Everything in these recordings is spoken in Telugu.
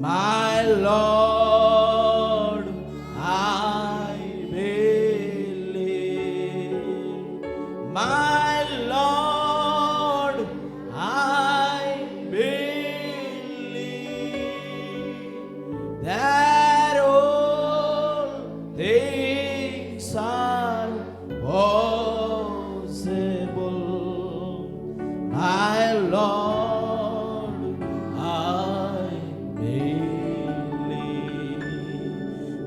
My Lord, I believe. My Lord, I believe that all things are possible. My Lord, I believe.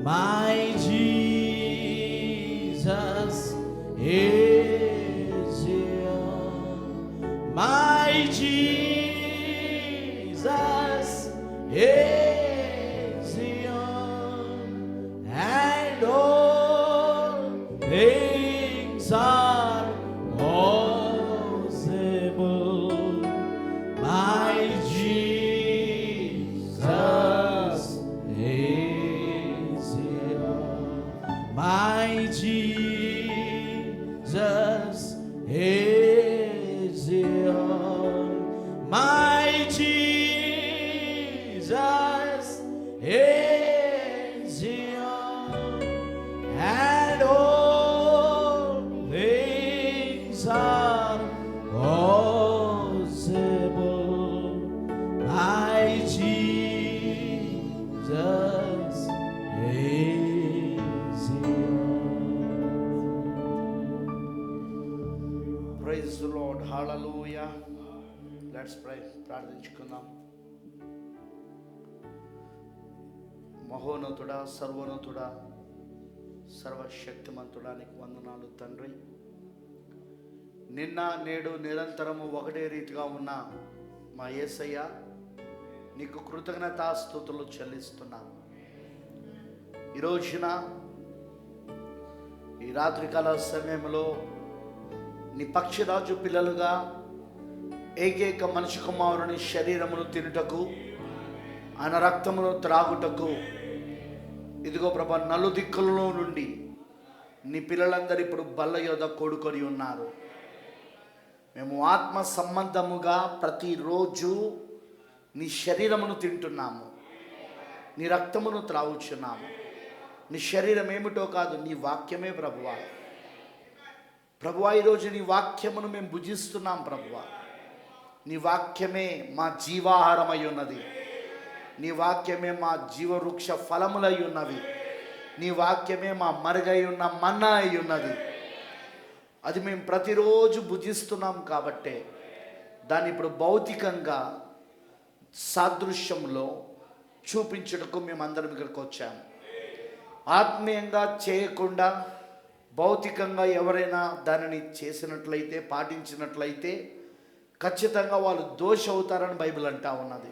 My Jesus is here. My Jesus is here. And all things are possible. My Jesus is here. My Jesus is here. My Jesus is here. And all things are possible. My Jesus is here. Praise the Lord. Hallelujah. Let's pray. ప్రార్థించుకుందాం. మహోన్నతుడా, సర్వోన్నతుడా, సర్వశక్తిమంతుడా, నీకు వందనాలు తండ్రి. నిన్న నేడు నిరంతరము ఒకటే రీతిగా ఉన్న మా యేసయ్య, నీకు కృతజ్ఞతాస్తుతులు చెల్లిస్తున్నాను. ఈ రోజున ఈ రాత్రికాల సమయంలో నీ పక్షిరాజు పిల్లలుగా ఏకైక మనిషి కుమారుని శరీరమును తినుటకు, ఆయన రక్తమును త్రాగుటకు, ఇదిగో ప్రభా, నలుదిక్కులలో నుండి నీ పిల్లలందరూ ఇప్పుడు బల్ల యొద్ద కూడుకొని ఉన్నారు. మేము ఆత్మ సంబంధముగా ప్రతిరోజు నీ శరీరమును తింటున్నాము, నీ రక్తమును త్రాగుచున్నాము. నీ శరీరం ఏమిటో కాదు, నీ వాక్యమే ప్రభువా. ప్రభువా, ఈరోజు నీ వాక్యమును మేము భుజిస్తున్నాం ప్రభువా. నీ వాక్యమే మా జీవాహారమై ఉన్నది. నీ వాక్యమే మా జీవవృక్ష ఫలములై ఉన్నవి. నీ వాక్యమే మా మరుగై ఉన్న మన్నా అయి ఉన్నది. అది మేము ప్రతిరోజు భుజిస్తున్నాం కాబట్టే దాన్ని ఇప్పుడు భౌతికంగా సాదృశ్యంలో చూపించుటకు మేమందరం ఇక్కడికి వచ్చాము. ఆత్మీయంగా చేయకుండా భౌతికంగా ఎవరైనా దానిని చేసినట్లయితే, పాటించినట్లయితే ఖచ్చితంగా వాళ్ళు దోషి అవుతారని బైబిల్ అంటా ఉన్నది.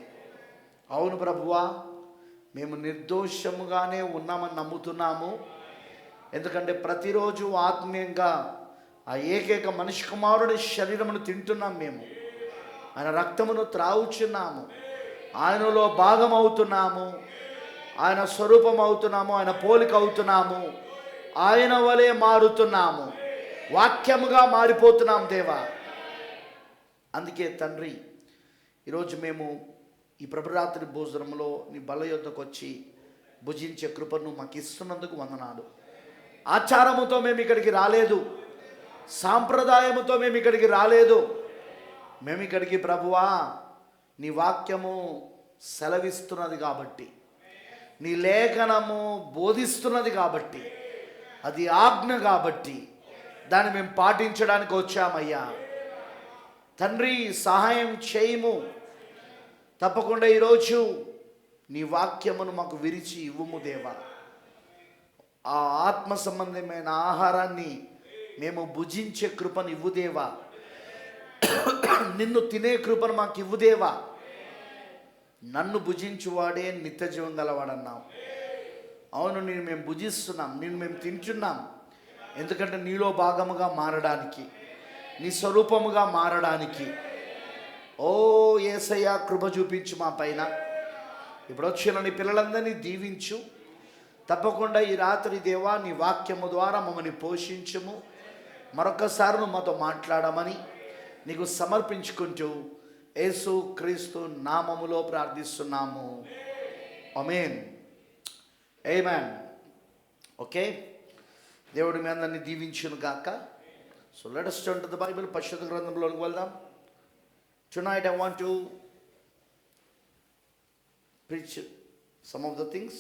అవును ప్రభువా, మేము నిర్దోషముగానే ఉన్నామని నమ్ముతున్నాము. ఎందుకంటే ప్రతిరోజు ఆత్మీయంగా ఆ ఏకైక మనిషి కుమారుడి శరీరమును తింటున్నాం. మేము ఆయన రక్తమును త్రాగుచున్నాము, ఆయనలో భాగం అవుతున్నాము, ఆయన స్వరూపం అవుతున్నాము, ఆయన పోలిక అవుతున్నాము, ఆయన వలె మారుతున్నాము, వాక్యముగా మారిపోతున్నాం దేవా. అందుకే తండ్రి, ఈరోజు మేము ఈ ప్రభురాత్రి భోజనంలో నీ బల్ల యొద్దకు వచ్చి భుజించే కృపను మాకు ఇస్తున్నందుకు వందనాలు. ఆచారముతో మేము ఇక్కడికి రాలేదు, సాంప్రదాయముతో మేము ఇక్కడికి రాలేదు. మేము ఇక్కడికి ప్రభువా నీ వాక్యము సెలవిస్తున్నది కాబట్టి, నీ లేఖనము బోధిస్తున్నది కాబట్టి, అది ఆజ్ఞ కాబట్టి దాన్ని మేము పాటించడానికి వచ్చామయ్యా. తండ్రి, సహాయం చేయము. తప్పకుండా ఈరోజు నీ వాక్యమును మాకు విరిచి ఇవ్వము దేవా. ఆ ఆత్మ సంబంధమైన ఆహారాన్ని మేము భుజించే కృపను ఇవ్వుదేవా. నిన్ను తినే కృపను మాకు ఇవ్వుదేవా. నన్ను భుజించువాడే నిత్య జీవం గలవాడన్నావు. అవును, నేను మేము భుజిస్తున్నాం, నేను మేము తింటున్నాం. ఎందుకంటే నీలో భాగముగా మారడానికి, నీ స్వరూపముగా మారడానికి. ఓ యేసయ్య, కృప చూపించు మా పైన. ఇప్పుడు వచ్చిన నీ పిల్లలందరినీ దీవించు. తప్పకుండా ఈ రాత్రి దేవా నీ వాక్యము ద్వారా మమ్మల్ని పోషించుము. మరొకసారి నువ్వు మాతో మాట్లాడమని నీకు సమర్పించుకుంటూ యేసు క్రీస్తు నామములో ప్రార్థిస్తున్నాము. ఆమేన్, ఆమేన్. ఓకే, దేవుడు మీ అందరినీ దీవించును గాక. So let us turn to the Bible. పరిశుద్ధ గ్రంథంలోకి వెళ్దాం. Tonight I want to preach some of the things.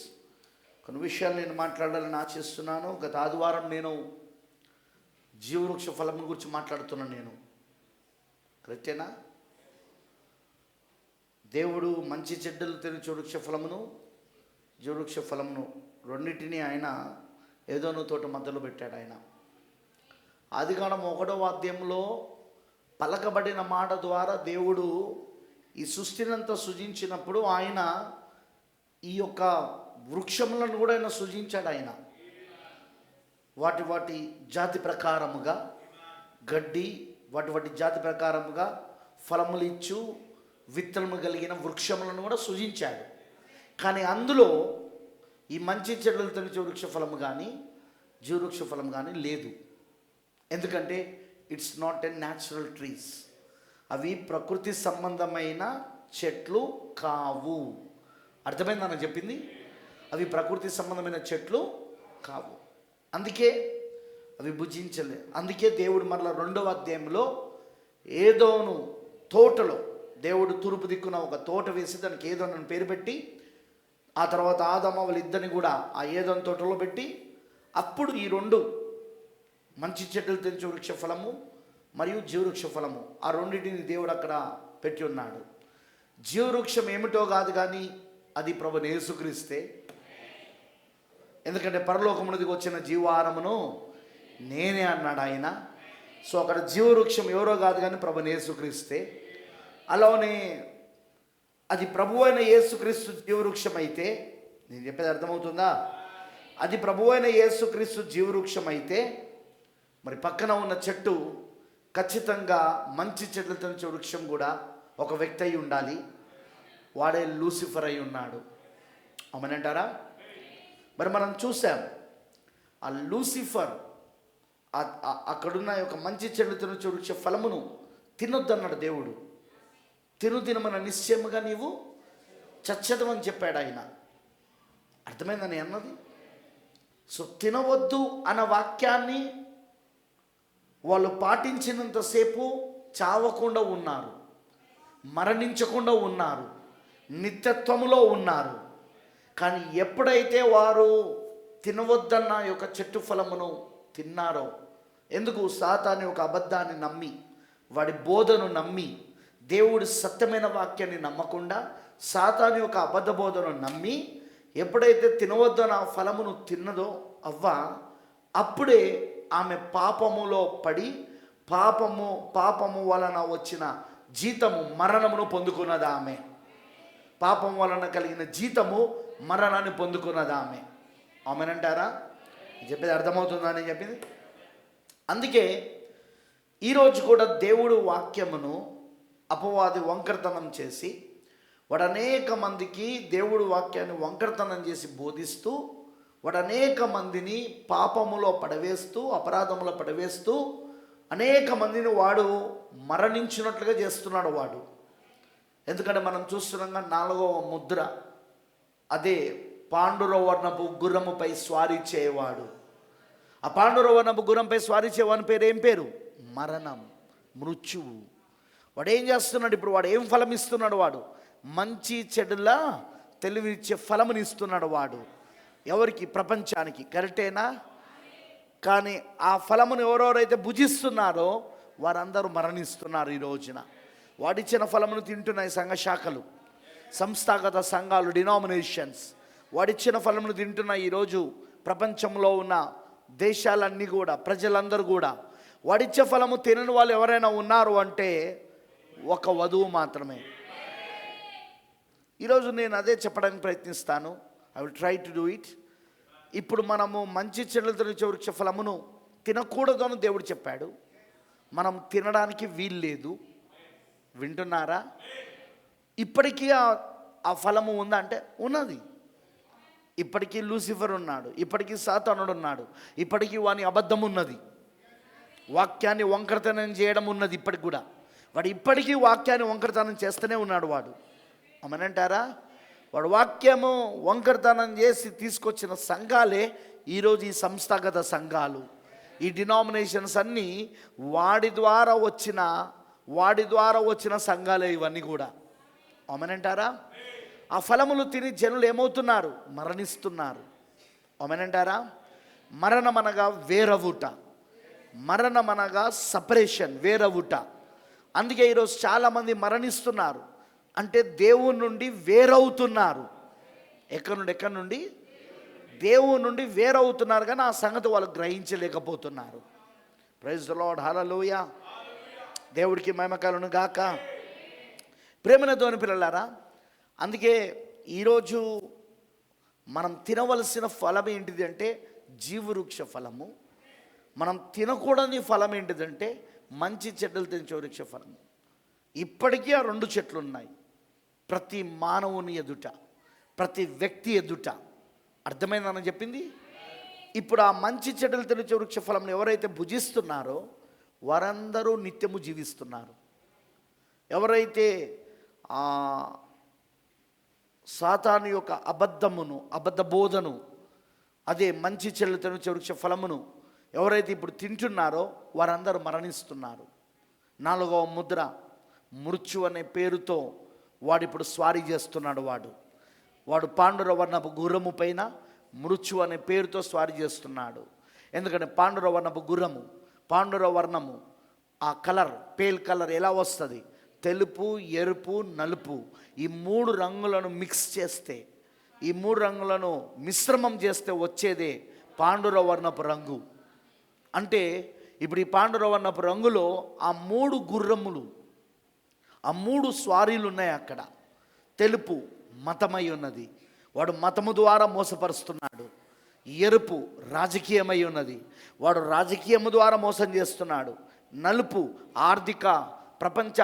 కొన్ని విషయాలు నేను మాట్లాడాలని ఆశిస్తున్నాను. గత ఆదివారం నేను జీవవృక్ష ఫలం గురించి మాట్లాడుతున్నాను. నేను కరెక్టేనా? దేవుడు మంచి చెడ్డలు తెలియచే వృక్ష ఫలమును, జీవవృక్ష ఫలమును రెండింటినీ ఆయన ఏదోను తోట మధ్యలో పెట్టాడు. ఆయన ఆదికాండం 1వ అధ్యాయంలో పలకబడిన మాట ద్వారా దేవుడు ఈ సృష్టినంతా సృజించినప్పుడు ఆయన ఈ యొక్క వృక్షములను కూడా ఆయన సృజించాడు. ఆయన వాటి వాటి జాతి ప్రకారముగా గడ్డి, వాటి జాతి ప్రకారముగా ఫలములు ఇచ్చు విత్తనము కలిగిన వృక్షములను కూడా సృజించాడు. కానీ అందులో ఈ మంచి చెడులు తెలిసే వృక్ష ఫలము కానీ జీవవృక్ష ఫలం కానీ లేదు. ఎందుకంటే it's not a natural trees. అవి ప్రకృతి సంబంధమైన చెట్లు కావు. అర్థమైందని చెప్పింది? అవి ప్రకృతి సంబంధమైన చెట్లు కావు. అందుకే అవి భుజించలే. అందుకే దేవుడు మరలా 2వ అధ్యాయంలో ఏదోను తోటలో దేవుడు తూర్పు దిక్కున ఒక తోట వేసి దానికి ఏదోను పేరు పెట్టి, ఆ తర్వాత ఆదాము వాళ్ళిద్దరిని కూడా ఆ ఏదోను తోటలో పెట్టి, అప్పుడు ఈ 2 మంచి చెట్లు తెలిసే వృక్ష ఫలము మరియు జీవవృక్ష ఫలము ఆ రెండింటిని దేవుడు అక్కడ పెట్టి ఉన్నాడు. జీవవృక్షం ఏమిటో కాదు కానీ అది ప్రభువైన యేసుక్రీస్తే. ఎందుకంటే పరలోకమునకు వచ్చిన జీవాహారమును నేనే అన్నాడు ఆయన. సో అక్కడ జీవవృక్షం ఎవరో కాదు కానీ ప్రభువైన యేసుక్రీస్తే. అలానే అది ప్రభువైన యేసుక్రీస్తు జీవవృక్షం అయితే, నేను చెప్పేది అర్థమవుతుందా? అది ప్రభువైన యేసుక్రీస్తు జీవవృక్షం అయితే మరి పక్కన ఉన్న చెట్టు ఖచ్చితంగా మంచి చెట్లు తెలిసే వృక్షం కూడా ఒక వ్యక్తి అయి ఉండాలి. వాడే లూసిఫర్ అయి ఉన్నాడు. అవునంటారా? మరి మనం చూసాం ఆ లూసిఫర్ అక్కడున్న ఒక మంచి చెట్లు తెలిసే వృక్ష ఫలమును తినొద్దన్నాడు దేవుడు. తినమన్న నిశ్చయముగా నీవు చచ్చదమని చెప్పాడు ఆయన. అర్థమైందని అన్నది. సో తినవద్దు అన్న వాక్యాన్ని వాళ్ళు పాటించినంతసేపు చావకుండా ఉన్నారు, మరణించకుండా ఉన్నారు, నిత్యత్వములో ఉన్నారు. కానీ ఎప్పుడైతే వారు తినవద్దన్న యొక్క చెట్టు ఫలమును తిన్నారో, ఎందుకు? సాతాను ఒక అబద్ధాన్ని నమ్మి, వాడి బోధను నమ్మి, దేవుడి సత్యమైన వాక్యాన్ని నమ్మకుండా సాతాను యొక్క అబద్ధ బోధను నమ్మి ఎప్పుడైతే తినవద్దన్న ఫలమును తిన్నదో అవ్వ, అప్పుడే ఆమె పాపములో పడి పాపము వలన వచ్చిన జీతము మరణమును పొందుకున్నది ఆమె. పాపం వలన కలిగిన జీతము మరణాన్ని పొందుకున్నది ఆమె. ఆమెనంటారా? చెప్పేది అర్థమవుతుందా అని చెప్పింది. అందుకే ఈరోజు కూడా దేవుడు వాక్యమును అపవాది వంకరతనం చేసి, వాడు అనేక మందికి దేవుడు వాక్యాన్ని వంకరతనం చేసి బోధిస్తూ, వాడు అనేక మందిని పాపములో పడవేస్తూ, అపరాధములో పడవేస్తూ, అనేక మందిని వాడు మరణించినట్లుగా చేస్తున్నాడు వాడు. ఎందుకంటే మనం చూస్తున్నాగా 4వ ముద్ర, అదే పాండురవర్ణపు గుర్రముపై స్వారీ చేయవాడు. ఆ పాండురవర్ణపు గుర్రంపై స్వారీ చేయవాని పేరు ఏం పేరు? మరణం, మృత్యువు. వాడు ఏం చేస్తున్నాడు ఇప్పుడు? వాడు ఏం ఫలం ఇస్తున్నాడు? వాడు మంచి చెడుల తెలివిచ్చే ఫలముని ఇస్తున్నాడు వాడు. ఎవరికి? ప్రపంచానికి. కరెక్టేనా? కానీ ఆ ఫలమును ఎవరెవరైతే భుజిస్తున్నారో వారందరూ మరణిస్తున్నారు ఈ రోజున. వాడిచ్చిన ఫలమును తింటున్నాయి సంఘ శాఖలు, సంస్థాగత సంఘాలు, డినామినేషన్స్. వాడిచ్చిన ఫలమును తింటున్నాయి ఈరోజు ప్రపంచంలో ఉన్న దేశాలన్నీ కూడా, ప్రజలందరూ కూడా. వాడిచ్చే ఫలము తినని వాళ్ళు ఎవరైనా ఉన్నారు అంటే ఒక వధువు మాత్రమే. ఈరోజు నేను అదే చెప్పడానికి ప్రయత్నిస్తాను. I will try to do it. ఇప్పుడు మనము మంచి చెడులు తెలిసే వృక్ష ఫలమును తినకూడదు అని దేవుడు చెప్పాడు. మనం తినడానికి వీల్లేదు. వింటున్నారా? ఇప్పటికీ ఆ ఫలము ఉందా అంటే ఉన్నది. ఇప్పటికీ లూసిఫర్ ఉన్నాడు, ఇప్పటికీ సాతానుడు ఉన్నాడు, ఇప్పటికీ వాని అబద్ధం ఉన్నది, వాక్యాన్ని వంకరతనం చేయడం ఉన్నది. ఇప్పటికి కూడా వాడు ఇప్పటికీ వాక్యాన్ని వంకరతనం చేస్తూనే ఉన్నాడు వాడు. అమనంటారా? వాడు వాక్యము వంకరతనం చేసి తీసుకొచ్చిన సంఘాలే ఈరోజు ఈ సంస్థాగత సంఘాలు, ఈ డినామినేషన్స్ అన్నీ వాడి ద్వారా వచ్చిన సంఘాలే ఇవన్నీ కూడా. ఆమేనంటారా? ఆ ఫలములు తిని జనులు ఏమవుతున్నారు? మరణిస్తున్నారు. ఆమేనంటారా? మరణమనగా వేరవుట, మరణమనగా సపరేషన్, వేరవుట. అందుకే ఈరోజు చాలామంది మరణిస్తున్నారు, అంటే దేవుని నుండి వేరవుతున్నారు. ఎక్కడి నుండి? దేవుని నుండి వేరవుతున్నారు, కానీ ఆ సంగతి వాళ్ళు గ్రహించలేకపోతున్నారు. ప్రైజ్ ది లార్డ్, హల్లెలూయా. దేవుడికి మహిమ కలుగును గాక. ప్రేమన దేవుని పిల్లలారా, అందుకే ఈరోజు మనం తినవలసిన ఫలం ఏంటిది అంటే జీవవృక్ష ఫలము. మనం తినకూడని ఫలం ఏంటిదంటే మంచి చెడ్డలు తెంచే వృక్ష ఫలము. ఇప్పటికీ ఆ 2 చెట్లు ఉన్నాయి ప్రతి మానవుని ఎదుట, ప్రతి వ్యక్తి ఎదుట. అర్థమైందని చెప్పింది. ఇప్పుడు ఆ మంచి చెడ్డలు తెంచే వృక్ష ఫలం ఎవరైతే భుజిస్తున్నారో వారందరూ నిత్యము జీవిస్తున్నారు. ఎవరైతే సాతాను యొక్క అబద్ధ బోధను, అదే మంచి చెడ్డలు తెంచే వృక్ష ఫలమును ఎవరైతే ఇప్పుడు తింటున్నారో వారందరూ మరణిస్తున్నారు. 4వ ముద్ర మృత్యు అనే పేరుతో వాడిప్పుడు స్వారీ చేస్తున్నాడు. వాడు పాండురవర్ణపు గుర్రము పైన మృత్యు అనే పేరుతో స్వారీ చేస్తున్నాడు. ఎందుకంటే పాండురవర్ణపు గుర్రము, పాండురవర్ణము ఆ కలర్, పేల్ కలర్ ఎలా వస్తుంది? తెలుపు, ఎరుపు, నలుపు, ఈ 3 రంగులను మిక్స్ చేస్తే, ఈ 3 రంగులను మిశ్రమం చేస్తే వచ్చేదే పాండురవర్ణపు రంగు. అంటే ఇప్పుడు ఈ పాండురవర్ణపు రంగులో ఆ 3 గుర్రములు, ఆ 3 స్వారీలు ఉన్నాయి అక్కడ. తెలుపు మతమై ఉన్నది, వాడు మతము ద్వారా మోసపరుస్తున్నాడు. ఎరుపు రాజకీయమై ఉన్నది, వాడు రాజకీయము ద్వారా మోసం చేస్తున్నాడు. నలుపు ప్రపంచ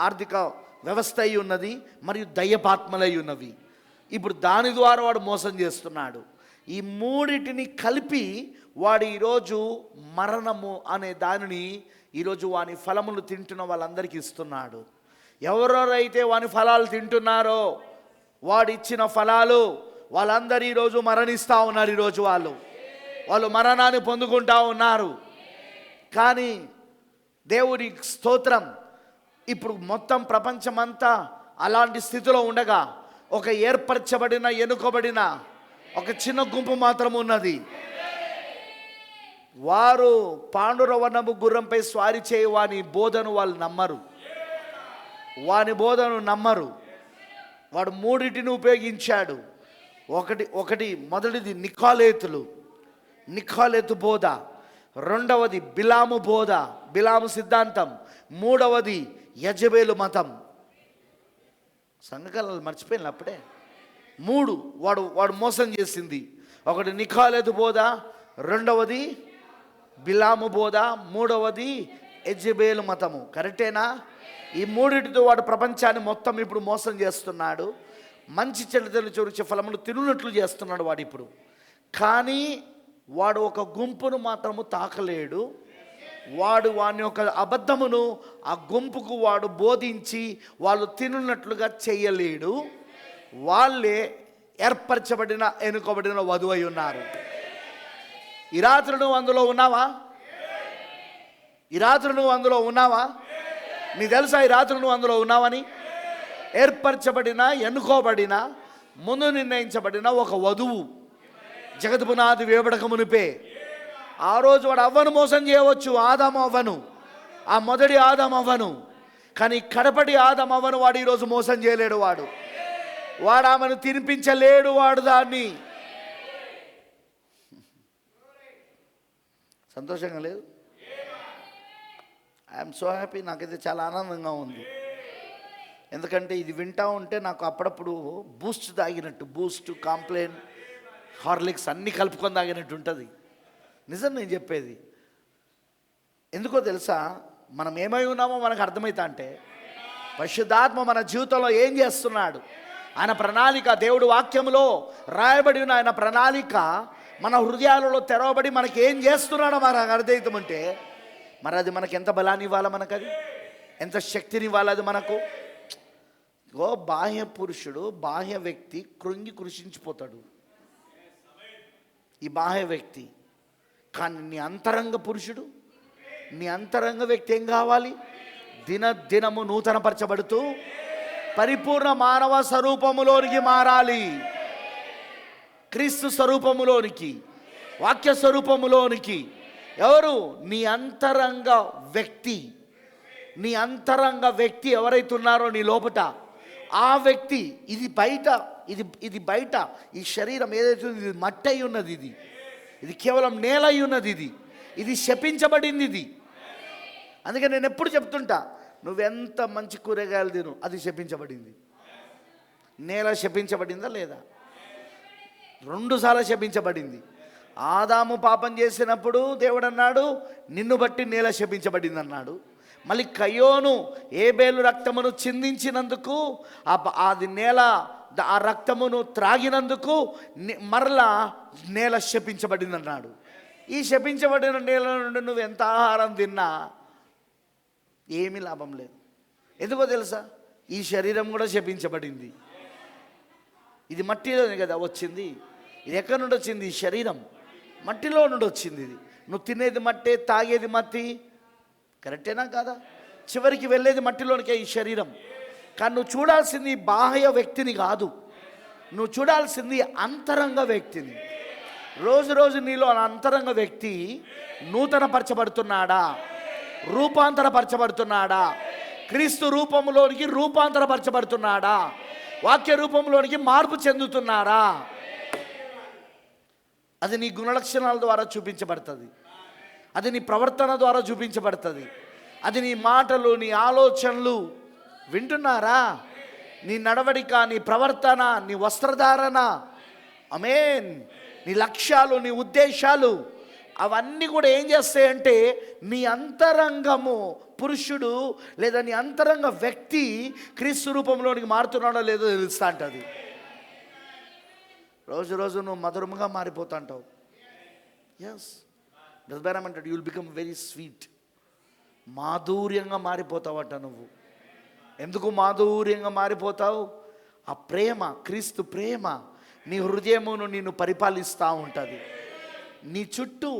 ఆర్థిక వ్యవస్థ అయి ఉన్నది, మరియు దయ్యపాత్మలై ఉన్నవి. ఇప్పుడు దాని ద్వారా వాడు మోసం చేస్తున్నాడు. ఈ 3టిని కలిపి వాడు ఈరోజు మరణము అనే దానిని ఈరోజు వాని ఫలములు తింటున్న వాళ్ళందరికీ ఇస్తున్నాడు. ఎవరెవరైతే వాని ఫలాలు తింటున్నారో, వాడిచ్చిన ఫలాలు, వాళ్ళందరూ ఈరోజు మరణిస్తూ ఉన్నారు. ఈరోజు వాళ్ళు మరణాన్ని పొందుకుంటూ ఉన్నారు. కానీ దేవుడి స్తోత్రం, ఇప్పుడు మొత్తం ప్రపంచమంతా అలాంటి స్థితిలో ఉండగా ఒక ఏర్పరచబడిన, ఎన్నుకోబడిన ఒక చిన్న గుంపు మాత్రం ఉన్నది. వారు పాండురవర్ణపు గుర్రంపై స్వారీ చేయ వాని బోధను వాళ్ళు నమ్మరు. వాడు 3టిని ఉపయోగించాడు. మొదటిది నికాలేతు బోధ, రెండవది బిలాము బోధ, బిలాము సిద్ధాంతం, 3వది యజబేలు మతం. సంఘకాలను మర్చిపోయిన అప్పుడే 3 వాడు మోసం చేసింది. ఒకటి నికాలేతు బోధ, రెండవది బిలాము బోధ, 3వది యజబేలు మతము. కరెక్టేనా? ఈ 3టితో వాడు ప్రపంచాన్ని మొత్తం ఇప్పుడు మోసం చేస్తున్నాడు. మంచి చెడ్డలు చూచే ఫలములు తినున్నట్లు చేస్తున్నాడు వాడు ఇప్పుడు. కానీ వాడు ఒక గుంపును మాత్రము తాకలేడు. వాని యొక్క అబద్ధమును ఆ గుంపుకు వాడు బోధించి వాళ్ళు తినున్నట్లుగా చేయలేడు. వాళ్ళే ఏర్పరచబడిన, ఎన్నుకోబడిన వధువు అయి ఉన్నారు. ఈ రాత్రి నువ్వు అందులో ఉన్నావా? నీకు తెలుసా ఈ రాత్రి నువ్వు అందులో ఉన్నావని? ఏర్పరచబడిన, ఎన్నుకోబడిన, ముందు నిర్ణయించబడిన ఒక వధువు. జగత్ పునాది వేయబడక మునిపే ఆ రోజు వాడు అవ్వను మోసం చేయవచ్చు, ఆదాము అవ్వను, ఆ మొదటి ఆదాము అవ్వను. కానీ కడపటి ఆదాము అవ్వను వాడు ఈరోజు మోసం చేయలేడు. వాడు ఆమెను తినిపించలేడు. వాడు దాన్ని సంతోషంగా లేదు. I'm so happy. నాకైతే చాలా ఆనందంగా ఉంది. ఎందుకంటే ఇది వింటూ ఉంటే నాకు అప్పుడప్పుడు బూస్ట్ తాగినట్టు, బూస్ట్, కాంప్లైన్, హార్లిక్స్ అన్నీ కలుపుకొని తాగినట్టు ఉంటుంది. నిజం నేను చెప్పేది. ఎందుకో తెలుసా? మనం ఏమై ఉన్నామో మనకు అర్థమవుతా అంటే పరిశుద్ధాత్మ మన జీవితంలో ఏం చేస్తున్నాడు, ఆయన ప్రణాళిక, దేవుడు వాక్యంలో రాయబడి ఉన్న ఆయన ప్రణాళిక మన హృదయాలలో తెరవబడి మనకి ఏం చేస్తున్నాడో మనకు అర్థమవుతామంటే మరి అది మనకి ఎంత బలాన్ని ఇవ్వాలా, మనకు అది ఎంత శక్తిని ఇవ్వాలి, అది మనకు బాహ్య పురుషుడు, బాహ్య వ్యక్తి కృంగి కృషించిపోతాడు, ఈ బాహ్య వ్యక్తి. కానీ నీ అంతరంగ పురుషుడు, నీ అంతరంగ వ్యక్తి ఏం కావాలి? దినదినము నూతనపరచబడుతూ పరిపూర్ణ మానవ స్వరూపములోనికి మారాలి. క్రీస్తు స్వరూపములోనికి, వాక్య స్వరూపములోనికి. ఎవరు? నీ అంతరంగ వ్యక్తి. నీ అంతరంగ వ్యక్తి ఎవరైతే ఉన్నారో నీ లోపట, ఆ వ్యక్తి. ఇది బయట, ఇది బయట. ఈ శరీరం ఏదైతే ఉంది, ఇది మట్టి అయి ఉన్నది, ఇది కేవలం నేల అయి ఉన్నది, ఇది శపించబడింది. ఇది అందుకే నేను ఎప్పుడు చెప్తుంటా, నువ్వెంత మంచి కూరగాయలు తిను, అది శపించబడింది. నేల శపించబడిందా లేదా? 2 సార్లు శపించబడింది. ఆదాము పాపం చేసినప్పుడు దేవుడు అన్నాడు, నిన్ను బట్టి నేల శపించబడింది అన్నాడు. మళ్ళీ కయ్యోను ఏబేలు రక్తమును చిందించినందుకు, అది నేల ఆ రక్తమును త్రాగినందుకు మరలా నేల శపించబడింది అన్నాడు. ఈ శపించబడిన నేల నుండి నువ్వు ఎంత ఆహారం తిన్నా ఏమీ లాభం లేదు. ఎందుకో తెలుసా? ఈ శరీరం కూడా శపించబడింది. ఇది మట్టిలోనే కదా వచ్చింది. ఇది ఎక్కడి నుండి వచ్చింది? ఈ శరీరం మట్టిలో నుండి వచ్చింది. ఇది నువ్వు తినేది మట్టే, తాగేది మట్టి. కరెక్టేనా కాదా? చివరికి వెళ్ళేది మట్టిలోనికే ఈ శరీరం. కానీ నువ్వు చూడాల్సింది బాహ్య వ్యక్తిని కాదు, నువ్వు చూడాల్సింది అంతరంగ వ్యక్తిని. రోజు రోజు నీలో అంతరంగ వ్యక్తి నూతనపరచబడుతున్నాడా, రూపాంతరపరచబడుతున్నాడా, క్రీస్తు రూపంలోనికి రూపాంతరపరచబడుతున్నాడా, వాక్య రూపంలోనికి మార్పు చెందుతున్నారా? అది నీ గుణలక్షణాల ద్వారా చూపించబడుతుంది, అది నీ ప్రవర్తన ద్వారా చూపించబడుతుంది, అది నీ మాటలు, నీ ఆలోచనలు. వింటున్నారా? నీ నడవడిక, నీ ప్రవర్తన, నీ వస్త్రధారణ, ఆమేన్, నీ లక్ష్యాలు, నీ ఉద్దేశాలు, అవన్నీ కూడా ఏం చేస్తాయంటే నీ అంతరంగము పురుషుడు లేదా నీ అంతరంగ వ్యక్తి క్రీస్తు రూపంలోనికి మారుతున్నాడో లేదో తెలుస్తా అంటది. రోజు రోజు నువ్వు మధురముగా మారిపోతా అంటావు. ఎస్, అంటాడు, you will become very sweet. మాధుర్యంగా మారిపోతావట నువ్వు. ఎందుకు మాధుర్యంగా మారిపోతావు? ఆ ప్రేమ, క్రీస్తు ప్రేమ నీ హృదయమును నిన్ను పరిపాలిస్తూ ఉంటుంది. నీ చుట్టూ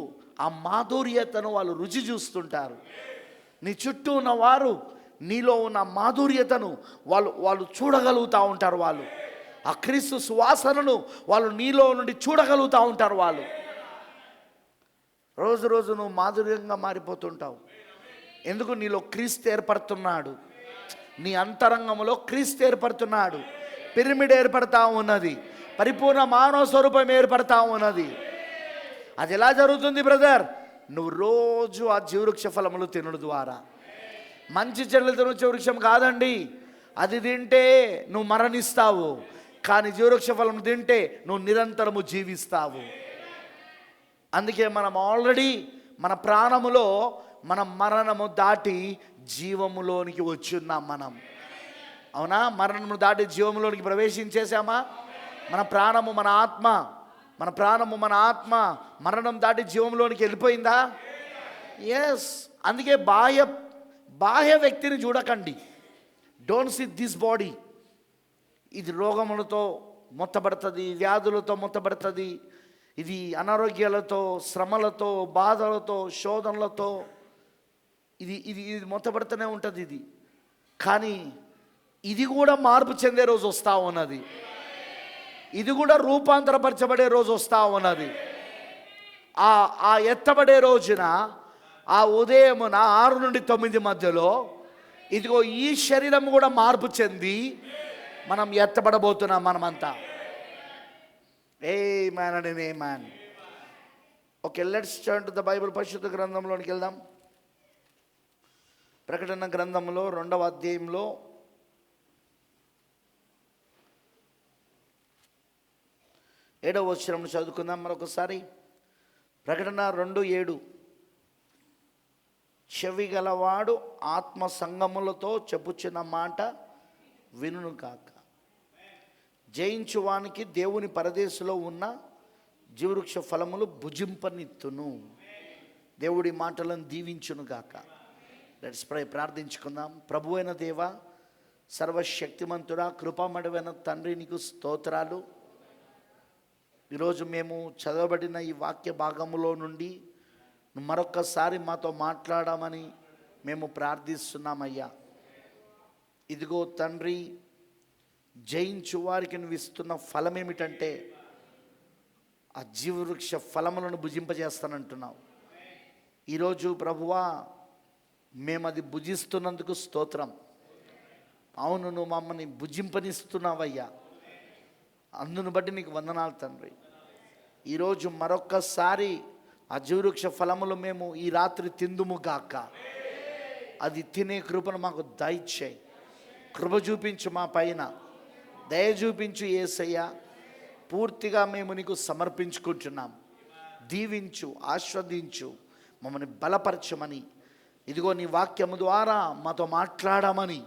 ఆ మాధుర్యతను వాళ్ళు రుచి చూస్తుంటారు. నీ చుట్టూ ఉన్న వారు నీలో ఉన్న మాధుర్యతను వాళ్ళు చూడగలుగుతూ ఉంటారు. వాళ్ళు ఆ క్రీస్తు సువాసనను వాళ్ళు నీలో నుండి చూడగలుగుతూ ఉంటారు. వాళ్ళు రోజు రోజు నువ్వు మాధుర్యంగా మారిపోతుంటావు. ఎందుకు? నీలో క్రీస్తు ఏర్పడుతున్నాడు, నీ అంతరంగంలో క్రీస్తు ఏర్పడుతున్నాడు. పిరమిడ్ ఏర్పడతా ఉన్నది, పరిపూర్ణ మానవ స్వరూపం ఏర్పడతా ఉన్నది. అది ఎలా జరుగుతుంది బ్రదర్? నువ్వు రోజు ఆ జీవవృక్ష ఫలములు తినడం ద్వారా. మంచి చెడులు తినొచ్చే వృక్షం కాదండి, అది తింటే నువ్వు మరణిస్తావు. కానీ జీవవృక్ష ఫలం తింటే నువ్వు నిరంతరము జీవిస్తావు. అందుకే మనం ఆల్రెడీ మన ప్రాణములో మనం మరణము దాటి జీవములోనికి వచ్చున్నాం మనం. అవునా? మరణము దాటి జీవములోనికి ప్రవేశించేసామా? మన ప్రాణము, మన ఆత్మ, మన ప్రాణము, మన ఆత్మ మరణం దాటి జీవంలోనికి వెళ్ళిపోయిందా? ఎస్. అందుకే బాహ్య వ్యక్తిని చూడకండి. Don't see this body. ఇది రోగములతో మొత్తబడుతుంది, వ్యాధులతో మొత్తబడుతుంది, ఇది అనారోగ్యాలతో, శ్రమలతో, బాధలతో, శోధనలతో ఇది ఇది ఇది మొత్తబడుతూనే ఉంటుంది. ఇది కానీ ఇది కూడా మార్పు చెందే రోజు వస్తూ ఉన్నది. ఇది కూడా రూపాంతరపరచబడే రోజు వస్తూ ఉన్నది. ఆ ఎత్తబడే రోజున, ఆ ఉదయమున 6 నుండి 9 మధ్యలో ఇదిగో ఈ శరీరం కూడా మార్పు చెంది మనం ఎత్తబడబోతున్నాం మనమంతా. Amen and amen. Okay, let's turn to the Bible. పరిశుద్ధ గ్రంథంలోనికి వెళ్దాం. ప్రకటన గ్రంథంలో 2వ అధ్యాయంలో 7వ వచనం చదువుకుందాం మరొకసారి. ప్రకటన 2:7. చెవి గలవాడు ఆత్మ సంగములతో చెప్పుచున్న మాట వినును కాక. జయించువానికి దేవుని పరదేశంలో ఉన్న జీవవృక్ష ఫలములు భుజింపనిత్తును. దేవుడి మాటలను దీవించును గాక. Let's pray. ప్రార్థించుకుందాం. ప్రభు అయిన దేవ, సర్వశక్తిమంతుడా, కృపామడువైన తండ్రి, నీకు స్తోత్రాలు. ఈరోజు మేము చదవబడిన ఈ వాక్య భాగములో నుండి మరొక్కసారి మాతో మాట్లాడమని మేము ప్రార్థిస్తున్నామయ్యా. ఇదిగో తండ్రి, జయించు వారికి నువ్వు ఇస్తున్న ఫలం ఏమిటంటే ఆ జీవవృక్ష ఫలములను భుజింపజేస్తానంటున్నావు. ఈరోజు ప్రభువా, మేము అది భుజిస్తున్నందుకు స్తోత్రం. అవును, నువ్వు మమ్మల్ని భుజింపనిస్తున్నావయ్యా. అందును బట్టి నీకు వందనాలు తండ్రి. ఈరోజు మరొక్కసారి ఆ జీవవృక్ష ఫలములు మేము ఈ రాత్రి తిందుము గాక. అది తినే కృపను మాకు దయచేయి. కృప చూపించు మా పైన, దయ చూపించు యేసయ్యా. పూర్తిగా మేము నీకు సమర్పించుకుంటున్నాం. దీవించు, ఆస్వాదించు, మమ్మల్ని బలపరచమని, ఇదిగో నీ వాక్యము ద్వారా మాతో మాట్లాడమని,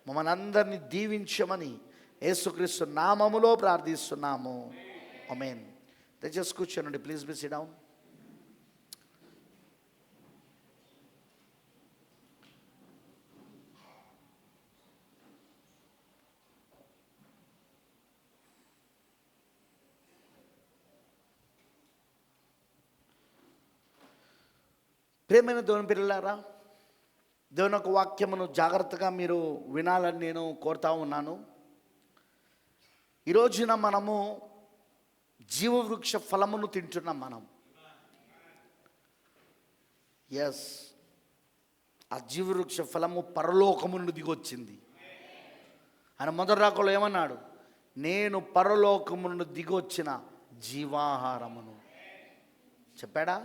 మమ్మల్ని అందరినీ దీవించమని యేసుక్రీస్తు నామములో ప్రార్థిస్తున్నాము. ఆమేన్. దయచేసి కూర్చోనండి, ప్లీజ్ బి సిట్ డౌన్. ప్రేమైన దేవుని పిల్లలారా, దేవుని యొక్క వాక్యమును జాగ్రత్తగా మీరు వినాలని నేను కోరుతా ఉన్నాను. ఈరోజున మనము జీవవృక్ష ఫలమును తింటున్నాం. మనం ఎస్, ఆ జీవవృక్ష ఫలము పరలోకము నుండి దిగొచ్చింది. ఆయన మొదటి రాకలో ఏమన్నాడు? నేను పరలోకము నుండి దిగొచ్చిన జీవాహారమును చెప్పాడా?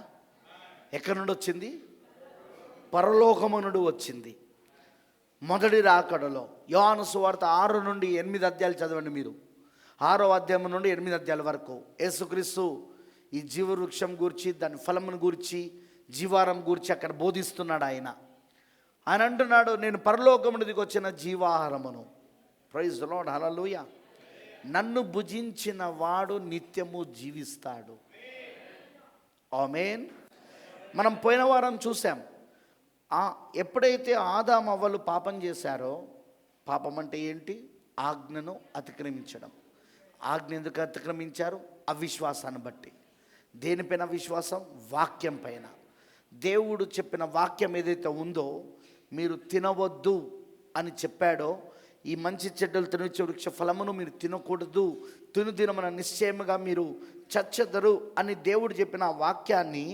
ఎక్కడి నుండి వచ్చింది? పరలోకము నుండి వచ్చింది. మొదటి రాకడలో యోహాను సువార్త 6 నుండి 8 అధ్యాయాలు చదవండి మీరు. 6వ అధ్యాయం నుండి 8 అధ్యాయాల వరకు యేసుక్రీస్తు ఈ జీవవృక్షం గూర్చి, దాని ఫలమును గూర్చి, జీవారం గూర్చి అక్కడ బోధిస్తున్నాడు. ఆయన అంటున్నాడు, నేను పరలోకము నుండి వచ్చిన జీవాహారమును. ప్రైజ్ ది లార్డ్, హల్లెలూయా. నన్ను భుజించిన వాడు నిత్యము జీవిస్తాడు. ఆమేన్. మనం పోయిన వారం చూసాం, ఎప్పుడైతే ఆదాము అవ్వలు పాపం చేశారో, పాపం అంటే ఏంటి? ఆజ్ఞను అతిక్రమించడం. ఆజ్ఞ ఎందుకు అతిక్రమించారు? అవిశ్వాసాన్ని బట్టి. దేనిపైన విశ్వాసం? వాక్యం పైన. దేవుడు చెప్పిన వాక్యం ఏదైతే ఉందో, మీరు తినవద్దు అని చెప్పాడో, ఈ మంచి చెడ్డలు తినొచ్చే వృక్ష ఫలమును మీరు తినకూడదు, తినమన నిశ్చయముగా మీరు చచ్చెదరు అని దేవుడు చెప్పిన వాక్యాన్ని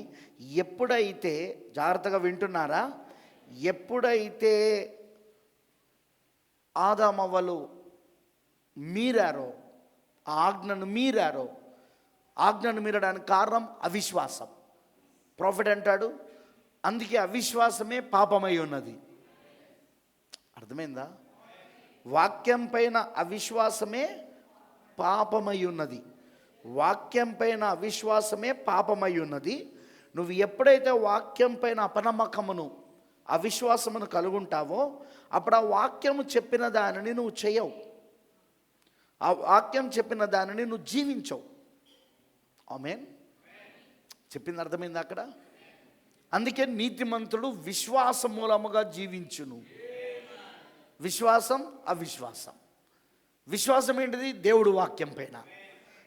ఎప్పుడైతే, జాగ్రత్తగా వింటున్నారా, ఎప్పుడైతే ఆదామవ్వలు మీరారో, ఆజ్ఞను మీరారో, ఆజ్ఞను మీరడానికి కారణం అవిశ్వాసం. ప్రాఫెట్ అంటాడు, అందుకే అవిశ్వాసమే పాపమై ఉన్నది. అర్థమైందా? వాక్యం పైన అవిశ్వాసమే పాపమై ఉన్నది. వాక్యం పైన అవిశ్వాసమే పాపమై ఉన్నది. నువ్వు ఎప్పుడైతే వాక్యం పైన అపనమ్మకమును, అవిశ్వాసమును కలుగుంటావో, అప్పుడు ఆ వాక్యము చెప్పిన దానిని నువ్వు చేయవు. ఆ వాక్యం చెప్పిన దానిని నువ్వు జీవించవు. ఆమేన్. చెప్పింది అర్థమైంది అక్కడ? అందుకే నీతిమంతుడు విశ్వాస మూలముగా జీవించును. విశ్వాసం, అవిశ్వాసం. విశ్వాసం ఏంటిది? దేవుడు వాక్యం పైన.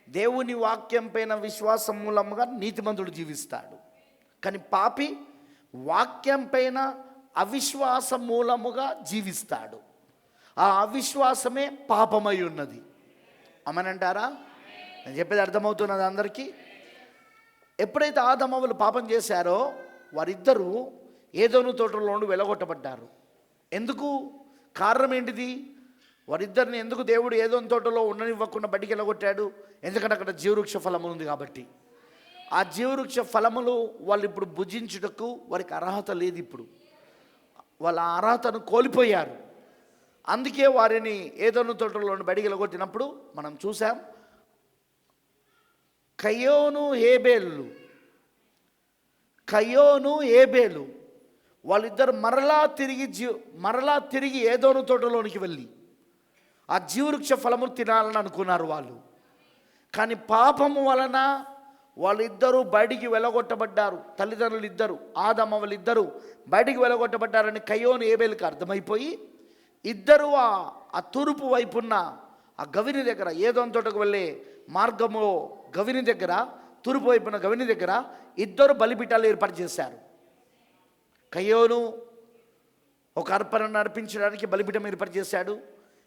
దేవుని వాక్యం పైన విశ్వాసం మూలముగా నీతిమంతుడు జీవిస్తాడు. కానీ పాపి వాక్యం పైన అవిశ్వాస మూలముగా జీవిస్తాడు. ఆ అవిశ్వాసమే పాపమై ఉన్నది. అమనంటారా? నేను చెప్పేది అర్థమవుతున్నది అందరికీ? ఎప్పుడైతే ఆదామవ్వలు పాపం చేశారో, వారిద్దరూ ఏదోను తోటలో నుండి వెలగొట్టబడ్డారు. ఎందుకు? కారణం ఏంటిది? వారిద్దరిని ఎందుకు దేవుడు ఏదోను తోటలో ఉండనివ్వకుండా బయటికి వెళ్ళగొట్టాడు? ఎందుకంటే అక్కడ జీవవృక్ష ఫలము ఉంది కాబట్టి. ఆ జీవవృక్ష ఫలములు వాళ్ళు ఇప్పుడు భుజించుటకు వారికి అర్హత లేదు. ఇప్పుడు వాళ్ళ అర్హతను కోల్పోయారు. అందుకే వారిని ఏదోను తోటలో బయటికి వెళ్ళగొట్టినప్పుడు మనం చూసాం, కయ్యోను ఏబేలు వాళ్ళిద్దరు మరలా తిరిగి ఏదోను తోటలోనికి వెళ్ళి ఆ జీవవృక్ష ఫలము తినాలని అనుకున్నారు వాళ్ళు. కానీ పాపము వలన వాళ్ళిద్దరూ బయటికి వెళ్ళగొట్టబడ్డారు. తల్లిదండ్రులు ఇద్దరు, ఆదామవ్వలు ఇద్దరు బయటికి వెళ్ళగొట్టబడ్డారని కయ్యోను ఏబేలుకి అర్థమైపోయి ఇద్దరు ఆ తూర్పు వైపున్న ఆ గవిని దగ్గర ఏదోం తోటకు వెళ్ళే మార్గంలో గవిని దగ్గర, తూర్పు వైపున గవిని దగ్గర ఇద్దరు బలిపీఠాలు ఏర్పాటు చేశారు. కయ్యోను ఒక అర్పణను అర్పించడానికి బలిపీఠం ఏర్పాటు చేశాడు.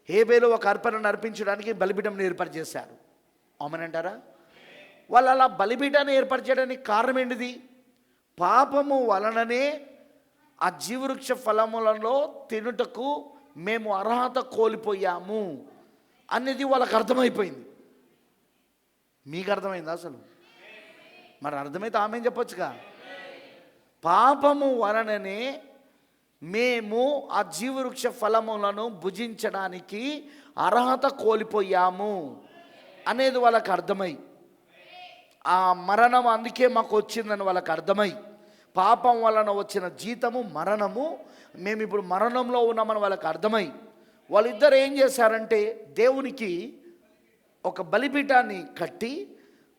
హేబేలు ఒక అర్పణను అర్పించడానికి బలిపీఠం ఏర్పాటు చేశారు. అవునంటారా? వాళ్ళు అలా బలిపీఠాన్ని ఏర్పాటు చేయడానికి కారణం ఏంటిది? పాపము వలననే ఆ జీవవృక్ష ఫలములలో తినుటకు మేము అర్హత కోల్పోయాము అనేది వాళ్ళకు అర్థమైపోయింది. మీకు అర్థమైంది అసలు? మరి అర్థమైతే ఆమె చెప్పొచ్చుగా. పాపము వలననే మేము ఆ జీవవృక్ష ఫలములను భుజించడానికి అర్హత కోల్పోయాము అనేది వాళ్ళకి అర్థమై, ఆ మరణం అందుకే మాకు వచ్చిందని వాళ్ళకి అర్థమై, పాపం వలన వచ్చిన జీతము మరణము, మేము ఇప్పుడు మరణంలో ఉన్నామని వాళ్ళకి అర్థమై, వాళ్ళిద్దరు ఏం చేశారంటే దేవునికి ఒక బలిపీఠాన్ని కట్టి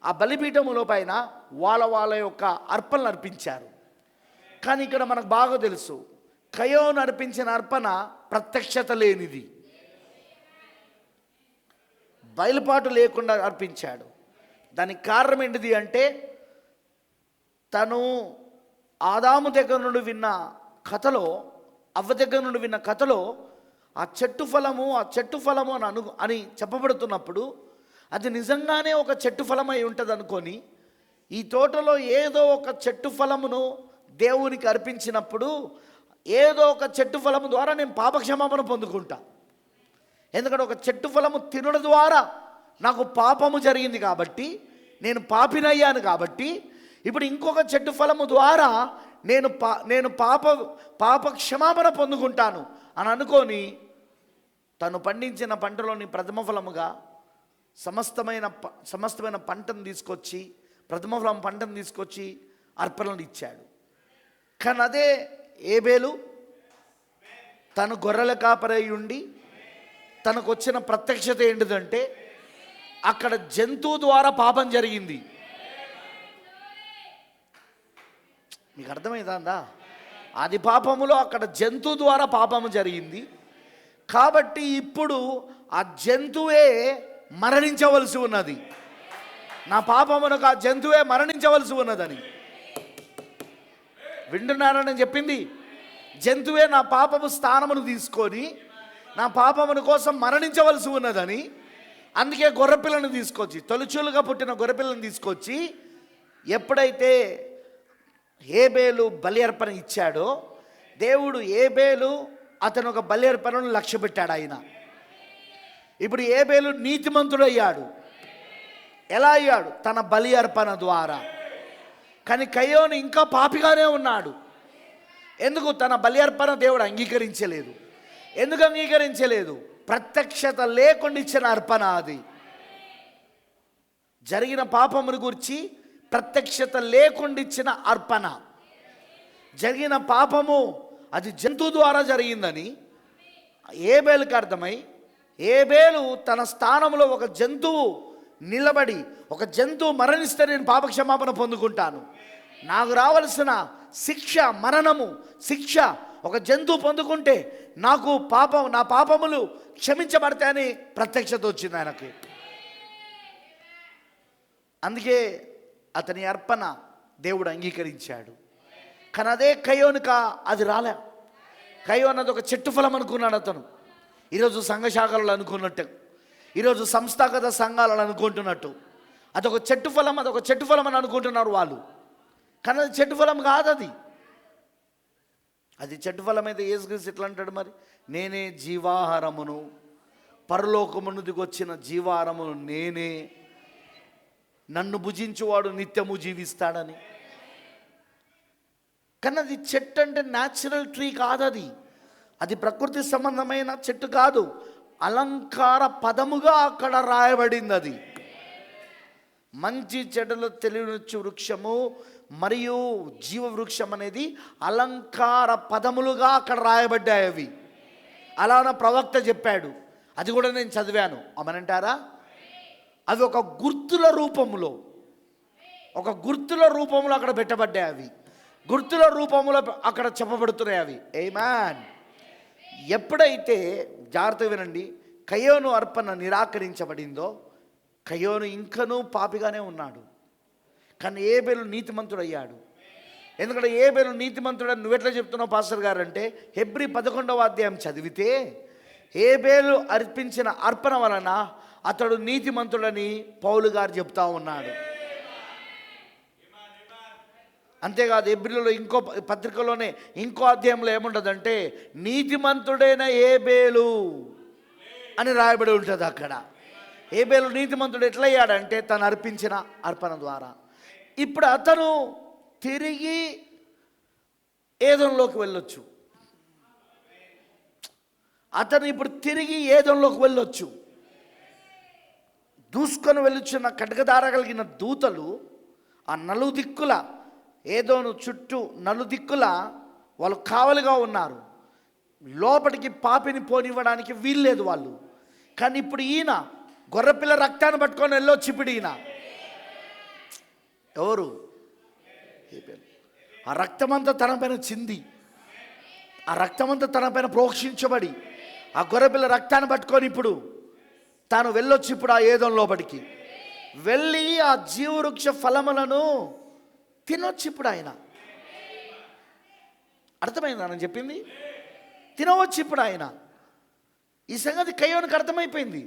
ఆ బలిపీఠముల పైన వాళ్ళ యొక్క అర్పణలు అర్పించారు. కానీ ఇక్కడ మనకు బాగా తెలుసు, కయోను అర్పించిన అర్పణ ప్రత్యక్షత లేనిది, బయలుపాటు లేకుండా అర్పించాడు. దానికి కారణం ఏంటిది అంటే, తను ఆదాము దగ్గర నుండి విన్న కథలో, అవ్వ దగ్గర నుండి విన్న కథలో ఆ చెట్టు ఫలము అని చెప్పబడుతున్నప్పుడు అది నిజంగానే ఒక చెట్టు ఫలం అయి ఉంటుంది అనుకొని, ఈ తోటలో ఏదో ఒక చెట్టు ఫలమును దేవునికి అర్పించినప్పుడు ఏదో ఒక చెట్టు ఫలము ద్వారా నేను పాపక్షమాపణ పొందుకుంటా. ఎందుకంటే ఒక చెట్టు ఫలము తినడం ద్వారా నాకు పాపము జరిగింది కాబట్టి, నేను పాపినయ్యాను కాబట్టి, ఇప్పుడు ఇంకొక చెట్టు ఫలము ద్వారా నేను పాప క్షమాపణ పొందుకుంటాను అని అనుకొని తను పండించిన పంటలోని ప్రథమ ఫలముగా సమస్తమైన పంటను తీసుకొచ్చి, ప్రథమ ఫలం పంటను తీసుకొచ్చి అర్పణలు ఇచ్చాడు. కానీ అదే ఏబేలు తను గొర్రెల కాపరై ఉండి తనకు వచ్చిన ప్రత్యక్షత ఏంటిదంటే, అక్కడ జంతువు ద్వారా పాపం జరిగింది. మీకు అర్థమైందా? ఆది పాపములో అక్కడ జంతువు ద్వారా పాపము జరిగింది కాబట్టి ఇప్పుడు ఆ జంతువే మరణించవలసి ఉన్నది. నా పాపమునకు ఆ జంతువే మరణించవలసి ఉన్నదని వింటున్నారని చెప్పింది. జంతువే నా పాపము స్థానమును తీసుకొని నా పాపమును కోసం మరణించవలసి ఉన్నదని, అందుకే గొర్రెపిల్లను తీసుకొచ్చి, తొలిచూలుగా పుట్టిన గొర్రెపిల్లను తీసుకొచ్చి, ఎప్పుడైతే ఏబేలు బలి అర్పణ ఇచ్చాడో, దేవుడు ఏబేలు అతను ఒక బలి అర్పణను లక్ష్య పెట్టాడు. ఆయన ఇప్పుడు ఏబేలు నీతిమంతుడయ్యాడు. ఎలా అయ్యాడు? తన బలి అర్పణ ద్వారా. కానీ కయ్యోను ఇంకా పాపిగానే ఉన్నాడు. ఎందుకు? తన బలి అర్పణ దేవుడు అంగీకరించలేదు. ఎందుకు అంగీకరించలేదు? ప్రత్యక్షత లేకుండా ఇచ్చిన అర్పణ అది. జరిగిన పాపమును గురించి ప్రత్యక్షత లేకుండా ఇచ్చిన అర్పణ. జరిగిన పాపము అది జంతువు ద్వారా జరిగిందని ఏబేలుకి అర్థమై, ఏబేలు తన స్థానంలో ఒక జంతువు నిలబడి, ఒక జంతువు మరణిస్తే నేను పాపక్షమాపణ పొందుకుంటాను, నాకు రావలసిన శిక్ష మరణము శిక్ష ఒక జంతువు పొందుకుంటే నాకు నా పాపములు క్షమించబడతాయని ప్రత్యక్షత వచ్చింది ఆయనకి. అందుకే అతని అర్పణ దేవుడు అంగీకరించాడు. కానీ అదే కయ్యోనుక అది రాలే. కయ్యోను అది ఒక చెట్టు ఫలం అనుకున్నాడు అతను. ఈరోజు సంఘశాఖలు అనుకున్నట్టు, ఈరోజు సంస్థాగత సంఘాలను అనుకుంటున్నట్టు అదొక చెట్టు ఫలం అని అనుకుంటున్నారు వాళ్ళు. కానీ అది చెట్టు ఫలం కాదు. అది చెట్టు ఫలం అయితే యేసుక్రీస్తు ఎట్లా అంటాడు మరి? నేనే జీవాహారమును, పరలోకము నుండి వచ్చిన జీవాహారమును నేనే, నన్ను భుజించువాడు నిత్యము జీవిస్తాడని. కానీ అది చెట్టు అంటే న్యాచురల్ ట్రీ కాదు. అది ప్రకృతి సంబంధమైన చెట్టు కాదు. అలంకార పదముగా అక్కడ రాయబడింది. అది మంచి చెడులు తెలియనిచ్చు వృక్షము మరియు జీవ వృక్షం అనేది అలంకార పదములుగా అక్కడ రాయబడ్డాయి. అవి అలాన ప్రవక్త చెప్పాడు. అది కూడా నేను చదివాను. అమనంటారా? అవి ఒక గుర్తుల రూపంలో అక్కడ పెట్టబడ్డాయి. అవి గుర్తుల రూపంలో అక్కడ చెప్పబడుతున్నాయి. అవి ఆమేన్. ఎప్పుడైతే జాగ్రత్త వినండి, కయోను అర్పణ నిరాకరించబడిందో, కయోను ఇంకనూ పాపిగానే ఉన్నాడు. కానీ ఏబేలు నీతిమంతుడయ్యాడు. ఎందుకంటే ఏబేలు నీతిమంతుడని నువ్వెట్లా చెప్తున్నావు పాస్టర్ గారు అంటే, హెబ్రీ 11వ అధ్యాయం చదివితే ఏబేలు అర్పించిన అర్పణ వలన అతడు నీతిమంతుడని పౌలు గారు చెప్తా ఉన్నాడు. అంతేకాదు, హెబ్రీలో ఇంకో పత్రికలోనే ఇంకో అధ్యాయంలో ఏముంటుందంటే, నీతిమంతుడైన ఏబేలు అని రాయబడి ఉంటుంది అక్కడ. ఏబేలు నీతిమంతుడు ఎట్లయ్యాడంటే తను అర్పించిన అర్పణ ద్వారా. ఇప్పుడు అతను తిరిగి ఏదోంలోకి వెళ్ళొచ్చు. అతను ఇప్పుడు తిరిగి ఏదోంలోకి వెళ్ళొచ్చు. దూసుకొని వెళ్ళొచ్చిన ఖడ్గదార కలిగిన దూతలు ఆ నలుదిక్కుల ఏదోను చుట్టూ నలుదిక్కుల వాళ్ళు కావలిగా ఉన్నారు. లోపలికి పాపిని పోనివ్వడానికి వీల్లేదు వాళ్ళు. కానీ ఇప్పుడు ఈయన గొర్రెపిల్ల రక్తాన్ని పట్టుకొని వెళ్ళొచ్చు. ఇప్పుడు ఈయన ఎవరు? ఆ రక్తమంతా తన పైన చింది, ఆ రక్తమంతా తన పైన ప్రోక్షించబడి ఆ గొర్రెపిల్ల రక్తాన్ని పట్టుకొని ఇప్పుడు తాను వెళ్ళొచ్చు. ఇప్పుడు ఆ ఏదో లోపలికి వెళ్ళి ఆ జీవవృక్ష ఫలములను తినొచ్చు. ఇప్పుడు ఆయన అర్థమైందా నేను చెప్పింది? తినవచ్చు ఇప్పుడు ఆయన. ఈ సంగతి కయోనుకు అర్థమైపోయింది.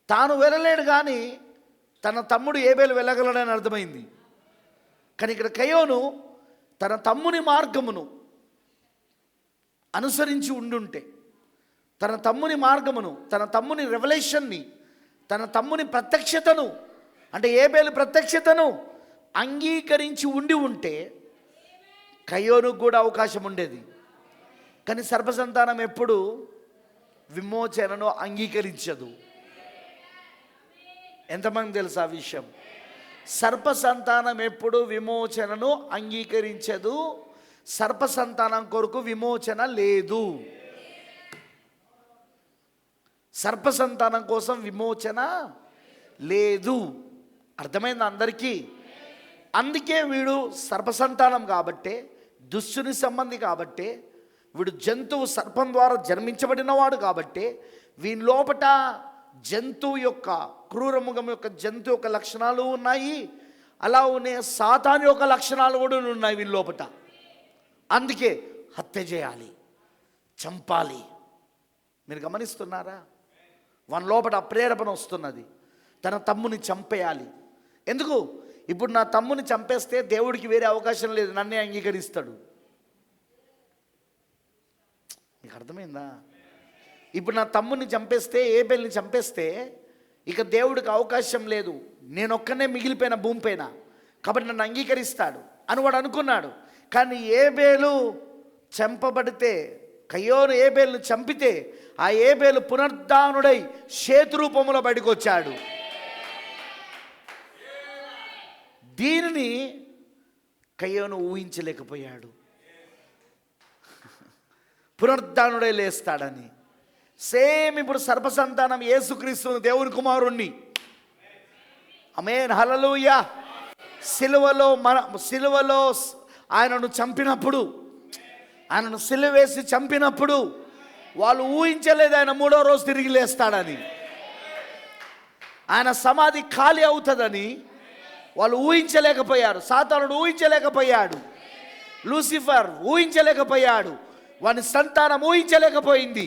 తాను వెళ్ళలేడు కానీ తన తమ్ముడు ఏబేలు వెళ్ళగలడని అర్థమైంది. కానీ ఇక్కడ కయోను తన తమ్ముని మార్గమును అనుసరించి ఉండుంటే, తన తమ్ముని మార్గమును, తన తమ్ముని రెవల్యూషన్ని, తన తమ్ముని ప్రత్యక్షతను, అంటే ఏబేలు ప్రత్యక్షతను అంగీకరించి ఉండి ఉంటే కయోనుకు కూడా అవకాశం ఉండేది. కానీ సర్పసంతానం ఎప్పుడు విమోచనను అంగీకరించదు. ఎంతమంది తెలుసు ఆ విషయం? సర్పసంతానం ఎప్పుడు విమోచనను అంగీకరించదు. సర్పసంతానం కొరకు విమోచన లేదు. సర్పసంతానం కోసం విమోచన లేదు. అర్థమైంది అందరికీ? అందుకే వీడు సర్పసంతానం కాబట్టే, దుష్టుని సంబంధి కాబట్టే, వీడు జంతువు సర్పం ద్వారా జన్మించబడినవాడు కాబట్టే వీని లోపట జంతువు యొక్క క్రూరముఖం యొక్క జంతువు యొక్క లక్షణాలు ఉన్నాయి. అలా ఉన్నాయి సాతాను యొక్క లక్షణాలు కూడా ఉన్నాయి వీని లోపట. అందుకే హత్య చేయాలి, చంపాలి. మీరు గమనిస్తున్నారా? వాని లోపల ప్రేరేపణ వస్తున్నది, తన తమ్ముని చంపేయాలి. ఎందుకు? ఇప్పుడు నా తమ్ముని చంపేస్తే దేవుడికి వేరే అవకాశం లేదు, నన్నే అంగీకరిస్తాడు. మీకు అర్థమైందా? ఇప్పుడు నా తమ్ముని చంపేస్తే, ఏబేల్ని చంపేస్తే ఇక దేవుడికి అవకాశం లేదు, నేనొక్కనే మిగిలిపోయిన భూమిపైన, కాబట్టి నన్ను అంగీకరిస్తాడు అని వాడు అనుకున్నాడు. కానీ ఏబేలు చంపబడితే, కయోను ఏబేలును చంపితే, ఆ ఏబేలు పునరుద్ధానుడై షేతు రూపంలో బయటకు వచ్చాడు. దీనిని కయోను ఊహించలేకపోయాడు, పునరుద్ధానుడై లేస్తాడని. సేమ్ ఇప్పుడు సర్పసంతానం యేసుక్రీస్తును, దేవుని కుమారుణ్ణి, ఆమేన్ హల్లెలూయా, సిలువలో ఆయనను చంపినప్పుడు, ఆయనను సిలువ వేసి చంపినప్పుడు వాళ్ళు ఊహించలేదు ఆయన 3వ రోజు తిరిగి లేస్తాడని. ఆయన సమాధి ఖాళీ అవుతుందని వాళ్ళు ఊహించలేకపోయారు. సాతానుడు ఊహించలేకపోయాడు, లూసిఫర్ ఊహించలేకపోయాడు, వాని సంతానం ఊహించలేకపోయింది.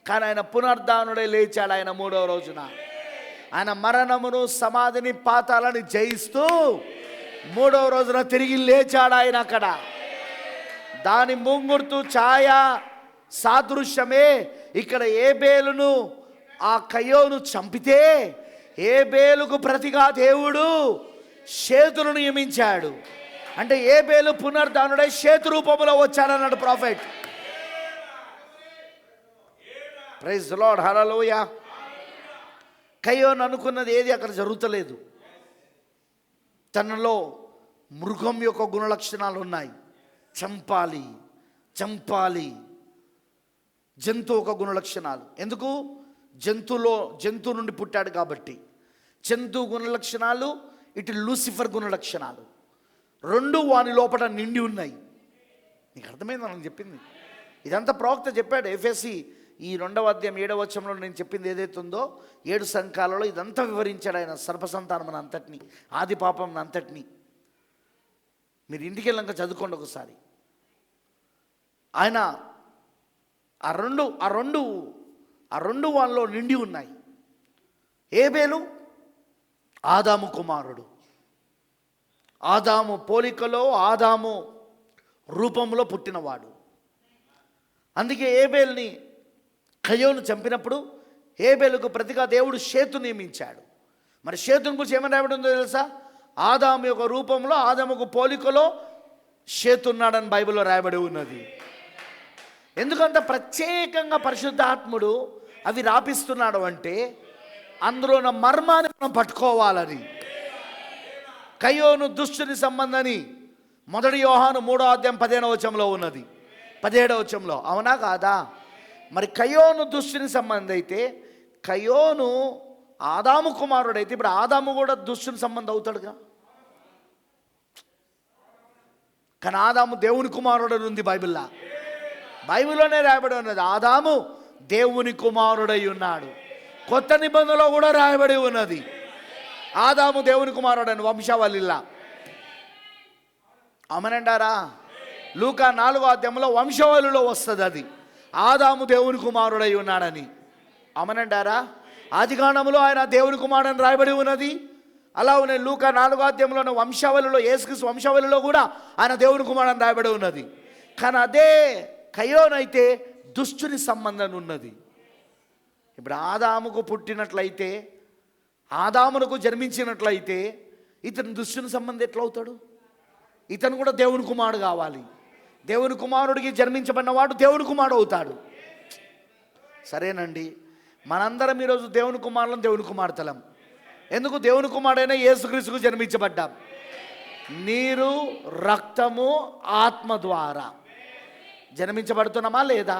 కానీ ఆయన పునరుద్ధానుడై లేచాడు. ఆయన 3వ రోజున ఆయన మరణమును, సమాధిని, పాతాలని జయిస్తూ 3వ రోజున తిరిగి లేచాడు ఆయన. అక్కడ దాని ముంగుర్తు ఛాయ సాదృశ్యమే ఇక్కడ ఏబేలును ఆ కయోను చంపితే ఏబేలుకు ప్రతిగా దేవుడు షేతును నియమించాడు. అంటే ఏబేలు పునరుద్ధానుడై షేతు రూపంలో వచ్చాడన్నాడు ప్రాఫెట్. ప్రైజ్ ది లార్డ్, హల్లెలూయా. కయోను అనుకున్నది ఏది అక్కడ జరుగుతలేదు. తనలో మృగం యొక్క గుణలక్షణాలు ఉన్నాయి. చంపాలి, చంపాలి. జంతువు ఒక గుణలక్షణాలు. ఎందుకు? జంతువు నుండి పుట్టాడు కాబట్టి. జంతువు గుణలక్షణాలు, ఇటు లూసిఫర్ గుణలక్షణాలు, రెండు వాని లోపల నిండి ఉన్నాయి. నీకు అర్థమైందని చెప్పింది? ఇదంతా ప్రవక్త చెప్పాడు. ఎఫెసీ ఈ 2వ అధ్యాయం 7వ వచనంలో నేను చెప్పింది ఏదైతే ఉందో 7 సంఘాలలో ఇదంతా వివరించాడు ఆయన. సర్పసంతానం అంతటిని, ఆది పాపం అంతటిని. మీరు ఇంటికి వెళ్ళాక చదువుకోండి ఒకసారి. ఆయన ఆ రెండు వాళ్ళలో నిండి ఉన్నాయి. ఏబేలు ఆదాము కుమారుడు, ఆదాము పోలికలో ఆదాము రూపంలో పుట్టినవాడు. అందుకే ఏబేల్ని కయోను చంపినప్పుడు ఏబేలుకు ప్రతిగా దేవుడు షేతు నియమించాడు. మరి షేతుని గురించి ఏమని రాయబడి ఉందో తెలుసా? ఆదాము యొక్క రూపంలో ఆదాముకు పోలికలో షేతు ఉన్నాడని బైబిల్లో రాయబడి ఉన్నది. ఎందుకంత ప్రత్యేకంగా పరిశుద్ధాత్ముడు అవి రాపిస్తున్నాడు అంటే అందులో ఉన్న మర్మాన్ని మనం పట్టుకోవాలని. కయోను దుష్టుని సంబంధని 1 యోహాను 3వ అధ్యాయం 15వ వచనంలో ఉన్నది, 17వ వచనంలో. అవునా కాదా? మరి కయోను దుష్టుని సంబంధం అయితే, కయోను ఆదాము కుమారుడు అయితే, ఇప్పుడు ఆదాము కూడా దుష్టుని సంబంధం అవుతాడుగా. కానీ ఆదాము దేవుని కుమారుడు ఉంది బైబిల్లోనే రాయబడి ఉన్నది. ఆదాము దేవుని కుమారుడై ఉన్నాడు. కొత్త నిబంధనలో కూడా రాయబడి ఉన్నది ఆదాము దేవుని కుమారుడని వంశావళిలా. అమనంటారా? లూకా 4వ అధ్యాయంలో వంశావళిలో వస్తుంది అది, ఆదాము దేవుని కుమారుడై ఉన్నాడని. అమనంటారా? ఆదికాండములో ఆయన దేవుని కుమారుడని రాయబడి ఉన్నది. అలానే లూకా 4వ అధ్యాయంలో వంశావళిలో, యేసుక్రీస్తు వంశావళిలో కూడా ఆయన దేవుని కుమారుడని రాయబడి ఉన్నది. కానీ అదే కయోనైతే దుష్టుని సంబంధం ఉన్నది. ఇప్పుడు ఆదాముకు పుట్టినట్లయితే, ఆదామునకు జన్మించినట్లయితే ఇతను దుష్టుని సంబంధం ఎట్లా అవుతాడు? ఇతను కూడా దేవుని కుమారుడు కావాలి. దేవుని కుమారుడికి జన్మించబడినవాడు దేవుని కుమారుడు అవుతాడు. సరేనండి, మనందరం ఈరోజు దేవుని కుమారులం, దేవుని కుమార్తెలం. ఎందుకు? దేవుని కుమారుడైన యేసుక్రీస్తుకు జన్మించబడ్డాం. నీరు, రక్తము, ఆత్మ ద్వారా జన్మించబడుతున్నామా లేదా?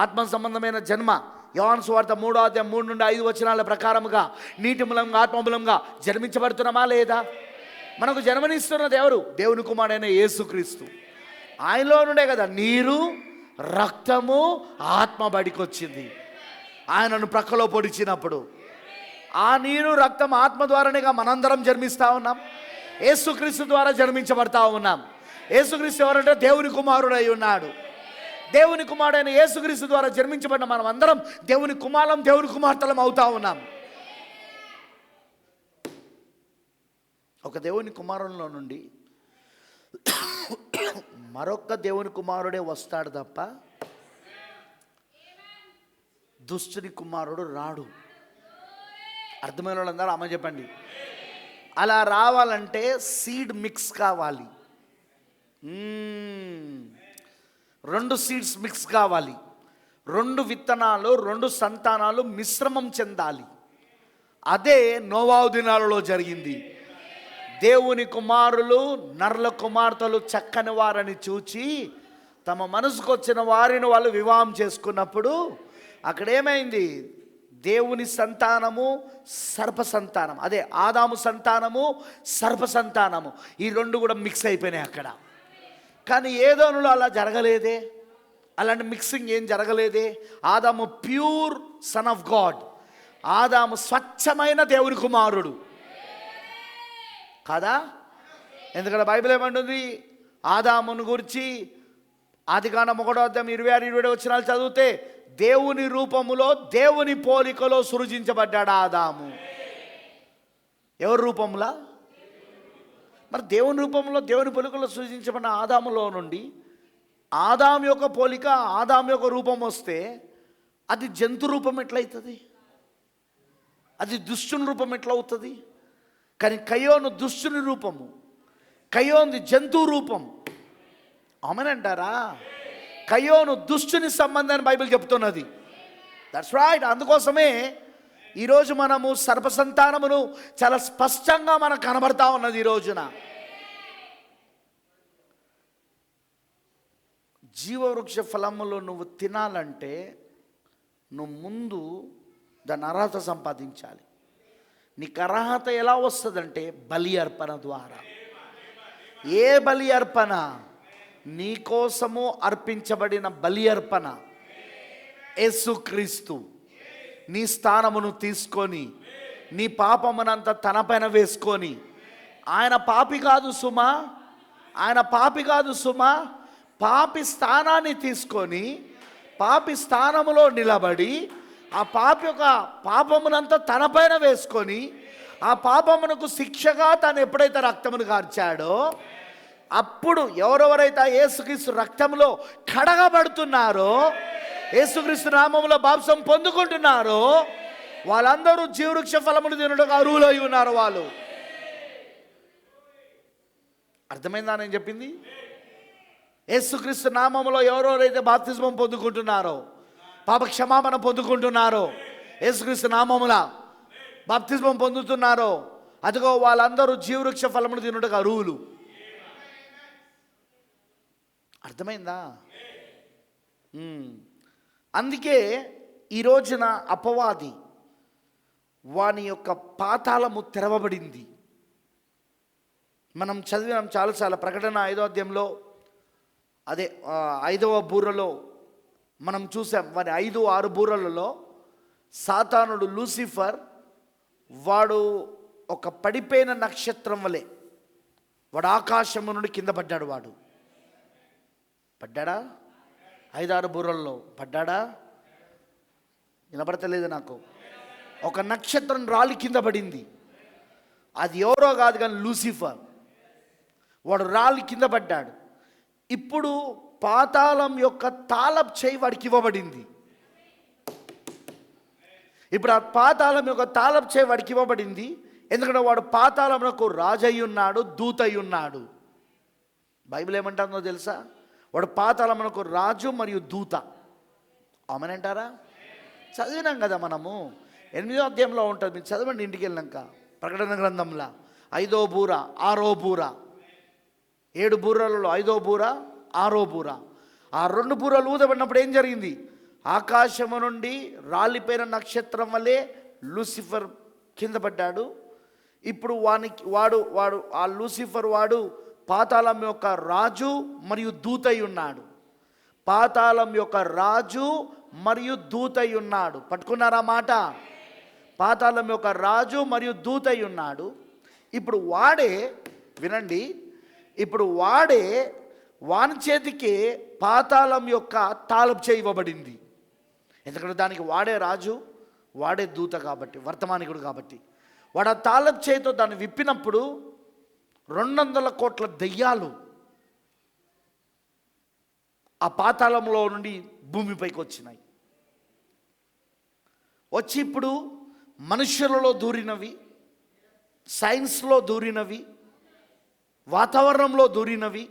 ఆత్మ సంబంధమైన జన్మ యోహాను సువార్త 3వ అధ్యాయం 3 నుండి 5 వచనాల ప్రకారముగా నీటి మూలంగా ఆత్మ మూలంగా జన్మించబడుతున్నామా లేదా? మనకు జన్మనిస్తున్నది ఎవరు? దేవుని కుమారుడైన యేసుక్రీస్తు. ఆయనలో నుండే కదా నీరు, రక్తము, ఆత్మ బడికి వచ్చింది. ఆయనను ప్రక్కలో పొడిచినప్పుడు ఆ నీరు, రక్తం, ఆత్మ ద్వారానేగా మనందరం జన్మిస్తూ ఉన్నాం. యేసుక్రీస్తు ద్వారా జన్మించబడతా ఉన్నాం. యేసుక్రీస్తు ఎవరంటే దేవుని కుమారుడై ఉన్నాడు. దేవుని కుమారుడైన యేసుక్రీస్తు ద్వారా జన్మించబడిన మనం అందరం దేవుని కుమారులం, దేవుని కుమార్తెలం అవుతా ఉన్నాం. ఒక దేవుని కుమారుల్లో నుండి మరొక దేవుని కుమారుడే వస్తాడు తప్ప దుష్టుని కుమారుడు రాడు. అర్థమైన వాళ్ళందరూ అమ్మ చెప్పండి. అలా రావాలంటే సీడ్ మిక్స్ కావాలి. 2 సీడ్స్ మిక్స్ కావాలి. 2 విత్తనాలు, 2 సంతానాలు మిశ్రమం చెందాలి. అదే నోవాహు దినాలలో జరిగింది. దేవుని కుమారులు, నరుల కుమార్తెలు చక్కని వారని చూచి తమ మనసుకు వచ్చిన వారిని వాళ్ళు వివాహం చేసుకున్నప్పుడు అక్కడ ఏమైంది? దేవుని సంతానము, సర్ప సంతానం, అదే ఆదాము సంతానము, సర్ప సంతానము, ఈ 2 కూడా మిక్స్ అయిపోయినాయి అక్కడ. కానీ ఏదోనులో అలా జరగలేదే, అలాంటి మిక్సింగ్ ఏం జరగలేదే. ఆదాము ప్యూర్ సన్ ఆఫ్ గాడ్, ఆదాము స్వచ్ఛమైన దేవుని కుమారుడు కాదా? ఎందుకంటే బైబిల్ ఏమంటుంది? ఆదామును గురించి ఆదికాండం 1వ అధ్యాయం 26-27 వచనాలు చదివితే దేవుని రూపములో, దేవుని పోలికలో సృజించబడ్డాడు ఆదాము. ఎవరి రూపంలో? మరి దేవుని రూపంలో, దేవుని పోలికలో సృజించబడిన ఆదాములో నుండి ఆదాము యొక్క పోలిక, ఆదాము యొక్క రూపం వస్తే అది జంతు రూపం ఎట్లయితుంది? అది దుష్టుని రూపం ఎట్లా అవుతుంది? కానీ కయోను దుష్టుని రూపము, కయోను జంతువు రూపం. అవునంటారా? కయోను దుష్టుని సంబంధాన్ని బైబిల్ చెప్తున్నది. That's right. అందుకోసమే ఈరోజు మనము సర్పసంతానమును చాలా స్పష్టంగా మనకు కనబడతా ఉన్నది. ఈ రోజున జీవవృక్ష ఫలములు నువ్వు తినాలంటే నువ్వు ముందు దాని అర్హత సంపాదించాలి. నీకు అర్హత ఎలా వస్తుందంటే బలి అర్పణ ద్వారా. ఏ బలి అర్పణ? నీ కోసము అర్పించబడిన బలి అర్పణ యేసుక్రీస్తు నీ స్థానమును తీసుకొని నీ పాపమునంతా తన పైన వేసుకొని, ఆయన పాపి కాదు సుమా, ఆయన పాపి కాదు సుమా, పాపి స్థానాన్ని తీసుకొని పాపి స్థానములో నిలబడి ఆ పాపి యొక్క పాపమునంతా తన పైన వేసుకొని ఆ పాపమునకు శిక్షగా తాను ఎప్పుడైతే రక్తమును కార్చాడో, అప్పుడు ఎవరెవరైతే ఆ యేసుక్రీస్తు రక్తంలో కడగబడుతున్నారో, యేసుక్రీస్తు నామములో బాప్సం పొందుకుంటున్నారో, వాళ్ళందరూ జీవవృక్ష ఫలములు తినడానికి అర్హులై ఉన్నారు. వాళ్ళు అర్థమైందా నేను చెప్పింది? యేసుక్రీస్తు నామములో ఎవరెవరైతే బాప్తిస్మం పొందుకుంటున్నారో, పాప క్షమాపణ పొందుకుంటున్నారో, యేసుక్రీస్తు నామముల బాప్తిస్మం పొందుతున్నారో, అదిగో వాళ్ళందరూ జీవవృక్ష ఫలములు తినడానికి అర్హులు. అర్థమైందా? అందుకే ఈ రోజున అపవాది వాని యొక్క పాతాళము తెరవబడింది. మనం చదివినాం చాలాసార్లు. ప్రకటన 5వ అధ్యాయంలో, అదే 5వ బూరలో మనం చూసాం. వారి 5-6 బూరలలో సాతానుడు లూసిఫర్, వాడు ఒక పడిపోయిన నక్షత్రం వలె, వాడు ఆకాశము నుండి కింద పడ్డాడు. వాడు పడ్డాడా? 5-6 బూరల్లో పడ్డాడా? వినపడతలేదు నాకు. ఒక నక్షత్రం రాలి కింద పడింది. అది ఎవరో కాదు కానీ లూసిఫర్. వాడు రాలి కింద పడ్డాడు. ఇప్పుడు పాతాళం యొక్క తాళపు చేయి వాడికి ఇవ్వబడింది. ఇప్పుడు ఆ పాతాళం యొక్క తాళపు చేయి వాడికి ఇవ్వబడింది. ఎందుకంటే వాడు పాతాళమునకు రాజు అయి ఉన్నాడు, దూత అయి ఉన్నాడు. బైబిల్ ఏమంటుందో తెలుసా? వాడు పాతాళమునకు రాజు మరియు దూత. అవునంటారా? చదివినాం కదా మనము. 8వ అధ్యాయంలో ఉంటుంది, మీరు చదవండి ఇంటికి వెళ్ళాక. ప్రకటన గ్రంథంలో 5వ బూర, 6వ బూర, 7 బూరలలో 5వ బూర, 6వ బూర. ఆ 2 బూరలు ఊదబడినప్పుడు ఏం జరిగింది? ఆకాశము నుండి రాలిపోయిన నక్షత్రం వల్లే లూసిఫర్ కింద పడ్డాడు. ఇప్పుడు వాడు ఆ లూసిఫర్ వాడు పాతాళం యొక్క రాజు మరియు దూత అయి ఉన్నాడు. పాతాళం యొక్క రాజు మరియు దూత అయి ఉన్నాడు. పట్టుకున్నారా మాట? పాతాళం యొక్క రాజు మరియు దూత అయి ఉన్నాడు. ఇప్పుడు వాడే, వినండి, ఇప్పుడు వాని చేతికి పాతాళం యొక్క తాళపు చేయి ఇవ్వబడింది. ఎందుకంటే దానికి వాడే రాజు, వాడే దూత కాబట్టి, వర్తమానికుడు కాబట్టి. వాడు ఆ తాళపు చేయితో దాన్ని విప్పినప్పుడు 200 కోట్ల దెయ్యాలు ఆ పాతాళంలో నుండి భూమిపైకి వచ్చినాయి. వచ్చి ఇప్పుడు మనుషులలో దూరినవి, సైన్స్లో దూరినవి, వాతావరణంలో దూరినవి,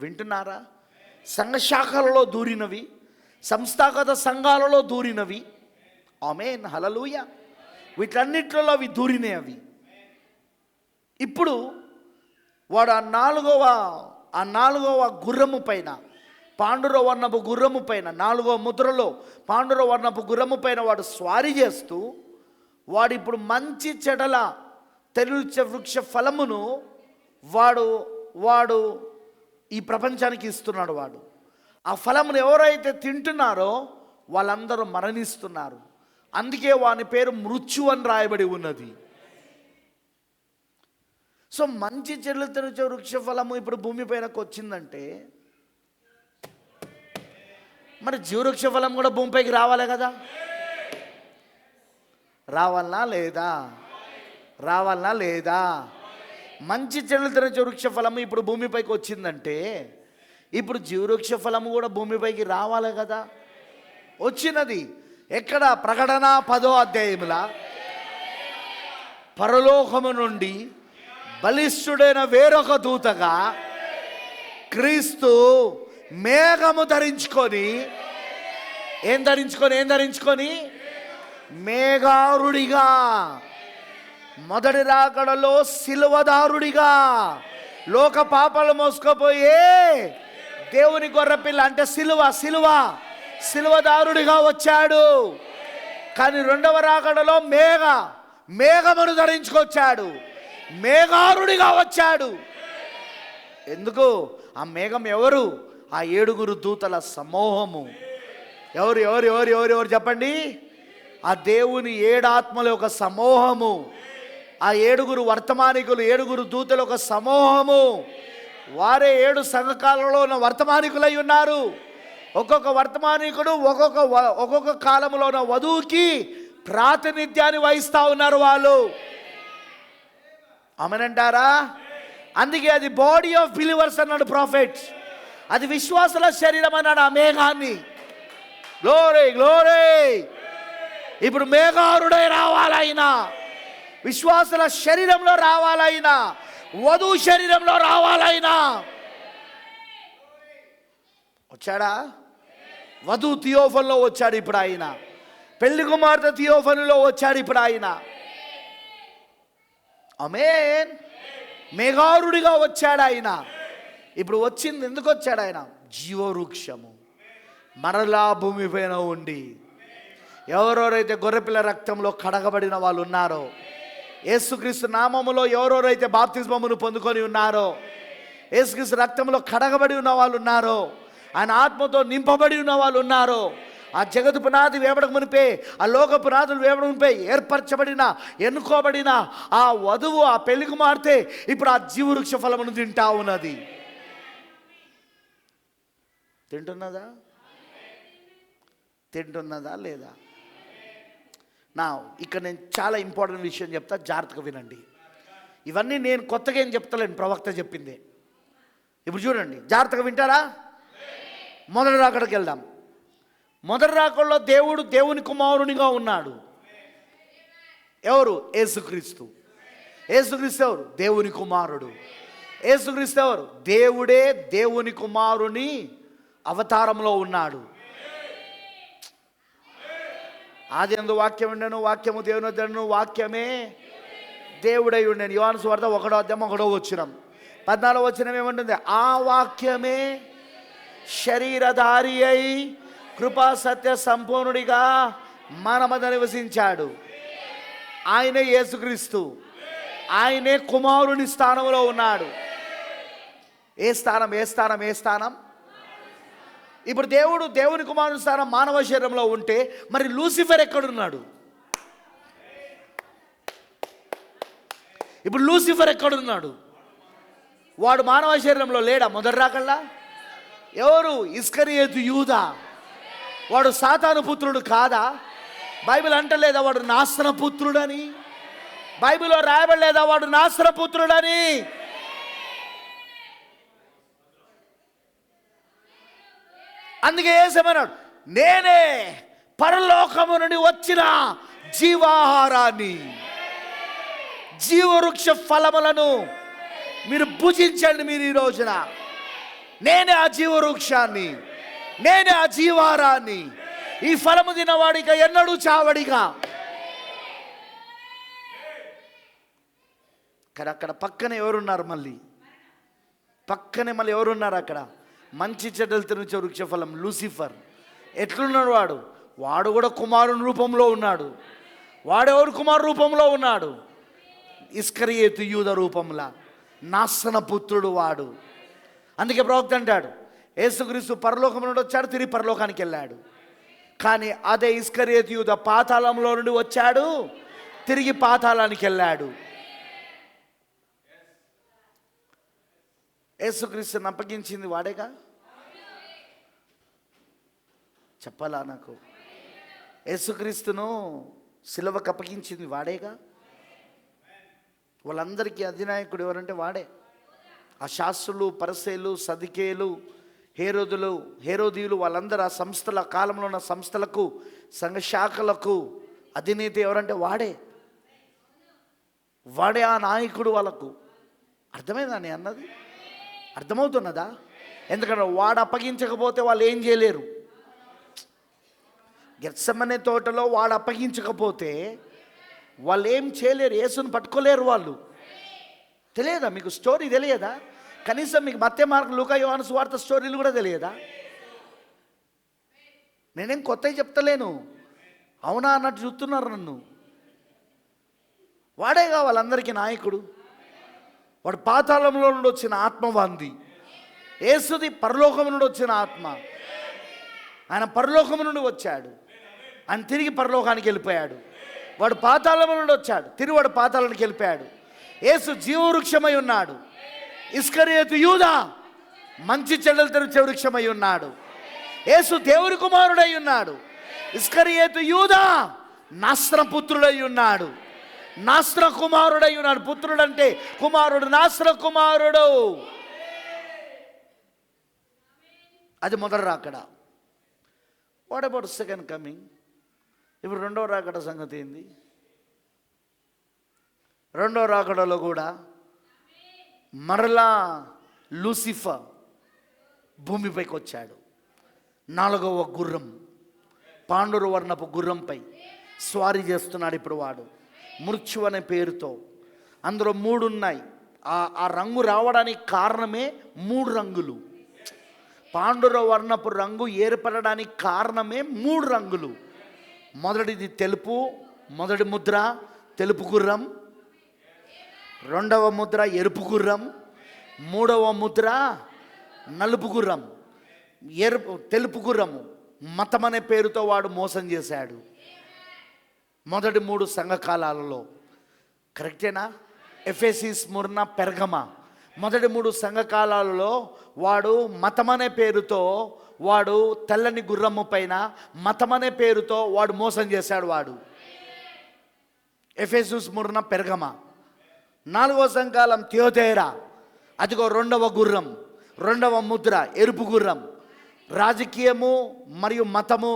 వింటున్నారా? సంఘశాఖలలో దూరినవి, సంస్థాగత సంఘాలలో దూరినవి. ఆమేన్, హల్లెలూయా. వీటన్నిటిలో అవి దూరినాయి. అవి ఇప్పుడు వాడు ఆ నాలుగవ గుర్రము పైన, పాండుర వర్ణపు గుర్రము పైన, 4వ ముద్రలో పాండుర వర్ణపు గుర్రము పైన వాడు స్వారీ చేస్తూ, వాడు ఇప్పుడు మంచి చెడల తెలివిచ్చే వృక్ష ఫలమును వాడు ఈ ప్రపంచానికి ఇస్తున్నాడు. వాడు ఆ ఫలమును ఎవరైతే తింటున్నారో వాళ్ళందరూ మరణిస్తున్నారు. అందుకే వాని పేరు మృత్యు అని రాయబడి ఉన్నది. సో మంచి చెడులు తెలివిచ్చే వృక్ష ఫలము ఇప్పుడు భూమి పైనకు వచ్చిందంటే, మరి జీవవృక్ష ఫలం కూడా భూమిపైకి రావాలి కదా? రావాలనా లేదా? రావాలనా లేదా? మంచి చెడులు తెలివిచ్చే వృక్ష ఫలము ఇప్పుడు భూమిపైకి వచ్చిందంటే, ఇప్పుడు జీవవృక్ష ఫలము కూడా భూమిపైకి రావాలి కదా? వచ్చినది. ఎక్కడ? ప్రకటన 10వ అధ్యాయముల పరలోకము నుండి బలిష్ఠుడైన వేరొక దూతగా క్రీస్తు మేఘము ధరించుకొని, ఏం ధరించుకొని మేఘారుడిగా, మొదటి రాకడలో సిలువదారుడిగా, లోక పాపాలు మోసుకుపోయే దేవుని గొర్రెపిల్ల అంటే సిలువదారుడిగా వచ్చాడు. కానీ 2వ రాకడలో మేఘమును ధరించుకొచ్చాడు, మేఘారుడిగా వచ్చాడు. ఎందుకు? ఆ మేఘం ఎవరు? ఆ 7 దూతల సమూహము. ఎవరు ఎవరు ఎవరు ఎవరు ఎవరు చెప్పండి? ఆ దేవుని 7 ఆత్మల ఒక సమూహము. ఆ 7 వర్తమానికులు, 7 దూతల ఒక సమూహము. వారే 7 సంఘకాలంలో ఉన్న వర్తమానికులై ఉన్నారు. ఒక్కొక్క వర్తమానికుడు ఒక్కొక్క కాలంలో ఉన్న వధువుకి ప్రాతినిధ్యాన్ని వహిస్తూ ఉన్నారు వాళ్ళు. ఆమేనంటారా? అందుకే అది బాడీ ఆఫ్ బిలీవర్స్ అన్నాడు ప్రాఫెట్. అది విశ్వాసుల శరీరం అన్నాడు ఆ మేఘాన్ని. Glory glory. ఇప్పుడు మేఘారుడై రావాలైనా, విశ్వాసుల శరీరంలో రావాలైనా, వధువు శరీరంలో రావాలైనా. వచ్చాడా? వధువు థియోఫన్లో వచ్చాడు ఇప్పుడు ఆయన. పెళ్లి కుమార్తె థియోఫనులో వచ్చాడు ఇప్పుడు ఆయన. ఆమేన్. మేఘారుడిగా వచ్చాడు ఆయన. ఇప్పుడు వచ్చింది ఎందుకు వచ్చాడు ఆయన? జీవవృక్షము మరలా భూమిపైన ఉండి ఎవరెవరైతే గొర్రెపిల్ల రక్తంలో కడగబడిన వాళ్ళు ఉన్నారో, యేసుక్రీస్తు నామములో ఎవరెవరైతే బాప్తిస్మమును పొందుకొని ఉన్నారో, యేసుక్రీస్తు రక్తంలో కడగబడి ఉన్న వాళ్ళు ఉన్నారో, ఆయన ఆత్మతో నింపబడి ఉన్న వాళ్ళు ఉన్నారో, ఆ జగతు పునాది వేపడక మునిపే, ఆ లోక పునాదులు వేపడక మునిపే ఏర్పరచబడిన, ఎన్నుకోబడిన ఆ వధువు, ఆ పెళ్లి కుమార్తె ఇప్పుడు ఆ జీవవృక్ష ఫలమును తింటా ఉన్నది. తింటున్నదా? తింటున్నదా లేదా? నా ఇక్కడ నేను చాలా ఇంపార్టెంట్ విషయం చెప్తా, జాగ్రత్తగా వినండి. ఇవన్నీ నేను కొత్తగా ఏం చెప్తలేను, ప్రవక్త చెప్పిందే. ఇప్పుడు చూడండి, జాగ్రత్తగా వింటారా? మొదటి రాకడకి వెళ్దాం. మొదటి రాకడలో దేవుడు దేవుని కుమారునిగా ఉన్నాడు. ఎవరు? యేసుక్రీస్తు. యేసుక్రీస్తు ఎవరు? దేవుని కుమారుడు. యేసుక్రీస్తు ఎవరు? దేవుడే దేవుని కుమారుని అవతారంలో ఉన్నాడు. ఆదియందు వాక్యం ఉండెను, వాక్యము దేవుని వద్దను, వాక్యమే దేవుడై ఉండెను. యోహాను సువార్త 1:1 14 ఏమంటుంది? ఆ వాక్యమే శరీరధారి అయి కృపా సత్య సంపూర్ణుడిగా మన మధ్య నివసించాడు. ఆయనే యేసుక్రీస్తు. ఆయనే కుమారుని స్థానంలో ఉన్నాడు. ఏ స్థానం? ఏ స్థానం? ఏ స్థానం? ఇప్పుడు దేవుడు దేవుని కుమారుని స్థానం మానవ శరీరంలో ఉంటే మరి లూసిఫర్ ఎక్కడున్నాడు? ఇప్పుడు లూసిఫర్ ఎక్కడున్నాడు? వాడు మానవ శరీరంలో లేడా మొదటి రాకల్లా? ఎవరు? ఇస్కరియోతు యూదా. వాడు సాతాను పుత్రుడు కాదా? బైబిల్ అంటలేదా వాడు నాశన పుత్రుడని? బైబిల్లో రాయబడలేదా వాడు నాశన పుత్రుడని? అందుకే యేసమన్నాడు, నేనే పరలోకము నుండి వచ్చిన జీవాహారాన్ని, జీవవృక్ష ఫలములను మీరు భుజించండి. మీరు ఈ రోజున నేనే ఆ జీవవృక్షాన్ని, నేనే ఆ జీవాహారాన్ని. ఈ ఫలము తినవాడిగా ఎన్నడూ చావడిగా. కానీ అక్కడ పక్కనే ఎవరున్నారు? పక్కనే మళ్ళీ ఎవరున్నారు అక్కడ? మంచి చెడ్డలు తినిచ్చే వృక్ష ఫలం లూసిఫర్. ఎట్లున్నాడు వాడు? వాడు కూడా కుమారుని రూపంలో ఉన్నాడు. వాడెవరు కుమారు రూపంలో ఉన్నాడు? ఇస్కరియోతు యూదా రూపంలా నాశన పుత్రుడు వాడు. అందుకే ప్రవక్త అంటాడు, యేసుక్రీస్తు పరలోకం నుండి వచ్చాడు, తిరిగి పరలోకానికి వెళ్ళాడు. కానీ అదే ఇస్కరియోతు యూదా పాతాళంలో నుండి వచ్చాడు, తిరిగి పాతాళానికి వెళ్ళాడు. యేసుక్రీస్తుని అప్పగించింది వాడేగా? చెప్పాలా నాకు? యేసుక్రీస్తును సిలువకు అప్పగించింది వాడేగా? వాళ్ళందరికీ అధినాయకుడు ఎవరంటే వాడే. ఆ శాస్త్రులు, పరిసయ్యులు, సదుకేయులు, హేరోదీయులు వాళ్ళందరూ ఆ సంస్థల కాలంలో ఉన్న సంస్థలకు, సంఘ శాఖలకు అధినేత ఎవరంటే వాడే. వాడే ఆ నాయకుడు వాళ్ళకు. అర్థమైందా నేను అన్నది? అర్థమవుతున్నదా? ఎందుకంటే వాడు అప్పగించకపోతే వాళ్ళు ఏం చేయలేరు. గెత్సెమనే తోటలో వాడు అప్పగించకపోతే వాళ్ళు ఏం చేయలేరు, యేసుని పట్టుకోలేరు వాళ్ళు. తెలియదా మీకు? స్టోరీ తెలియదా? కనీసం మీకు మత్తయి, మార్కు, లూకా, యోహాను సువార్త స్టోరీలు కూడా తెలియదా? నేనేం కొత్తవి చెప్తలేను. అవునా అన్నట్టు చూస్తున్నారు నన్ను. వాడే కావాలి అందరికీ నాయకుడు. వాడు పాతాళంలో నుండి వచ్చిన ఆత్మవాంది. యేసుది పరలోకము నుండి వచ్చిన ఆత్మ. ఆయన పరలోకము నుండి వచ్చాడు, ఆయన తిరిగి పరలోకానికి వెళ్ళిపోయాడు. వాడు పాతాళము నుండి వచ్చాడు, తిరిగి వాడు పాతాళానికి వెళ్ళిపోయాడు. యేసు జీవవృక్షమై ఉన్నాడు. ఇస్కరియోతు యూదా మంచి చెడ్డలు తెరిచే వృక్షమై ఉన్నాడు. యేసు దేవుని కుమారుడై ఉన్నాడు. ఇస్కరియోతు యూదా నాస్ర పుత్రుడై ఉన్నాడు. నాస్ర కుమారుడై ఉన్నాడు. పుత్రుడు అంటే కుమారుడు, నాస్ర కుమారుడు. అది మొదటి రాకడ. What about second coming? ఇప్పుడు రెండవ రాకడ సంగతి ఏంది? రెండవ రాకడలో కూడా మరలా లూసిఫర్ భూమిపైకి వచ్చాడు. 4వ గుర్రం, పాండుర వర్ణపు గుర్రంపై స్వారీ చేస్తున్నాడు. ఇప్పుడు వాడు మృత్యు అనే పేరుతో. అందులో 3 ఉన్నాయి. ఆ రంగు రావడానికి కారణమే 3 రంగులు. పాండుర వర్ణపు రంగు ఏర్పడడానికి కారణమే 3 రంగులు. మొదటిది తెలుపు, మొదటి ముద్ర తెలుపు గుర్రం. 2వ ముద్ర ఎరుపు గుర్రం. 3వ ముద్ర నలుపు గుర్రం. తెలుపు గుర్రము మతం అనే పేరుతో వాడు మోసం చేశాడు మొదటి 3 సంఘకాలాలలో. కరెక్టేనా? ఎఫెసీ, స్ముర్న, పెర్గమ మొదటి 3 సంఘకాలాలలో వాడు మతం అనే పేరుతో, వాడు తెల్లని గుర్రము పైన మతం అనే పేరుతో వాడు మోసం చేశాడు. వాడు ఎఫెసు, స్ముర్న, పెర్గమ. 4వ సంఘకాలం థియోతైరా. అదిగో 2వ గుర్రం, 2వ ముద్ర ఎరుపు గుర్రం. రాజకీయము మరియు మతము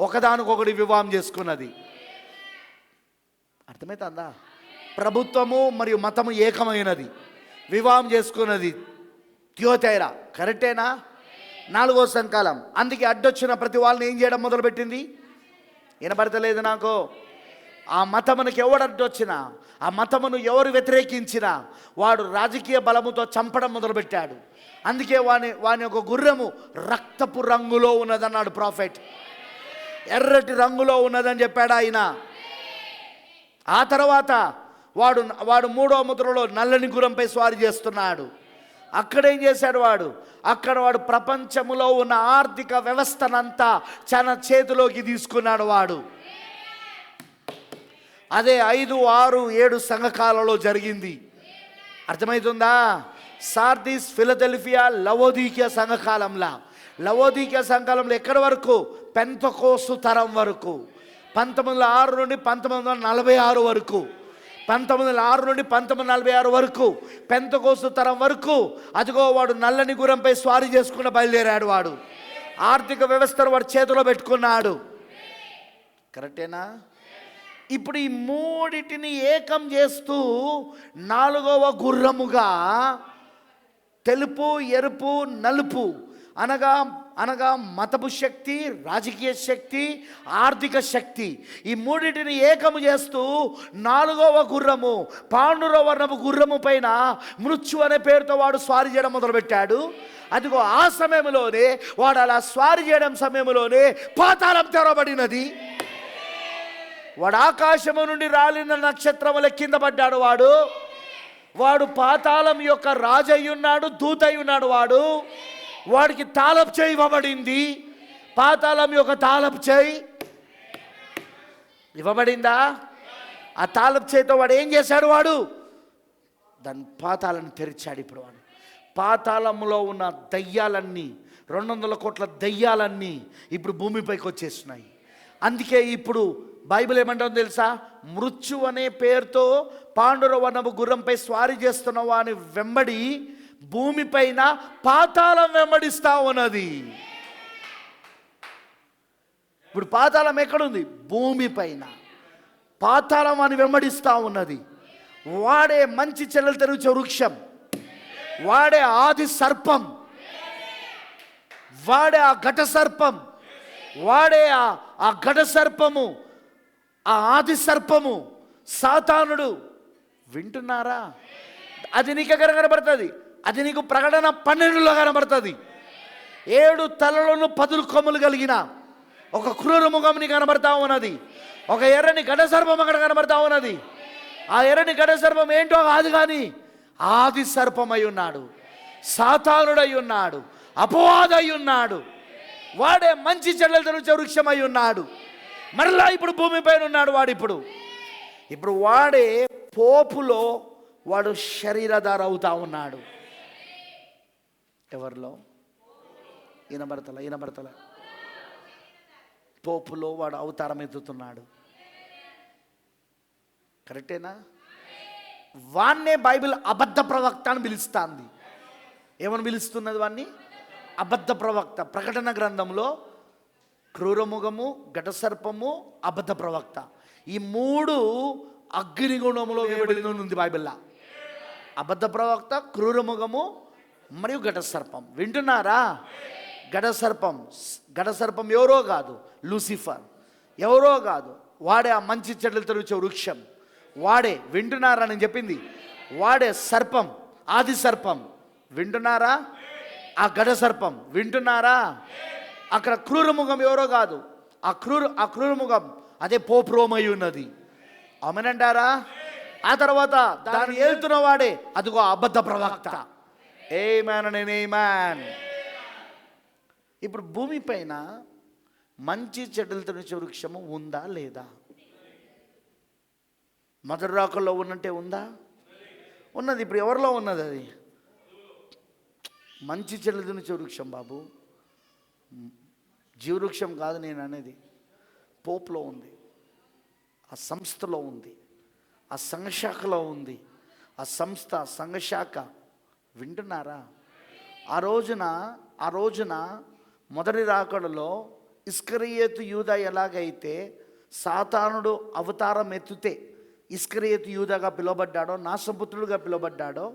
ఒకదానికొకటి వివాహం చేసుకున్నది. అర్థమవుతుందా? ప్రభుత్వము మరియు మతము ఏకమైనది, వివాహం చేసుకున్నది థియోతైరా. కరెక్టేనా? 4వ సంకాలం. అందుకే అడ్డొచ్చిన ప్రతి వాళ్ళని ఏం చేయడం మొదలుపెట్టింది? వినపడతలేదు నాకు. ఆ మతమునికి ఎవడు అడ్డొచ్చినా, ఆ మతమును ఎవరు వ్యతిరేకించినా వాడు రాజకీయ బలముతో చంపడం మొదలుపెట్టాడు. అందుకే వాని ఒక గుర్రము రక్తపు రంగులో ఉన్నదన్నాడు ప్రాఫెట్. ఎర్రటి రంగులో ఉన్నదని చెప్పాడు ఆయన. ఆ తర్వాత వాడు 3వ ముద్రలో నల్లని గుర్రంపై స్వారీ చేస్తున్నాడు. అక్కడేం చేశాడు వాడు? అక్కడ వాడు ప్రపంచములో ఉన్న ఆర్థిక వ్యవస్థనంతా తన చేతిలోకి తీసుకున్నాడు వాడు. అదే 5, 6, 7 సంఘకాలలో జరిగింది. అర్థమవుతుందా? సార్దీస్, ఫిలదెల్ఫియా, లవోదీకియా సంఘకాలంలో. లవోదీకియా సంఘకాలంలో ఎక్కడి వరకు? పెంతెకోస్తు తరం వరకు. 1906 నుండి 1946 వరకు. 1906 నుండి 1946 వరకు పెంతెకోస్తు తరం వరకు. అదిగో వాడు నల్లని గుర్రంపై స్వారీ చేసుకుని బయలుదేరాడు. వాడు ఆర్థిక వ్యవస్థను వాడు చేతిలో పెట్టుకున్నాడు. కరెక్టేనా? ఇప్పుడు ఈ 3 ఏకం చేస్తూ 4వ గుర్రముగా తెలుపు, ఎరుపు, నలుపు అనగా మతపు శక్తి, రాజకీయ శక్తి, ఆర్థిక శక్తి, ఈ 3 ఏకము చేస్తూ 4వ గుర్రము, పాండుర వర్ణపు గుర్రము పైన మృత్యు అనే పేరుతో వాడు స్వారీ చేయడం మొదలుపెట్టాడు. అదిగో ఆ సమయంలోనే వాడు అలా స్వారీ చేయడం సమయంలోనే పాతాళం తెరవబడినది. వాడు ఆకాశము నుండి రాలిన నక్షత్రముల కింద పడ్డాడు. వాడు పాతాళం యొక్క రాజు అయ్యున్నాడు, దూత అయ్యున్నాడు. వాడికి తాళపు చేయి ఇవ్వబడింది. పాతాళం యొక్క తాళపు చేయి ఇవ్వబడిందా? ఆ తాళపు చేయితో వాడు ఏం చేశాడు? వాడు దాని పాతాళాన్ని తెరిచాడు. ఇప్పుడు వాడు పాతాళంలో ఉన్న దయ్యాలన్నీ, 200 కోట్ల దయ్యాలన్నీ ఇప్పుడు భూమిపైకి వచ్చేస్తున్నాయి. అందుకే ఇప్పుడు బైబిల్ ఏమంటుందో తెలుసా? మృత్యు అనే పేరుతో పాండుర వర్ణపు గుర్రంపై స్వారీ చేస్తున్న వాని వెంబడి భూమిపైన పాతాళం వెంబడిస్తా ఉన్నది. ఇప్పుడు పాతాళం ఎక్కడుంది? భూమిపైన. పాతాళం అని వెంబడిస్తా ఉన్నది. వాడే మంచి చెల్లెలు తెరుచే వృక్షం, వాడే ఆది సర్పం, వాడే ఆ ఘట సర్పం, వాడే ఆ ఘట సర్పము, ఆ ఆది సర్పము సాతానుడు. వింటున్నారా? అది నీకు ఎక్కడ కనబడుతుంది? అది నీకు ప్రకటన 12లో కనబడుతుంది. 7 తలలను 10 కొమ్ములు కలిగిన ఒక క్రూర ముఖం నీకు కనబడతా ఉన్నది. ఒక ఎర్రని ఘట సర్పం అక్కడ కనబడతా ఉన్నది. ఆ ఎర్రని ఘట సర్పం ఏంటో కాదు కానీ ఆది సర్పమై ఉన్నాడు, సాతానుడై ఉన్నాడు. అపవాదై ఉన్నాడు. వాడే మంచి చెడ్డలు తెలుసే వృక్షమై ఉన్నాడు. మరలా ఇప్పుడు భూమిపైన ఉన్నాడు వాడు. ఇప్పుడు వాడే పోపులో వాడు శరీరధార అవుతా ఉన్నాడు. ఎవరిలో? ఈనబడతల పోపులో వాడు అవతారం ఎత్తుతున్నాడు. కరెక్టేనా? వాన్నే బైబిల్ అబద్ధ ప్రవక్త అని పిలుస్తుంది. ఏమని పిలుస్తున్నది వాన్ని? అబద్ధ ప్రవక్త. ప్రకటన గ్రంథంలో క్రూరముఖము, ఘటసర్పము, అబద్ధ ప్రవక్త, ఈ 3 అగ్నిగుణములో వేయబడి ఉంది బైబిల్లో. అబద్ధ ప్రవక్త, క్రూరముఖము మరియు ఘటసర్పం. వింటున్నారా? ఘటసర్పం ఎవరో కాదు, లూసిఫర్. ఎవరో కాదు, వాడే ఆ మంచి చెడ్డలు తెరుచే వృక్షం. వాడే. వింటున్నారా నేను చెప్పింది? వాడే సర్పం, ఆది సర్పం. వింటున్నారా? ఆ ఘటసర్పం. వింటున్నారా? అక్కడ క్రూరముఖం ఎవరో కాదు, ఆ క్రూరముఖం అదే పోపు రోమై ఉన్నది. ఆమేనంటారా? ఆ తర్వాత దాన్ని ఏలుతున్న వాడే అదిగో అబద్ధ ప్రవక్త. ఆమేన్. ఇప్పుడు భూమిపైన మంచి చెడ్డలు తెరుచే వృక్షము ఉందా లేదా? మొదటి రాకల్లో ఉన్నట్టే ఉందా? ఉన్నది. ఇప్పుడు ఎవరిలో ఉన్నది? అది మంచి చెడ్డలు తెరుచే వృక్షం బాబు, జీవవృక్షం కాదు నేను అనేది. పోపులో ఉంది, ఆ సంస్థలో ఉంది, ఆ సంఘశాఖలో ఉంది. ఆ సంస్థ, సంఘశాఖ. వింటున్నారా? ఆ రోజున మొదటి రాకడలో ఇస్కరియోతు యూదా ఎలాగైతే సాతానుడు అవతారం ఎత్తితే ఇస్కరియోతు యూదాగా పిలువబడ్డాడో, నాశపుత్రుడుగా పిలువబడ్డాడో,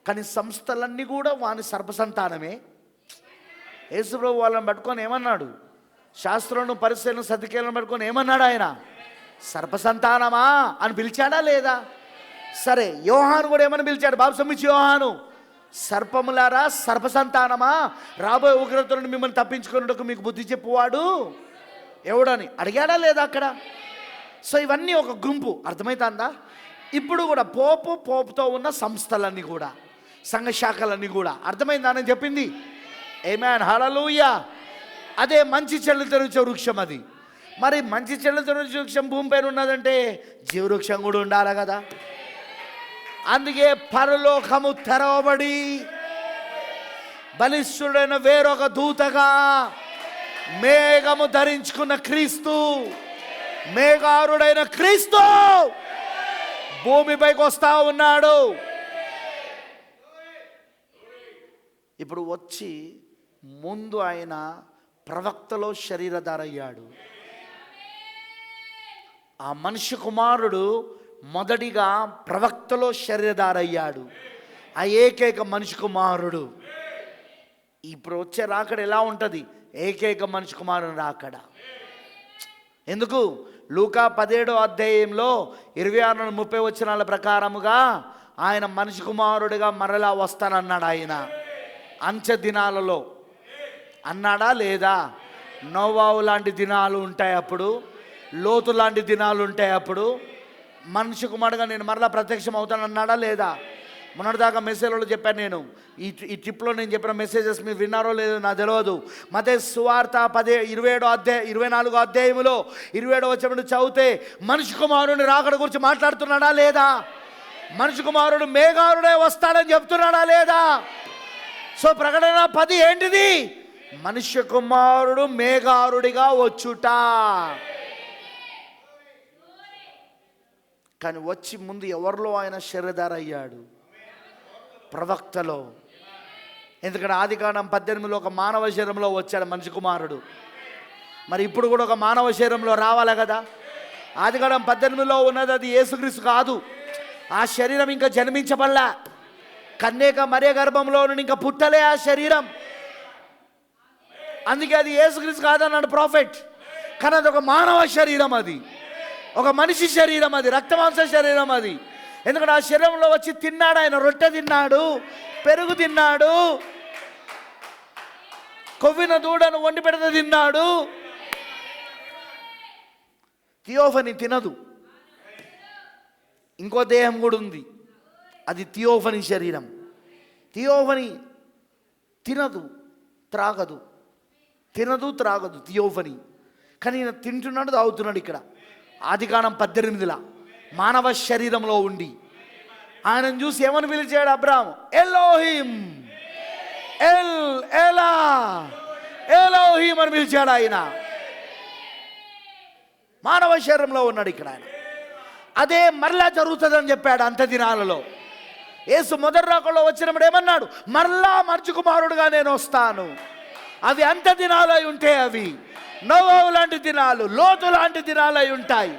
కానీ సంస్థలన్నీ కూడా వాని సర్పసంతానమే. యేసుప్రభు వాళ్ళని పట్టుకొని ఏమన్నాడు? శాస్త్రులను, పరిశీలన, సతికేలను పట్టుకొని ఏమన్నాడు ఆయన? సర్పసంతానమా అని పిలిచాడా లేదా? సరే, యోహాను కూడా ఏమని పిలిచాడు? బాప్తిస్మమిచ్చే యోహాను, సర్పములారా, సర్పసంతానమా, రాబోయే ఉగ్రతలను మిమ్మల్ని తప్పించుకున్నట్టుకు మీకు బుద్ధి చెప్పువాడు ఎవడని అడిగాడా లేదా అక్కడ? సో ఇవన్నీ ఒక గుంపు. అర్థమవుతుందా? ఇప్పుడు కూడా పోపుతో ఉన్న సంస్థలన్నీ కూడా, సంఘశాఖలన్నీ కూడా. అర్థమైందా నేను చెప్పింది? ఆమేన్, హల్లెలూయా. అదే మంచి చెడ్డలు తెరుచే వృక్షం అది. మరి మంచి చెడ్డలు తెరుచే వృక్షం భూమి పైన ఉన్నదంటే జీవవృక్షం కూడా ఉండాలి కదా. అందుకే పరలోకము తెరవబడి బలిష్ఠుడైన వేరొక దూతగా మేఘము ధరించుకున్న క్రీస్తు, మేఘారుడైన క్రీస్తు భూమిపైకి వస్తా ఉన్నాడు. ఇప్పుడు వచ్చి ముందు ఆయన ప్రవక్తలో శరీరధార అయ్యాడు. ఆ మనిషి కుమారుడు మొదటిగా ప్రవక్తలో శరీరధార అయ్యాడు. ఆ ఏకైక మనిషి కుమారుడు. ఇప్పుడు వచ్చే రాకడ ఎలా ఉంటుంది? ఏకైక మనిషి కుమారుడు రాకడ. ఎందుకు? లూకా 17వ అధ్యాయంలో 26-30 వచనాల ప్రకారముగా ఆయన మనిషి కుమారుడిగా మరలా వస్తానన్నాడు. ఆయన అంచె దినాలలో అన్నాడా లేదా? నోవాహు లాంటి దినాలు ఉంటాయి అప్పుడు, లోతు లాంటి దినాలు ఉంటాయి అప్పుడు. మనిషి కుమారుడుగా నేను మరలా ప్రత్యక్షం అవుతాను అన్నాడా లేదా? మొన్నటిదాకా మెసేజ్లో చెప్పాను నేను. ఈ ట్రిప్లో నేను చెప్పిన మెసేజెస్ మీరు విన్నారో లేదో నాకు తెలియదు. మత్తయి సువార్త 24వ అధ్యాయములో 27వ వచనం చదివితే మనిషి కుమారుని రాకడ గురించి మాట్లాడుతున్నాడా లేదా? మనిషి కుమారుడు మేఘారుడే వస్తాడని చెప్తున్నాడా లేదా? సో ప్రకటన 10 ఏంటిది? మనుష్య కుమారుడు మేఘారుడిగా వచ్చుట. కానీ వచ్చి ముందు ఎవరిలో ఆయన శరీరధార అయ్యాడు? ప్రవక్తలో. ఎందుకంటే ఆదికాండం 18లో ఒక మానవ శరీరంలో వచ్చాడు మనిషి కుమారుడు. మరి ఇప్పుడు కూడా ఒక మానవ శరీరంలో రావాలి కదా. ఆదికాండం 18లో ఉన్నది అది యేసుక్రీస్తు కాదు. ఆ శరీరం ఇంకా జన్మించబడలా. కన్యక మరియ గర్భంలో ఇంకా పుట్టలే ఆ శరీరం. అందుకే అది యేసుక్రీస్తు కాదన్నాడు ప్రాఫెట్. కానీ అది ఒక మానవ శరీరం, అది ఒక మనిషి శరీరం, అది రక్తమాంస శరీరం అది. ఎందుకంటే ఆ శరీరంలో వచ్చి తిన్నాడు ఆయన. రొట్టె తిన్నాడు, పెరుగు తిన్నాడు, కొవ్విన దూడను వండి పెడితే తిన్నాడు. థియోఫనీ తినదు. ఇంకో దేహం కూడా ఉంది, అది థియోఫనీ శరీరం. థియోఫనీ తినదు, త్రాగదు, తినదు, త్రాగదు, థియోఫనీ. కానీ ఈయన తింటున్నాడు, తాగుతున్నాడు. ఇక్కడ ఆదికాండం 18 మానవ శరీరంలో ఉండి ఆయనను చూసి ఏమని పిలిచాడు అబ్రాహాము? ఎలోహిం, ఎలా ఎలోహిం అని పిలిచాడు. ఆయన మానవ శరీరంలో ఉన్నాడు ఇక్కడ. ఆయన అదే మరలా జరుగుతుందని చెప్పాడు అంత దినాలలో. యేసు మొదటి రాకడలో వచ్చినప్పుడు ఏమన్నాడు? మరలా మనుష్య కుమారుడుగా నేను వస్తాను. అవి అంత దినాలు అయి ఉంటే, అవి నోవహు లాంటి దినాలు, లోతు లాంటి దినాలు అయి ఉంటాయి.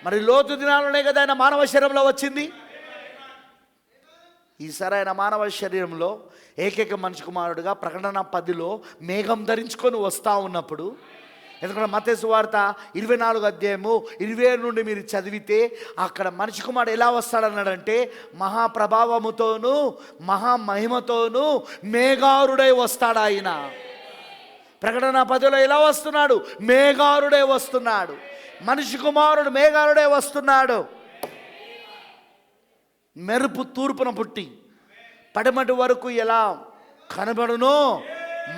మరి లోతు దినాలునే కదా ఆయన మానవ శరీరంలో వచ్చింది. ఈసారి ఆయన మానవ శరీరంలో ఏకైక మనిషి కుమారుడుగా ప్రకటన 10 మేఘం ధరించుకొని వస్తూ ఉన్నప్పుడు, ఎందుకంటే మత్తయి సువార్త 24 అధ్యాయము 27 నుండి మీరు చదివితే అక్కడ మనిషి కుమారుడు ఎలా వస్తాడన్నాడంటే మహాప్రభావముతోనూ మహామహిమతోనూ మేఘారుడై వస్తాడు. ఆయన ప్రకటన 10 ఎలా వస్తున్నాడు? మేఘారుడై వస్తున్నాడు. మనిషి కుమారుడు మేఘారుడై వస్తున్నాడు. మెరుపు తూర్పున పుట్టి పడమటి వరకు ఎలా కనబడునో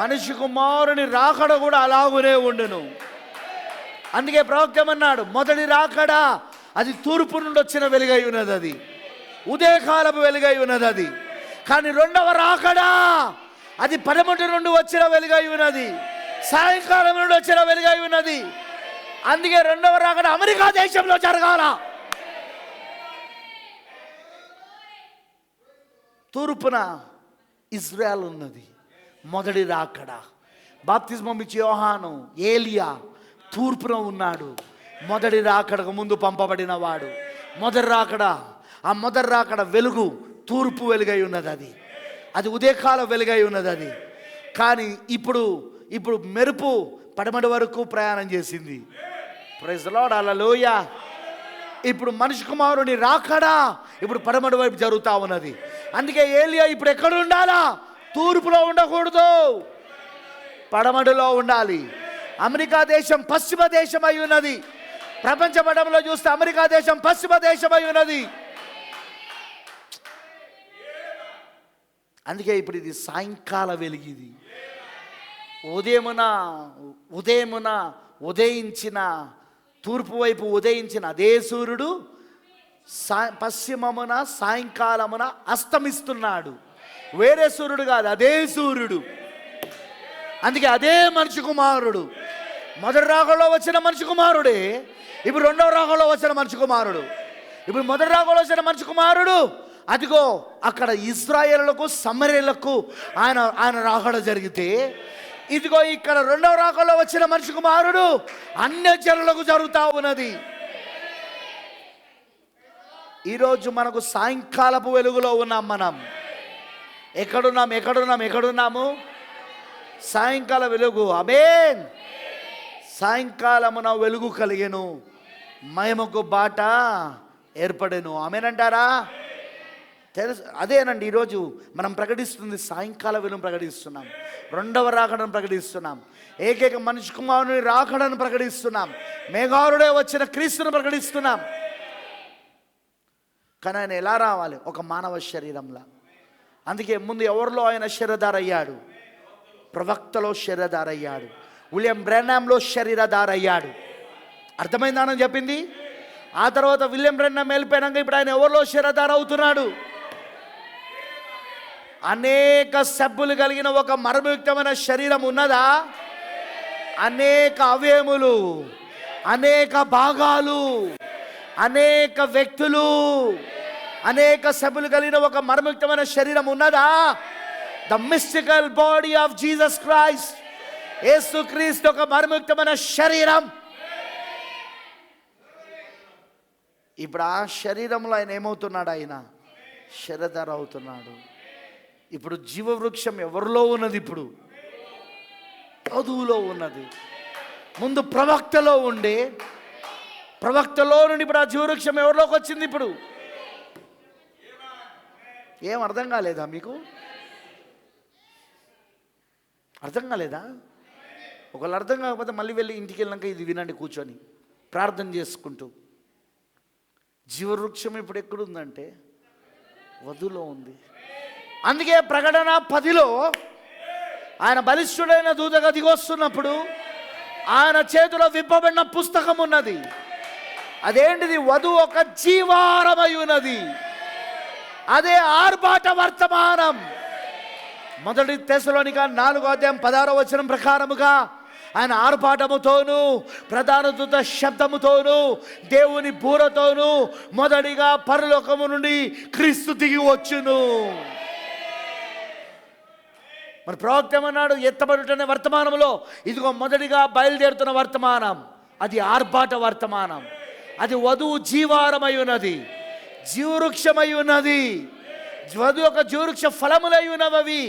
మనిషి కుమారుని రాకడ కూడా అలాగునే ఉండును. అందుకే ప్రవక్త ఏమన్నాడు? మొదటి రాకడ అది తూర్పు నుండి వచ్చిన వెలుగై ఉన్నది, అది ఉదయకాలపు వెలుగై ఉన్నది. అది కానీ రెండవ రాకడ అది పడమటి నుండి వచ్చిన వెలుగై ఉన్నది, సాయంకాలం నుండి వచ్చిన వెలుగై ఉన్నది. అందుకే రెండవ రాకడ అమెరికా దేశంలో జరగాల. తూర్పున ఇజ్రాయెల్ ఉన్నది. మొదటి రాకడ బాప్తిస్మం ఇచ్చే యోహాను, ఏలియా తూర్పున ఉన్నాడు. మొదటి రాకడకు ముందు పంపబడిన వాడు. మొదటి రాకడ, ఆ మొదటి రాకడ వెలుగు తూర్పు వెలుగై ఉన్నది, అది ఉదయకాల వెలుగై ఉన్నది. కానీ ఇప్పుడు మెరుపు పడమటి వరకు ప్రయాణం చేసింది. ప్రైజ్ ది లార్డ్, హల్లెలూయా. ఇప్పుడు మనిషి కుమారుని రాకడా ఇప్పుడు పడమటి వైపు జరుగుతూ ఉన్నది. అందుకే ఏలియా ఇప్పుడు ఎక్కడ ఉండాలా? తూర్పులో ఉండకూడదు, పడమటిలో ఉండాలి. అమెరికా దేశం పశ్చిమ దేశం అయి ఉన్నది. ప్రపంచ పటంలో చూస్తే అమెరికా దేశం పశ్చిమ దేశం అయి ఉన్నది. అందుకే ఇప్పుడు ఇది సాయంకాల వెలుగు. ఇది ఉదయమున ఉదయించిన, తూర్పు వైపు ఉదయించిన అదే సూర్యుడు పశ్చిమమున సాయంకాలమున అస్తమిస్తున్నాడు. వేరే సూర్యుడు కాదు, అదే సూర్యుడు. అందుకే అదే మనిషి కుమారుడు. మొదటి రాకడలో వచ్చిన మనిషి కుమారుడే ఇప్పుడు రెండవ రాకడలో వచ్చిన మనిషి కుమారుడు. ఇప్పుడు మొదటి రాకడలో వచ్చిన మనిషి కుమారుడు అదిగో అక్కడ ఇశ్రాయేలులకు సమరయులకు ఆయన రాకడ జరిగితే, ఇదిగో ఇక్కడ రెండవ రాకడలో వచ్చిన మనిషి కుమారుడు అన్యజనులకు జరుగుతూ ఉన్నది. ఈరోజు మనకు సాయంకాలపు వెలుగులో ఉన్నాం. మనం ఎక్కడున్నాము? సాయంకాల వెలుగు. ఆమేన్. సాయంకాలమున వెలుగు కలిగెను, మహిమకు బాట ఏర్పడెను. ఆమేన్ అంటారా? తెలుసు, అదేనండి ఈరోజు మనం ప్రకటిస్తుంది. సాయంకాల వెలుగు ప్రకటిస్తున్నాం, రెండవ రాకడను ప్రకటిస్తున్నాం, ఏకైక మనిషి కుమారుని రాకడను ప్రకటిస్తున్నాం, మేఘారుడే వచ్చిన క్రీస్తును ప్రకటిస్తున్నాం. కానీ ఆయన ఎలా రావాలి? ఒక మానవ శరీరంలా. అందుకే ముందు ఎవరిలో ఆయన శరీరధారయ్యాడు? ప్రవక్తలో శరీరధారయ్యాడు. విలియం బ్రెన్నాంలో శరీరధారయ్యాడు. అర్థమైందానని చెప్పింది. ఆ తర్వాత విలియం బ్రెన్నాం వెళ్ళిపోయినాక ఇప్పుడు ఆయన ఎవరిలో శరీరధార అవుతున్నాడు? అనేక సబ్బులు కలిగిన ఒక మర్మయుక్తమైన శరీరం ఉన్నదా? అనేక అవయములు, అనేక భాగాలు, అనేక వ్యక్తులు, అనేక సభ్యులు కలిగిన ఒక మర్మయుక్తమైన శరీరం ఉన్నదా? The mystical body of Jesus Christ. యేసుక్రీస్తు ఒక మర్మయుక్తమైన శరీరం. ఇప్పుడు ఆ శరీరంలో ఆయన ఏమవుతున్నాడు? ఆయన శరీరధార అవుతున్నాడు. ఇప్పుడు జీవవృక్షం ఎవరిలో ఉన్నది? ఇప్పుడు వధువులో ఉన్నది. ముందు ప్రవక్తలో ఉండే, ప్రవక్తలో నుండి ఇప్పుడు ఆ జీవవృక్షం ఎవరిలోకి వచ్చింది? ఇప్పుడు ఏం అర్థం కాలేదా మీకు? అర్థం కాలేదా? ఒకవేళ అర్థం కాకపోతే మళ్ళీ వెళ్ళి ఇంటికి వెళ్ళినాక ఇది వినండి కూర్చొని ప్రార్థన చేసుకుంటూ. జీవవృక్షం ఇప్పుడు ఎక్కడుందంటే వధులో ఉంది. అందుకే ప్రకటన 10లో ఆయన బలిష్ఠుడైన దూతగా దిగొస్తున్నప్పుడు ఆయన చేతిలో విప్పబడిన పుస్తకం ఉన్నది. అదేంటిది? వధువు ఒక జీవారమై ఉన్నది. అదే ఆర్భాట వర్తమానం. 1 తెస్సలోనిక 4:16 ప్రకారముగా ఆయన ఆర్భాటముతోను ప్రధాన దూత శబ్దముతోను దేవుని బూరతోను మొదటిగా పరలోకము నుండి క్రీస్తు దిగి వచ్చును. మరి ప్రవక్త ఏమన్నాడు? ఎత్తబడుటనే వర్తమానంలో ఇదిగో మొదటిగా బయలుదేరుతున్న వర్తమానం, అది ఆర్భాట వర్తమానం. అది వధువు జీవారమై ఉన్నది, జీవవృక్షమై ఉన్నది. వధువు యొక్క జీవవృక్ష ఫలములై ఉన్నవి.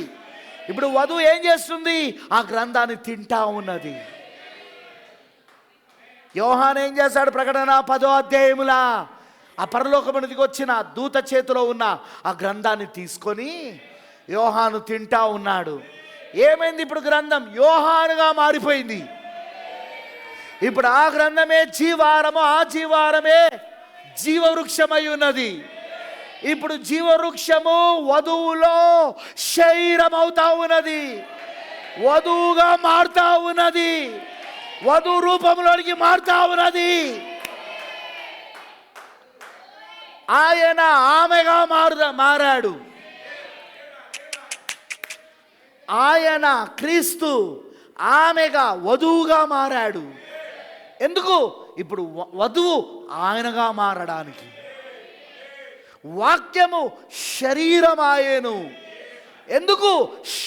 ఇప్పుడు వధువు ఏం చేస్తుంది? ఆ గ్రంథాన్ని తింటా ఉన్నది. యోహాను ఏం చేశాడు? ప్రకటన 10వ అధ్యాయములా ఆ పరలోకమునికి వచ్చిన దూత చేతిలో ఉన్న ఆ గ్రంథాన్ని తీసుకొని యోహాను తింటా ఉన్నాడు. ఏమైంది? ఇప్పుడు గ్రంథం యోహానుగా మారిపోయింది. ఇప్పుడు ఆ గ్రంథమే జీవారము, ఆ జీవారమే జీవవృక్షమై ఉన్నది. ఇప్పుడు జీవవృక్షము వధువులో శరీరం అవుతా ఉన్నది, వధువుగా మారుతా ఉన్నది, వధువు రూపంలోనికి మారుతా ఉన్నది. ఆయన ఆమెగా మారాడు. ఆయన క్రీస్తు ఆమెగా వధువుగా మారాడు. ఎందుకు? ఇప్పుడు వధువు ఆయనగా మారడానికి. వాక్యము శరీరమాయేను. ఎందుకు?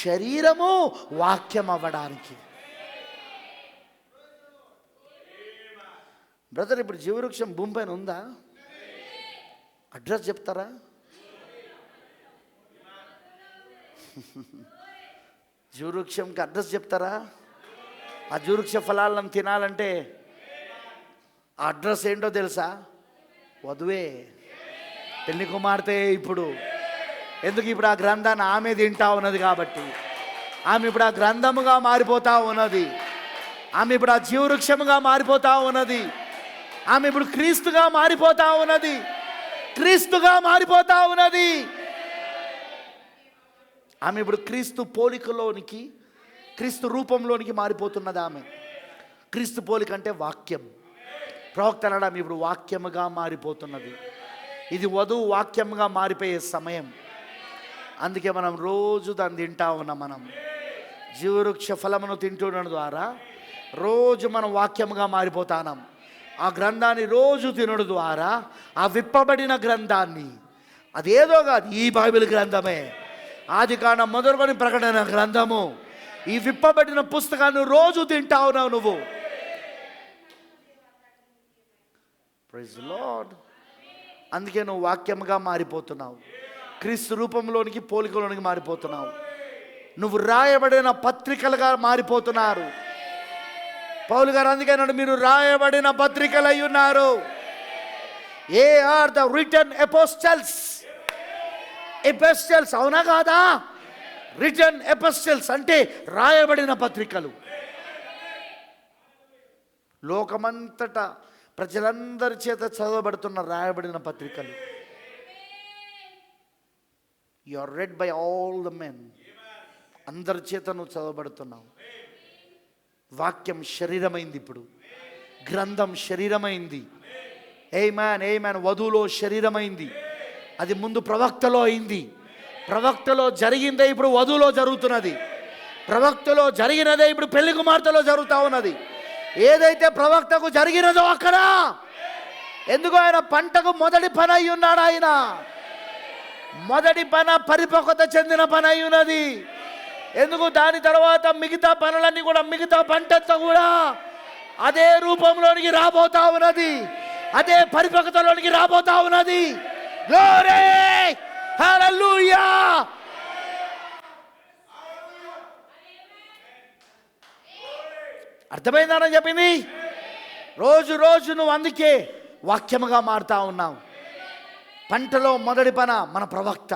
శరీరము వాక్యం అవ్వడానికి. బ్రదర్, ఇప్పుడు జీవవృక్షం భూమి పైన ఉందా? అడ్రస్ చెప్తారా? జీవవృక్షంకి అడ్రస్ చెప్తారా? ఆ జీవవృక్ష ఫలాలను తినాలంటే ఆ అడ్రస్ ఏంటో తెలుసా? వధువే, పెళ్లి కుమార్తె. ఇప్పుడు ఎందుకు? ఇప్పుడు ఆ గ్రంథాన్ని ఆమె తింటా ఉన్నది కాబట్టి ఆమె ఇప్పుడు ఆ గ్రంథముగా మారిపోతా ఉన్నది. ఆమె ఇప్పుడు ఆ జీవవృక్షముగా మారిపోతా ఉన్నది. ఆమె ఇప్పుడు క్రీస్తుగా మారిపోతా ఉన్నది. క్రీస్తుగా మారిపోతా ఉన్నది. ఆమె ఇప్పుడు క్రీస్తు పోలికలోనికి, క్రీస్తు రూపంలోనికి మారిపోతున్నది. ఆమె క్రీస్తు పోలిక అంటే వాక్యం. ప్రవక్త అనడం ఇప్పుడు వాక్యముగా మారిపోతున్నది. ఇది వధువు వాక్యముగా మారిపోయే సమయం. అందుకే మనం రోజు దాన్ని తింటా ఉన్నాం. మనం జీవవృక్ష ఫలమును తింటుండడం ద్వారా రోజు మనం వాక్యముగా మారిపోతాం. ఆ గ్రంథాన్ని రోజు తినడం ద్వారా ఆ విప్పబడిన గ్రంథాన్ని, అదేదో కాదు, ఈ బైబిల్ గ్రంథమే, ఆదికాండం మొదలుకొని ప్రకటన గ్రంథము, ఈ విప్పబడిన పుస్తకాన్ని రోజు తింటా ఉన్నావు నువ్వు. Praise Lord. అందుకే నువ్వు వాక్యముగా మారిపోతున్నావు. క్రీస్తు రూపంలోనికి, పోలికలోనికి మారిపోతున్నావు. నువ్వు రాయబడిన పత్రికలుగా మారిపోతున్నారు. పౌలు గారు అందుకే అన్నాడు, మీరు రాయబడిన పత్రికలు అయి ఉన్నారు. ఏ ఆర్ ద రిటన్ ఎపోస్టల్స్. ఎపిస్టల్స్ అవునా కాదా? రిటన్ ఎపిస్టల్స్ అంటే రాయబడిన పత్రికలు. లోకమంతటా ప్రజలందరి చేత చదవబడుతున్న రాయబడిన పత్రికలు. You are read by all the men. అందరి చేత నువ్వు చదవబడుతున్నావు. వాక్యం శరీరమైంది. ఇప్పుడు గ్రంథం శరీరమైంది. ఏమాన్ ఏమాన్. వధువులో శరీరమైంది. అది ముందు ప్రవక్తలో అయింది. ప్రవక్తలో జరిగిందే ఇప్పుడు వధువులో జరుగుతున్నది. ప్రవక్తలో జరిగినదే ఇప్పుడు పెళ్లి కుమార్తెలో జరుగుతూ ఉన్నది. ఏదైతే ప్రవక్తకు జరిగినదో అక్కడ, ఎందుకు? ఆయన పంటకు మొదటి పని అయి ఉన్నాడు. ఆయన మొదటి పని పరిపక్వత చెందిన పని అయి ఉన్నది. ఎందుకు? దాని తర్వాత మిగతా పనులన్నీ కూడా, మిగతా పంటతో కూడా అదే రూపంలోనికి రాబోతా ఉన్నది, అదే పరిపక్వతలోనికి రాబోతా ఉన్నది. గ్లోరీ, హల్లెలూయా. అర్థమైందని చెప్పింది. రోజు రోజు నువ్వు అందుకే వాక్యముగా మారుతా ఉన్నావు. పంటలో మొదటి పన మన ప్రవక్త.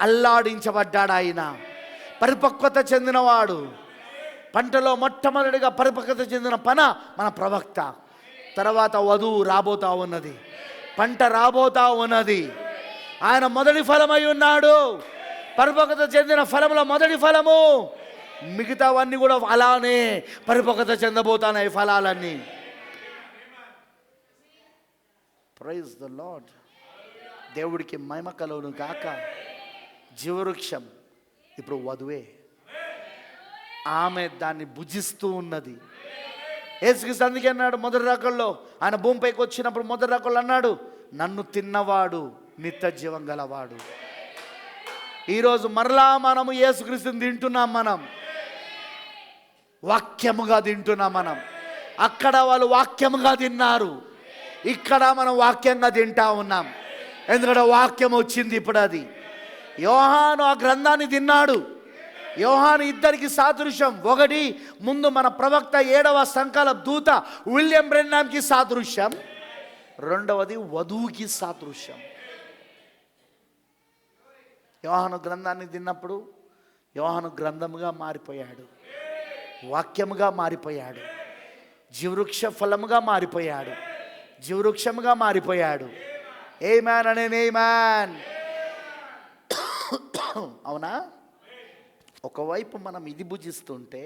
అల్లాడించబడ్డాడు ఆయన. పరిపక్వత చెందినవాడు. పంటలో మొట్టమొదటిగా పరిపక్వత చెందిన పన మన ప్రవక్త. తర్వాత వధువు రాబోతా ఉన్నది, పంట రాబోతా ఉన్నది. ఆయన మొదటి ఫలమై ఉన్నాడు. పరిపక్వత చెందిన ఫలముల మొదటి ఫలము మిగతావన్నీ కూడా అలానే పరిపక్వత చెందబోతున్నాయి ఫలాలన్నీ. Praise the Lord. దేవుడికి మహిమ కలుగును గాక. జీవవృక్షం ఇప్పుడు వధువే, ఆమె దాన్ని భుజిస్తూ ఉన్నది. యేసుక్రీస్తు అందుకే అన్నాడు మొదటి రకంలో, ఆయన భూమిపైకి వచ్చినప్పుడు మొదటి రకంలో అన్నాడు, నన్ను తిన్నవాడు నిత్య జీవం గలవాడు. ఈరోజు మరలా మనము యేసుక్రీస్తుని తింటున్నాం. మనం వాక్యముగా తింటున్నాం. మనం అక్కడ వాళ్ళు వాక్యముగా తిన్నారు, ఇక్కడ మనం వాక్యంగా తింటా ఉన్నాం. ఎందుకంటే వాక్యం వచ్చింది ఇప్పుడు. అది యోహాను ఆ గ్రంథాన్ని తిన్నాడు. యోహాను ఇద్దరికి సాదృశ్యం. ఒకటి ముందు మన ప్రవక్త 7వ సంకల్ప దూత విలియం బ్రెన్నాంకి సాదృశ్యం. రెండవది వధువుకి సాదృశ్యం. యోహాను గ్రంథాన్ని తిన్నప్పుడు యోహాను గ్రంథముగా మారిపోయాడు, వాక్యముగా మారిపోయాడు, జీవవృక్ష ఫలముగా మారిపోయాడు, జీవవృక్షముగా మారిపోయాడు. ఆమేన్ అనే ఆమేన్. అవునా? ఒకవైపు మనం ఇది భుజిస్తుంటే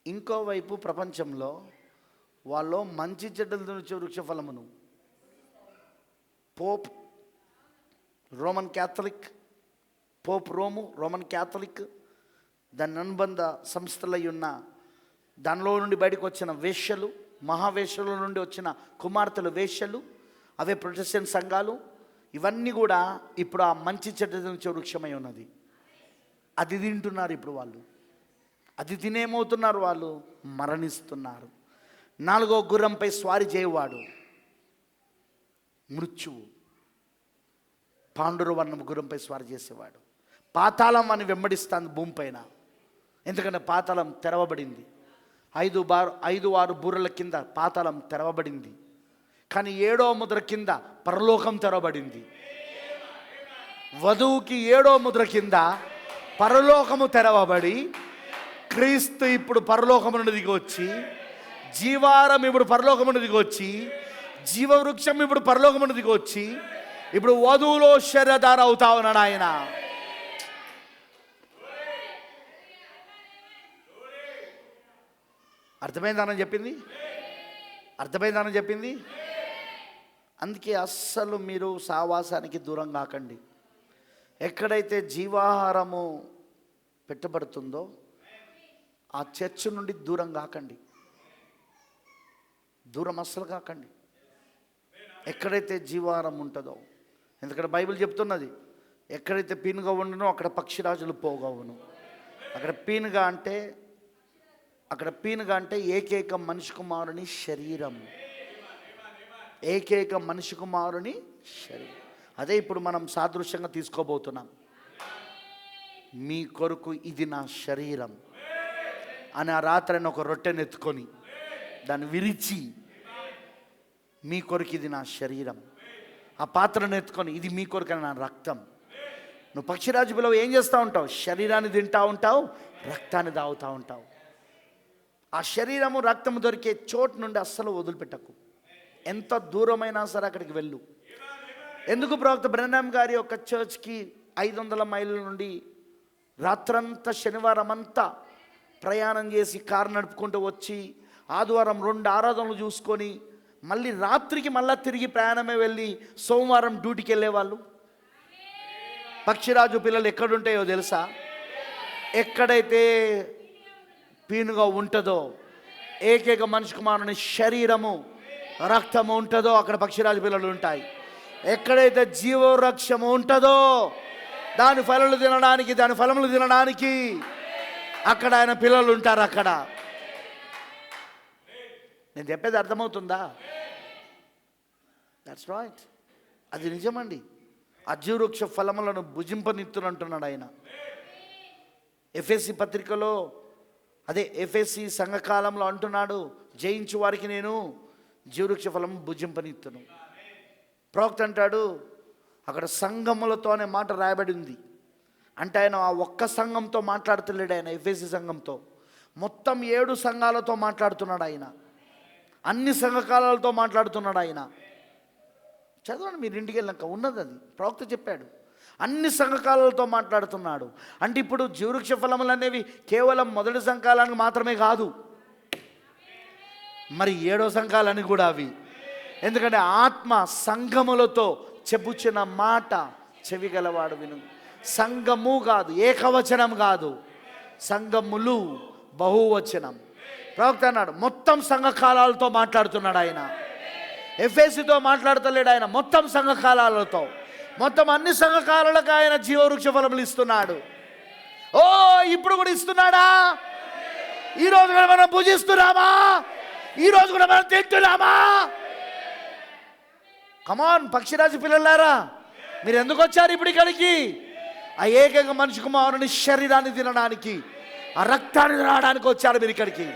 ఇంకోవైపు ప్రపంచంలో వాళ్ళు మంచి చెడ్డలు తినొచ్చే వృక్ష ఫలమును Pope Roman Catholic, Pope Roman Catholic, దాని అనుబంధ సంస్థలై ఉన్న దానిలో నుండి బయటకు వచ్చిన వేశ్యలు, మహావేశ్యల నుండి వచ్చిన కుమార్తెలు వేశ్యలు, అవే ప్రొటెస్టెంట్ సంఘాలు, ఇవన్నీ కూడా ఇప్పుడు ఆ మంచి చెడ్డ తినొచ్చే వృక్షమై ఉన్నది. అది తింటున్నారు ఇప్పుడు వాళ్ళు. అది తినేమవుతున్నారు వాళ్ళు? మరణిస్తున్నారు. 4వ గుర్రంపై స్వారీ చేయవాడు మృత్యువు. పాండురవర్ణం గుర్రంపై స్వారీ చేసేవాడు. పాతాళం అని వెంబడిస్తాను భూమిపైన. ఎందుకంటే పాతాళం తెరవబడింది. 5 బూరల కింద పాతాళం తెరవబడింది. కానీ 7వ ముద్ర కింద పరలోకం తెరవబడింది. వధువుకి 7వ ముద్ర కింద పరలోకము తెరవబడి క్రీస్తు ఇప్పుడు పరలోకము నుండి దిగి వచ్చి, జీవారం ఇప్పుడు పరలోకము నుండి దిగి వచ్చి, జీవవృక్షం ఇప్పుడు పరలోకము నుండి దిగి వచ్చి ఇప్పుడు వధువులో శరీరధార అవుతా ఉన్నాడు ఆయన. అర్థమైందని చెప్పింది, అర్థమైందని చెప్పింది. అందుకే అస్సలు మీరు సావాసానికి దూరం కాకండి. ఎక్కడైతే జీవాహారము పెట్టబడుతుందో ఆ చర్చ్ నుండి దూరం కాకండి, దూరం అస్సలు కాకండి. ఎక్కడైతే జీవాహారం ఉంటుందో, ఎందుకంటే బైబిల్ చెప్తున్నది, ఎక్కడైతే పీనుగా ఉండునో అక్కడ పక్షిరాజులు పోగవును. అక్కడ పీనుగా అంటే ఏకైక మనిషి కుమారుని శరీరం, ఏకైక మనిషి కుమారుని శరీరం. అదే ఇప్పుడు మనం సాదృశ్యంగా తీసుకోబోతున్నాం. మీ కొరకు ఇది నా శరీరం అని ఆ రాత్రి ఒక రొట్టెను ఎత్తుకొని దాన్ని విరిచి, మీ కొరకు ఇది నా శరీరం, ఆ పాత్రను ఎత్తుకొని ఇది మీ కొరకు నా రక్తం. నువ్వు పక్షిరాజు పిల్లలు ఏం చేస్తూ ఉంటావు? శరీరాన్ని తింటూ ఉంటావు, రక్తాన్ని తాగుతూ ఉంటావు. ఆ శరీరము రక్తము దొరికే చోటు నుండి అస్సలు వదిలిపెట్టకు. ఎంత దూరమైనా సరే అక్కడికి వెళ్ళు. ఎందుకు ప్రవక్త బ్రెన్నాం గారి యొక్క చర్చ్కి 500 మైళ్ళ నుండి రాత్రంతా శనివారం అంతా ప్రయాణం చేసి కారు నడుపుకుంటూ వచ్చి ఆదివారం 2 ఆరాధనలు చూసుకొని మళ్ళీ రాత్రికి మళ్ళీ తిరిగి ప్రయాణమే వెళ్ళి సోమవారం డ్యూటీకి వెళ్ళేవాళ్ళు. పక్షిరాజు పిల్లలు ఎక్కడుంటాయో తెలుసా? ఎక్కడైతే పీనుగా ఉంటుందో, ఏకైక మనిషి కుమారుని శరీరము రక్తము ఉంటుందో అక్కడ పక్షిరాజు పిల్లలు ఉంటాయి. ఎక్కడైతే జీవవృక్షము ఉంటుందో దాని ఫలములు తినడానికి అక్కడ ఆయన పిల్లలు ఉంటారు. అక్కడ నేను చెప్పేది అర్థమవుతుందా? దట్స్ రైట్, అది నిజమండి. ఆ జీవవృక్ష ఫలములను భుజింపనిత్తునంటున్నాడు ఆయన. ఎఫెసీ పత్రికలో, అదే ఎఫెసీ సంఘకాలంలో అంటున్నాడు, జయించు వారికి నేను జీవవృక్ష ఫలం భుజింపనిత్తును. ప్రవక్త అంటాడు అక్కడ సంఘములతో అనే మాట రాయబడి ఉంది. అంటే ఆయన ఆ ఒక్క సంఘంతో మాట్లాడుతున్నాడు. ఆయన ఎఫెసీ సంఘంతో మొత్తం 7 సంఘాలతో మాట్లాడుతున్నాడు ఆయన. అన్ని సంఘకాలతో మాట్లాడుతున్నాడు ఆయన. చదవండి మీరు ఇంటికి వెళ్ళాక, ఉన్నది అది. ప్రవక్త చెప్పాడు అన్ని సంఘకాలతో మాట్లాడుతున్నాడు. అంటే ఇప్పుడు జీవవృక్ష ఫలములు అనేవి కేవలం మొదటి సంఘకాలానికి మాత్రమే కాదు, మరి 7వ సంఘకాలానికి కూడా అవి. ఎందుకంటే ఆత్మ సంఘములతో చెప్పుచిన మాట చెవి గలవాడు విను. సంఘము కాదు, ఏకవచనం కాదు, సంఘములు బహువచనం. ప్రవక్త అన్నాడు మొత్తం సంఘకాలాలతో మాట్లాడుతున్నాడు ఆయన. ఎఫెసీతో మాట్లాడతలేడు ఆయన, మొత్తం సంఘకాలాలతో, మొత్తం అన్ని సంఘకాలాలకు ఆయన జీవవృక్ష ఫలములు ఇస్తున్నాడు. ఓ ఇప్పుడు కూడా ఇస్తున్నాడా? ఈరోజు కూడా మనం భుజిస్తున్నామా? ఈరోజు కూడా మనం తింటున్నామా? కమాన్ పక్షిరాజు పిల్లలారా, మీరు ఎందుకు వచ్చారు ఇప్పుడు ఇక్కడికి? ఆ ఏకైక మనిషి కుమారుని శరీరాన్ని తినడానికి, ఆ రక్తాన్ని తినడానికి వచ్చారు మీరు ఇక్కడికి.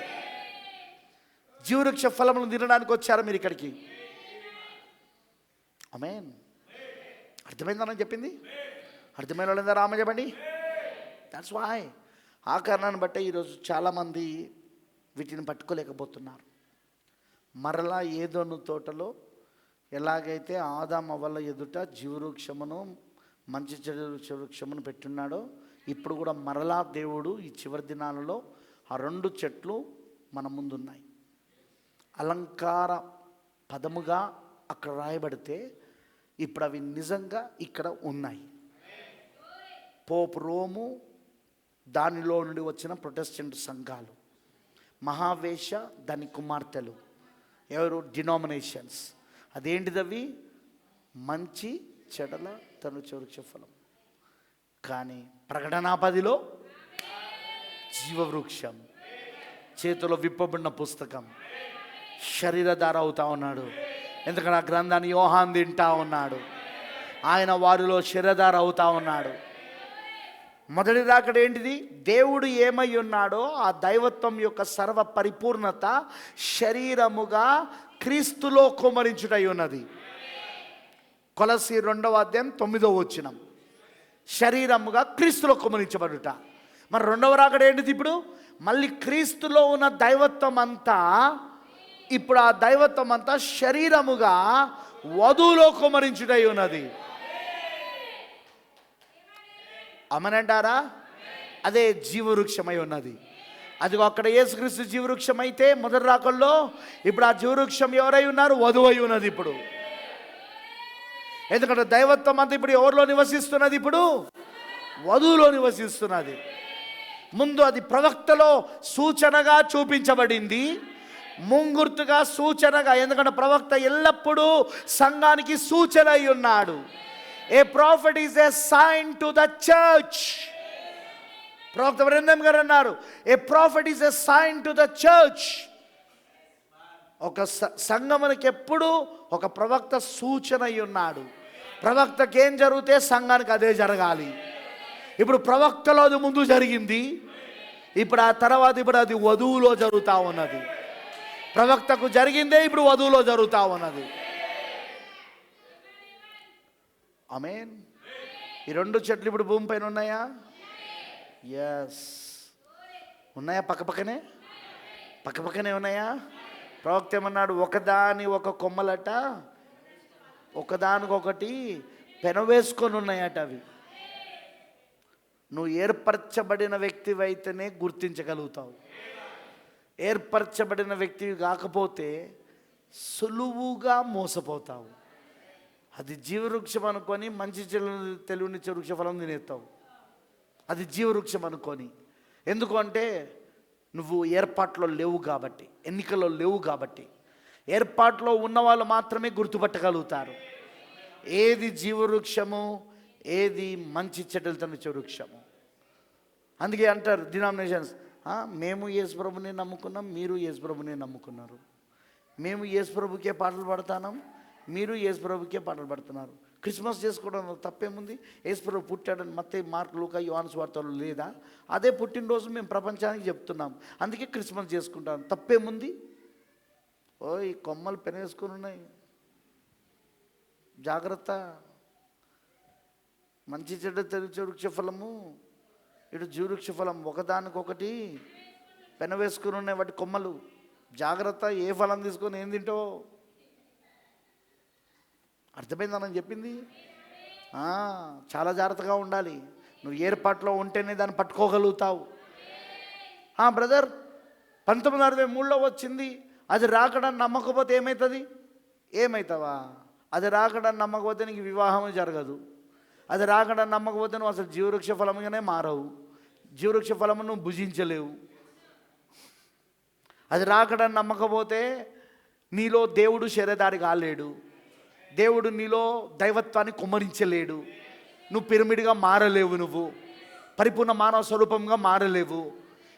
జీవవృక్ష ఫలములను తినడానికి వచ్చారు మీరు ఇక్కడికి. ఆమేన్. అర్థమైందని చెప్పింది? అర్థమైన వాళ్ళందా రామ చెప్పండి. That's why. ఆ కారణాన్ని బట్టే ఈరోజు చాలామంది వీటిని పట్టుకోలేకపోతున్నారు. మరలా ఏదోను తోటలో ఎలాగైతే ఆదాము అవ్వల ఎదుట జీవవృక్షమును మంచి చెడు వృక్షమును పెట్టున్నాడో, ఇప్పుడు కూడా మరలా దేవుడు ఈ చివరి దినాలలో ఆ 2 చెట్లు మన ముందున్నాయి. అలంకార పదముగా అక్కడ రాయబడితే ఇప్పుడు అవి నిజంగా ఇక్కడ ఉన్నాయి. పోప్ రోము, దానిలో నుండి వచ్చిన ప్రొటెస్టెంట్ సంఘాలు, మహావేష దాని కుమార్తెలు, ఎవరు డినామినేషన్స్. అదేంటిదవి? మంచి చెడల తను వృక్ష ఫలం. కానీ ప్రకటన 10లో జీవవృక్షం, చేతిలో విప్పబడిన పుస్తకం, శరీరధార అవుతా ఉన్నాడు. ఎందుకంటే ఆ గ్రంథాన్ని యోహాన్ తింటా ఉన్నాడు. ఆయన వారిలో శరీరధార అవుతా ఉన్నాడు. మొదటి రాకడ ఏంటిది? దేవుడు ఏమై ఉన్నాడో ఆ దైవత్వం యొక్క సర్వ పరిపూర్ణత శరీరముగా క్రీస్తులో కుమ్మరించుటై ఉన్నది. కొలస్సీ 2వ అధ్యాయం 9వ వచనం. శరీరముగా క్రీస్తులో కుమ్మరించబడుట. మరి 2వ రాకడ ఏంటిది? ఇప్పుడు మళ్ళీ క్రీస్తులో ఉన్న దైవత్వం అంతా, ఇప్పుడు ఆ దైవత్వం అంతా శరీరముగా వధువులో కుమ్మరించుటై ఉన్నది. అమనంటారా? అదే జీవవృక్షమై ఉన్నది. అది అక్కడ యేసుక్రీస్తు జీవవృక్షం అయితే మొదటి రాకల్లో, ఇప్పుడు ఆ జీవవృక్షం ఎవరై ఉన్నారు? వధువై ఉన్నది ఇప్పుడు. ఎందుకంటే దైవత్వం అంతా ఇప్పుడు ఎవరిలో నివసిస్తున్నది? ఇప్పుడు వధువులో నివసిస్తున్నది. ముందు అది ప్రవక్తలో సూచనగా చూపించబడింది, ముంగుర్తుగా సూచనగా. ఎందుకంటే ప్రవక్త ఎల్లప్పుడూ సంఘానికి సూచన అయి ఉన్నాడు. A prophet is a sign to the church. ప్రవక్త బృందం గారు అన్నారు, a prophet is a sign to the church. ఒక సంఘమునికి ఎప్పుడు ఒక ప్రవక్త సూచన అయి ఉన్నాడు. ప్రవక్తకి ఏం జరిగితే సంఘానికి అదే జరగాలి. ఇప్పుడు ప్రవక్తలో అది ముందు జరిగింది, ఇప్పుడు ఆ తర్వాత ఇప్పుడు అది వధువులో జరుగుతూ ఉన్నది. ప్రవక్తకు జరిగిందే ఇప్పుడు వధువులో జరుగుతూ ఉన్నది. ఆమేన్. ఈ 2 చెట్లు ఇప్పుడు భూమి పైన ఉన్నాయా? ఎస్ ఉన్నాయా? పక్కపక్కనే ఉన్నాయా? ప్రవక్త ఏమన్నాడు? ఒకదాని ఒక కొమ్మలట ఒకదానికొకటి పెనవేసుకొని ఉన్నాయట. అవి నువ్వు ఏర్పరచబడిన వ్యక్తివైతేనే గుర్తించగలుగుతావు. ఏర్పరచబడిన వ్యక్తివి కాకపోతే సులువుగా మోసపోతావు. అది జీవవృక్షం అనుకొని మంచి తెలివినిచ్చే వృక్ష ఫలం తినేస్తావు. అది జీవవృక్షం అనుకొని. ఎందుకు అంటే నువ్వు ఏర్పాట్లో లేవు కాబట్టి, ఎన్నికల్లో లేవు కాబట్టి. ఏర్పాట్లో ఉన్నవాళ్ళు మాత్రమే గుర్తుపట్టగలుగుతారు ఏది జీవవృక్షము, ఏది మంచి చెడ్డలతోనిచ్చే వృక్షము. అందుకే అంటారు డినామినేషన్స్, మేము యేసుప్రభుని నమ్ముకున్నాం, మీరు యేసుప్రభుని నమ్ముకున్నారు. మేము యేసుప్రభుకే పాటలు పాడుతున్నాం, మీరు యేసుప్రభుకే పాటలు పాడుతున్నారు. క్రిస్మస్ చేసుకోవడం తప్పేముంది? యేసుప్రభు పుట్టాడని మత్తయి, మార్కు, లూకా, యోహాను సువార్తలు లేదా? అదే పుట్టినరోజు మేము ప్రపంచానికి చెప్తున్నాం, అందుకే క్రిస్మస్ చేసుకుంటాం. తప్పేముంది? ఈ కొమ్మలు పెనేసుకుని ఉన్నాయి, జాగ్రత్త. మంచి చెడ్డ తెలిసే వృక్ష ఫలము, ఇటు జీవవృక్ష ఫలం ఒకదానికొకటి పెనవేసుకుని ఉన్నాయి వాటి కొమ్మలు. జాగ్రత్త, ఏ ఫలం తీసుకొని ఏం తింటావో. అర్థమైందని చెప్పింది. చాలా జాగ్రత్తగా ఉండాలి. నువ్వు ఏర్పాట్లో ఉంటేనే దాన్ని పట్టుకోగలుగుతావు. బ్రదర్ 1963లో వచ్చింది, అది రాకడానికి నమ్మకపోతే ఏమవుతుంది? ఏమవుతావా? అది రాకడానికి నమ్మకపోతే నీకు వివాహం జరగదు. అది రాకడానికి నమ్మకపోతే నువ్వు అసలు జీవవృక్ష ఫలముగానే మారవు. జీవవృక్ష ఫలము నువ్వు భుజించలేవు. అది రాకడానికి నమ్మకపోతే నీలో దేవుడు శరీరధారి కాలేడు. దేవుడు నీలో దైవత్వాన్ని కుమ్మరించలేడు. నువ్వు పిరమిడ్గా మారలేవు. నువ్వు పరిపూర్ణ మానవ స్వరూపంగా మారలేవు.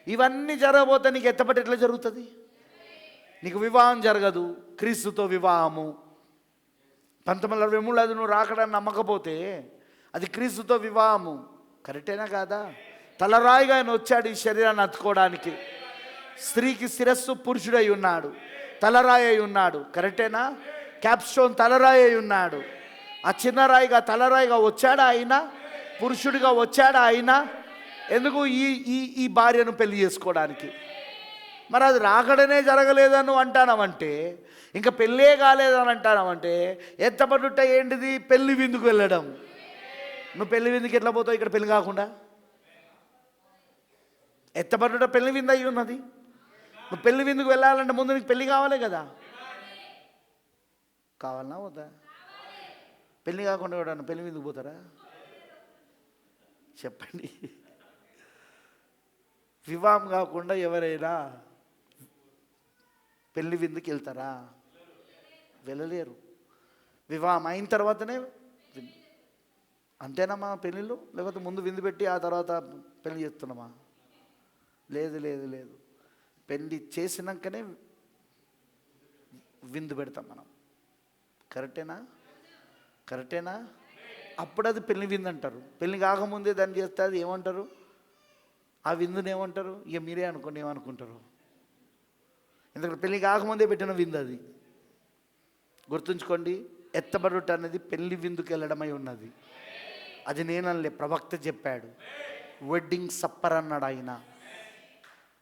ఇవన్నీ జరగబోతే నీకు ఎత్తపట్టి ఎట్లా జరుగుతుంది? నీకు వివాహం జరగదు. క్రీస్తుతో వివాహము 1963 అది నువ్వు రాకడానికి నమ్మకపోతే అది క్రీస్తుతో వివాహము. కరెక్టేనా కాదా? తలరాయిగా ఆయన వచ్చాడు ఈ శరీరాన్ని అతుకోవడానికి. స్త్రీకి శిరస్సు పురుషుడై ఉన్నాడు, తలరాయి అయి ఉన్నాడు. కరెక్టేనా? క్యాప్స్టోన్ తలరాయి అయి ఉన్నాడు. ఆ చిన్న రాయిగా తలరాయిగా వచ్చాడా ఆయన? పురుషుడిగా వచ్చాడా ఆయన? ఎందుకు? ఈ భార్యను పెళ్లి చేసుకోవడానికి. మరి అది రాకడనే జరగలేదని నువ్వు అంటానవంటే, ఇంకా పెళ్ళే కాలేదని అంటానవంటే, ఎత్తపడుట ఏంటిది? పెళ్లి విందుకు వెళ్ళడం. నువ్వు పెళ్లి విందుకు ఎట్లా పోతావు ఇక్కడ పెళ్లి కాకుండా? ఎత్తపడుట పెళ్లి విందు అయి ఉన్నది. నువ్వు పెళ్లి విందుకు వెళ్ళాలంటే ముందు నీకు పెళ్లి కావాలి కదా? కావాలన్నా పోతా? పెళ్లి కాకుండా ఎవడన్నా పెళ్లి విందుకు పోతారా? చెప్పండి. వివాహం కాకుండా ఎవరైనా పెళ్లి విందుకు వెళ్తారా? వెళ్ళలేరు. వివాహం అయిన తర్వాతనే అంతేనమ్మా పెళ్ళిళ్ళు? లేకపోతే ముందు విందు పెట్టి ఆ తర్వాత పెళ్లి చేస్తున్నామా? లేదు లేదు లేదు. పెళ్లి చేసినాకనే విందు పెడతాం మనం. కరెక్టేనా? కరెక్టేనా? అప్పుడు అది పెళ్లి విందు అంటారు. పెళ్లి కాకముందే దాన్ని చేస్తే అది ఏమంటారు? ఆ విందుని ఏమంటారు? ఇక మీరే అనుకోండి ఏమనుకుంటారు. ఎందుకంటే పెళ్లి కాకముందే పెట్టిన విందు అది. గుర్తుంచుకోండి, ఎత్తబడుట అనేది పెళ్లి విందుకు వెళ్ళడమై ఉన్నది. అది నేనలే, ప్రవక్త చెప్పాడు. వెడ్డింగ్ సప్పర్ అన్నాడు ఆయన.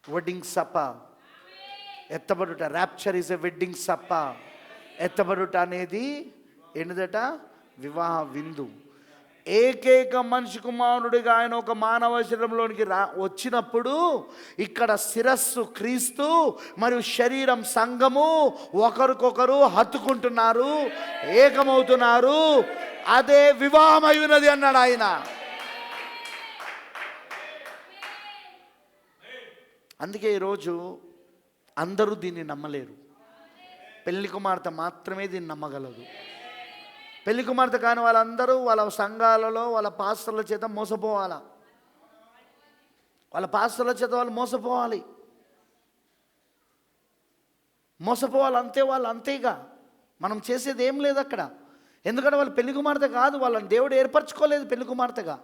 వెడ్డింగ్ సప్ప, ఎత్తబడుట. Rapture is a wedding supper. ఎత్తబడుట అనేది ఏంటిదట? వివాహ విందు. ఏకైక మనిషి కుమారుడిగా ఆయన ఒక మానవ శరీరంలోనికి వచ్చినప్పుడు ఇక్కడ శిరస్సు క్రీస్తు మరియు శరీరం సంఘము ఒకరికొకరు హత్తుకుంటున్నారు, ఏకమవుతున్నారు. అదే వివాహం అయి ఉన్నది అన్నాడు ఆయన. అందుకే ఈరోజు అందరూ దీన్ని నమ్మలేరు. పెళ్లి కుమార్తె మాత్రమే దీన్ని నమ్మగలదు. పెళ్లి కుమార్తె కాని వాళ్ళందరూ వాళ్ళ సంఘాలలో వాళ్ళ పాస్టర్ల చేత మోసపోవాలా. వాళ్ళ పాస్టర్ల చేత వాళ్ళు మోసపోవాలి. అంతే. వాళ్ళు అంతేగా. మనం చేసేది ఏం లేదు అక్కడ. ఎందుకంటే వాళ్ళు పెళ్లి కుమార్తె కాదు. వాళ్ళని దేవుడు ఏర్పరచుకోలేదు పెళ్లి కుమార్తెగా.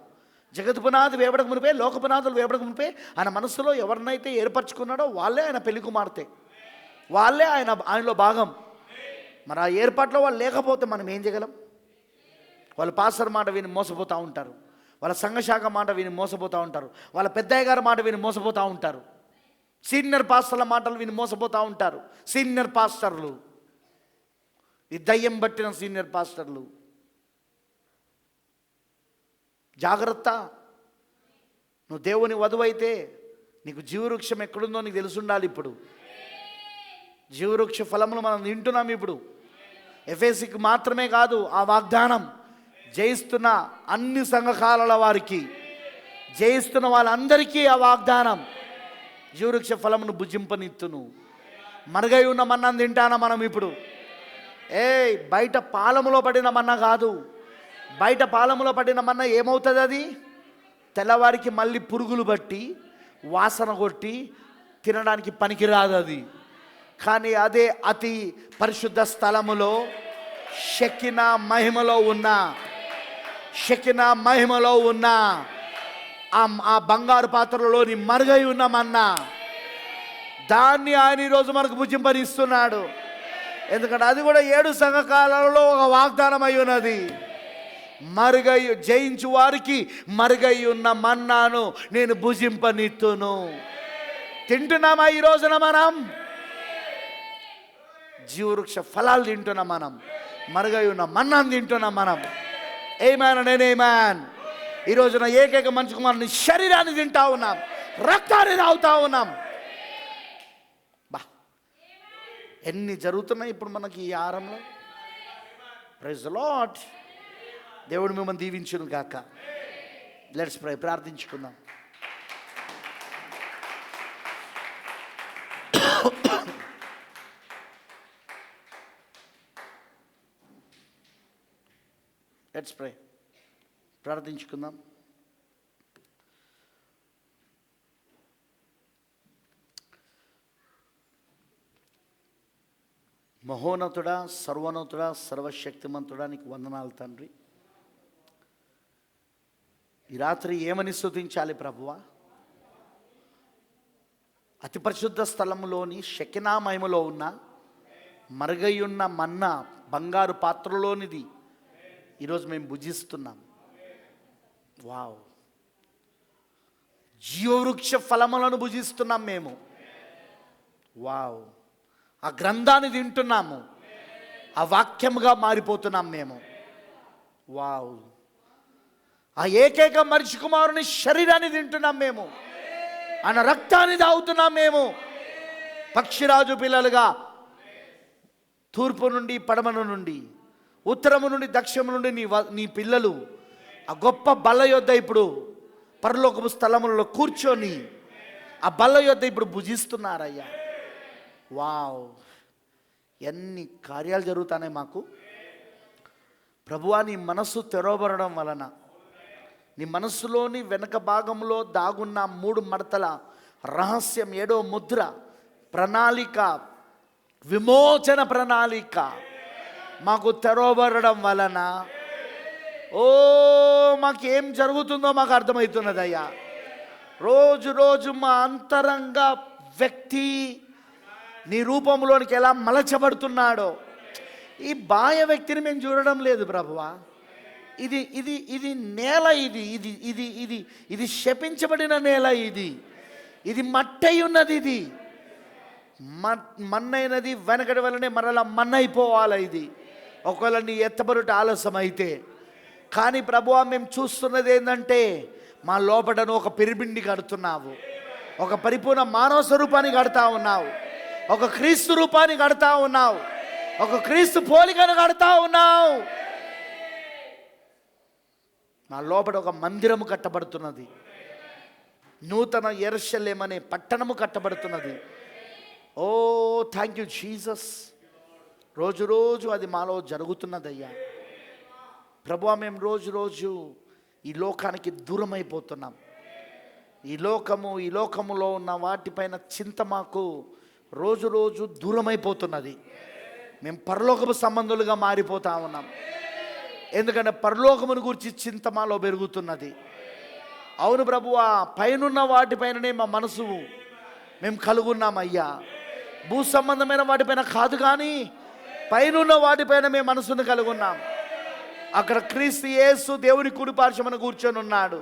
జగత్ పునాది వేయబడక మునిపే, లోక పునాదులు వేయబడక మునిపే ఆయన మనసులో ఎవరినైతే ఏర్పరచుకున్నాడో వాళ్ళే ఆయన పెళ్లి కుమార్తె, వాళ్ళే ఆయనలో భాగం. మరి ఆ ఏర్పాట్లో వాళ్ళు లేకపోతే మనం ఏం చేయగలం? వాళ్ళు పాస్టర్ మాట విని మోసపోతూ ఉంటారు. వాళ్ళ సంఘశాఖ మాట విని మోసపోతూ ఉంటారు. వాళ్ళ పెద్దయ్య గారి మాట విని మోసపోతూ ఉంటారు. సీనియర్ పాస్టర్ల మాటలు విని మోసపోతూ ఉంటారు. సీనియర్ పాస్టర్లు, ఈ దయ్యం పట్టిన సీనియర్ పాస్టర్లు. జాగ్రత్త. నువ్వు దేవుని వధువైతే నీకు జీవవృక్షం ఎక్కడుందో నీకు తెలుసుండాలి. ఇప్పుడు జీవవృక్ష ఫలములు మనం తింటున్నాం. ఇప్పుడు ఎఫెసీకి మాత్రమే కాదు ఆ వాగ్దానం, జయిస్తున్న అన్ని సంఘకాల వారికి, జయిస్తున్న వాళ్ళందరికీ ఆ వాగ్దానం. జీవవృక్ష ఫలమును భుజింపనిత్తును. మరుగై ఉన్న మన్నాను తింటానా మనం ఇప్పుడు? బయట పాలములో పడిన మన్నా కాదు. బయట పాలములో పడిన మన్నా ఏమవుతుంది? అది తెల్లవారికి మళ్ళీ పురుగులు బట్టి వాసన కొట్టి తినడానికి పనికిరాదు అది. కానీ అదే అతి పరిశుద్ధ స్థలములో షెకినా మహిమలో ఉన్న ఆ బంగారు పాత్రలోని మరుగై ఉన్న మన్నా, దాన్ని ఆయన ఈరోజు మనకు భుజింపనిస్తున్నాడు. ఎందుకంటే అది కూడా 7 సంఘకాలలో ఒక వాగ్దానం అయి ఉన్నది. మరుగై జయించు వారికి మరుగై ఉన్న మన్నాను నేను భుజింపనిత్తును. తింటున్నామా ఈ రోజున? మనం జీవవృక్ష ఫలాలు తింటున్నాం. మనం మరుగై ఉన్న మన్నాను తింటున్నాం. మనం ఆమేన్ అండ్ ఆమేన్. ఈ రోజున ఏకైక మనిషి కుమారుని శరీరాన్ని తింటా ఉన్నాం, రక్తాన్ని తాగుతా ఉన్నాం. బా, ఎన్ని జరుగుతున్నాయి ఇప్పుడు మనకి ఈ ఆహారంలో. Praise the Lord. దేవుడు మిమ్మల్ని దీవించును గాక. Let's pray. ప్రార్థించుకుందాం. Let's pray. ప్రార్థించుకుందాం. మహోన్నతుడా, సర్వోన్నతుడా, సర్వశక్తిమంతుడా, నీకు వందనాలు తండ్రి. ఈ రాత్రి ఏమని స్తుతించాలి ప్రభువా? అతి పరిశుద్ధ స్థలములోని షెకినా మహిమలో ఉన్న మరుగయ్యున్న మన్నా బంగారు పాత్రలోనిది ఈరోజు మేము భుజిస్తున్నాం. వావ్, జీవవృక్ష ఫలములను భుజిస్తున్నాం మేము. వావ్, ఆ గ్రంథాన్ని తింటున్నాము, ఆ వాక్యముగా మారిపోతున్నాం మేము. వావ్, ఆ ఏకైక మనిషి కుమారుని శరీరాన్ని తింటున్నాం మేము, ఆయన రక్తాన్ని తాగుతున్నాం మేము. పక్షిరాజు పిల్లలుగా తూర్పు నుండి పడమను నుండి ఉత్తరము నుండి దక్షిణము నుండి నీ పిల్లలు ఆ గొప్ప బల్ల యొద్ద ఇప్పుడు పరలోకపు స్థలములలో కూర్చొని ఆ బల్ల యొద్ద ఇప్పుడు భుజిస్తున్నారయ్యా. వావ్, ఎన్ని కార్యాలు జరుగుతున్నాయి మాకు. ప్రభువా, నీ మనస్సు తెరవబడడం వలన, నీ మనస్సులోని వెనక భాగంలో దాగున్న 3 మడతల రహస్యం, 7వ ముద్ర, ప్రణాళిక, విమోచన ప్రణాళిక మాకు తెరవబడడం వలన మాకేం జరుగుతుందో మాకు అర్థమవుతున్నదయ్యా. రోజు రోజు మా అంతరంగ వ్యక్తి నీ రూపంలోనికి ఎలా మలచబడుతున్నాడో, ఈ బాహ్య వ్యక్తిని మేము చూడడం లేదు ప్రభువా. ఇది ఇది ఇది నేల, ఇది ఇది ఇది ఇది ఇది శపించబడిన నేల, ఇది ఇది మట్టై ఉన్నది, ఇది మన్నైనది వెనకటి వలనే మరలా మన్నైపోవాలి. ఇది ఒకవేళ నీ ఎత్తబడుట ఆలస్యం అయితే. కానీ ప్రభువా, మేము చూస్తున్నది ఏంటంటే మా లోపటను ఒక పిరిబిండి కడుతున్నావు, ఒక పరిపూర్ణ మానవ స్వరూపాన్ని కడతా ఉన్నావు, ఒక క్రీస్తు రూపాన్ని కడతా ఉన్నావు, ఒక క్రీస్తు పోలికను కడతా ఉన్నావు. మా లోపల ఒక మందిరము కట్టబడుతున్నది, నూతన యెరూషలేము అనే పట్టణము కట్టబడుతున్నది. ఓ థ్యాంక్ యూ జీసస్. రోజు రోజు అది మాలో జరుగుతున్నదయ్యా. ప్రభువా, మేము రోజు రోజు ఈ లోకానికి దూరం అయిపోతున్నాం. ఈ లోకములో ఉన్న వాటిపైన చింత మాకు రోజు రోజు దూరం అయిపోతున్నది. మేము పరలోకపు సంబంధులుగా మారిపోతా ఉన్నాం. ఎందుకంటే పరలోకమును గురించి చింత మాలో పెరుగుతున్నది. అవును ప్రభువా, పైనున్న వాటిపైననే మా మనసు మేము కలుగున్నామయ్యా. భూ సంబంధమైన వాటిపైన కాదు, కానీ పైనున్న వాటిపైన మేము మనసును కలుగున్నాం. అక్కడ క్రీస్తు యేసు దేవుని కుడి పార్శ్వమున కూర్చొని ఉన్నాడు.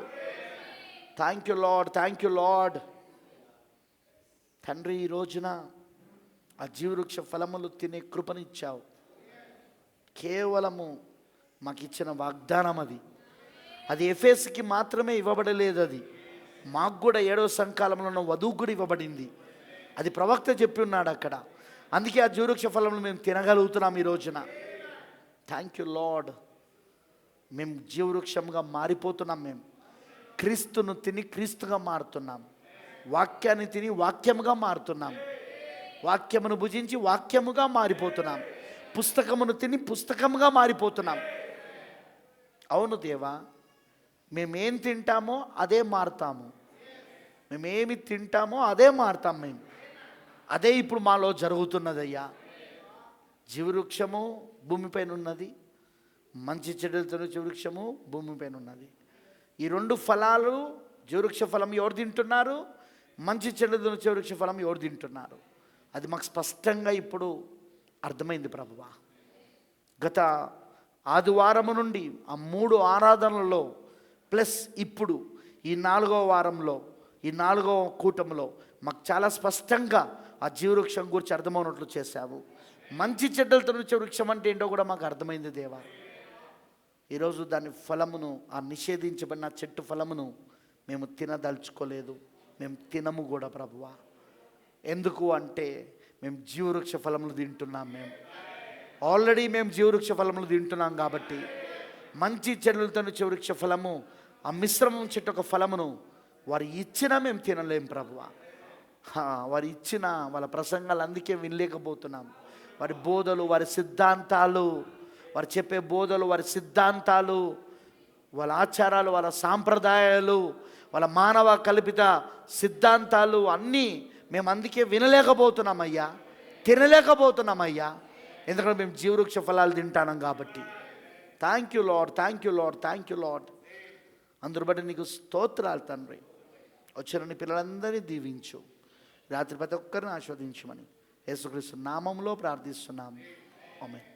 Thank you lord, thank you lord. తండ్రి, ఈ రోజున ఆ జీవవృక్ష ఫలములు తినే కృపనిచ్చావు. కేవలము మాకు ఇచ్చిన వాగ్దానం అది ఎఫెసుకి మాత్రమే ఇవ్వబడలేదు, అది మాకు కూడా 7వ సంకాలంలో వధువు కూడా ఇవ్వబడింది. అది ప్రవక్త చెప్పి ఉన్నాడు అక్కడ. అందుకే ఆ జీవవృక్ష ఫలములు మేము తినగలుగుతున్నాం ఈ రోజున. Thank you lord. మేము జీవవృక్షంగా మారిపోతున్నాం. మేము క్రీస్తును తిని క్రీస్తుగా మారుతున్నాం, వాక్యాన్ని తిని వాక్యముగా మారుతున్నాం, వాక్యమును భుజించి వాక్యముగా మారిపోతున్నాం, పుస్తకమును తిని పుస్తకముగా మారిపోతున్నాం. అవును దేవా, మేమేం తింటామో అదే మారుతాము, మేమేమి తింటామో అదే మారుతాం. మేము అదే ఇప్పుడు మాలో జరుగుతున్నదయ్యా. జీవవృక్షము భూమిపైన ఉన్నది, మంచి చెడులతో జీవవృక్షము భూమిపైన ఉన్నది. ఈ 2 ఫలాలు, జీవవృక్ష ఫలం ఎవరు తింటున్నారు, మంచి చెడులతో జీవవృక్ష ఫలం ఎవరు తింటున్నారు, అది మాకు స్పష్టంగా ఇప్పుడు అర్థమైంది ప్రభువా. గత ఆదివారము నుండి ఆ 3 ఆరాధనలలో ప్లస్ ఇప్పుడు ఈ 4వ వారంలో, ఈ 4వ కూటములో మాకు చాలా స్పష్టంగా ఆ జీవవృక్షం గురించి అర్థమవునట్లు చేశావు. మంచి చెడ్డలతో వచ్చే వృక్షం అంటే ఏంటో కూడా మాకు అర్థమైంది దేవా. ఈరోజు దాని ఫలమును, ఆ నిషేధించబడిన చెట్టు ఫలమును మేము తినదలుచుకోలేదు, మేము తినము కూడా ప్రభువా. ఎందుకు అంటే మేము జీవవృక్ష ఫలములు తింటున్నాం. మేము ఆల్రెడీ జీవవృక్ష ఫలములు తింటున్నాం కాబట్టి మంచి చెడులతో జీవవృక్ష ఫలము, ఆ మిశ్రమం చెట్టు ఒక ఫలమును వారు ఇచ్చినా మేము తినలేం ప్రభువా. వారు ఇచ్చిన వాళ్ళ ప్రసంగాలు అందుకే వినలేకపోతున్నాం. వారి బోధలు, వారి సిద్ధాంతాలు, వారు చెప్పే బోధలు, వారి సిద్ధాంతాలు, వాళ్ళ ఆచారాలు, వాళ్ళ సాంప్రదాయాలు, వాళ్ళ మానవ కల్పిత సిద్ధాంతాలు అన్నీ మేము అందుకే వినలేకపోతున్నామయ్యా, తినలేకపోతున్నామయ్యా. ఎందుకంటే మేము జీవవృక్ష ఫలాలు తింటాం కాబట్టి. Thank you lord, thank you lord, thank you lord. అందరు బట్టి నీకు స్తోత్రాలు తండ్రి. వచ్చిన నీ పిల్లలందరినీ దీవించు, రాత్రి ప్రతి ఒక్కరిని ఆస్వాదించమని యేసుక్రీస్తు నామంలో ప్రార్థిస్తున్నాము. ఆమేన్.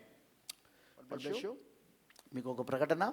మీకు ఒక ప్రకటన.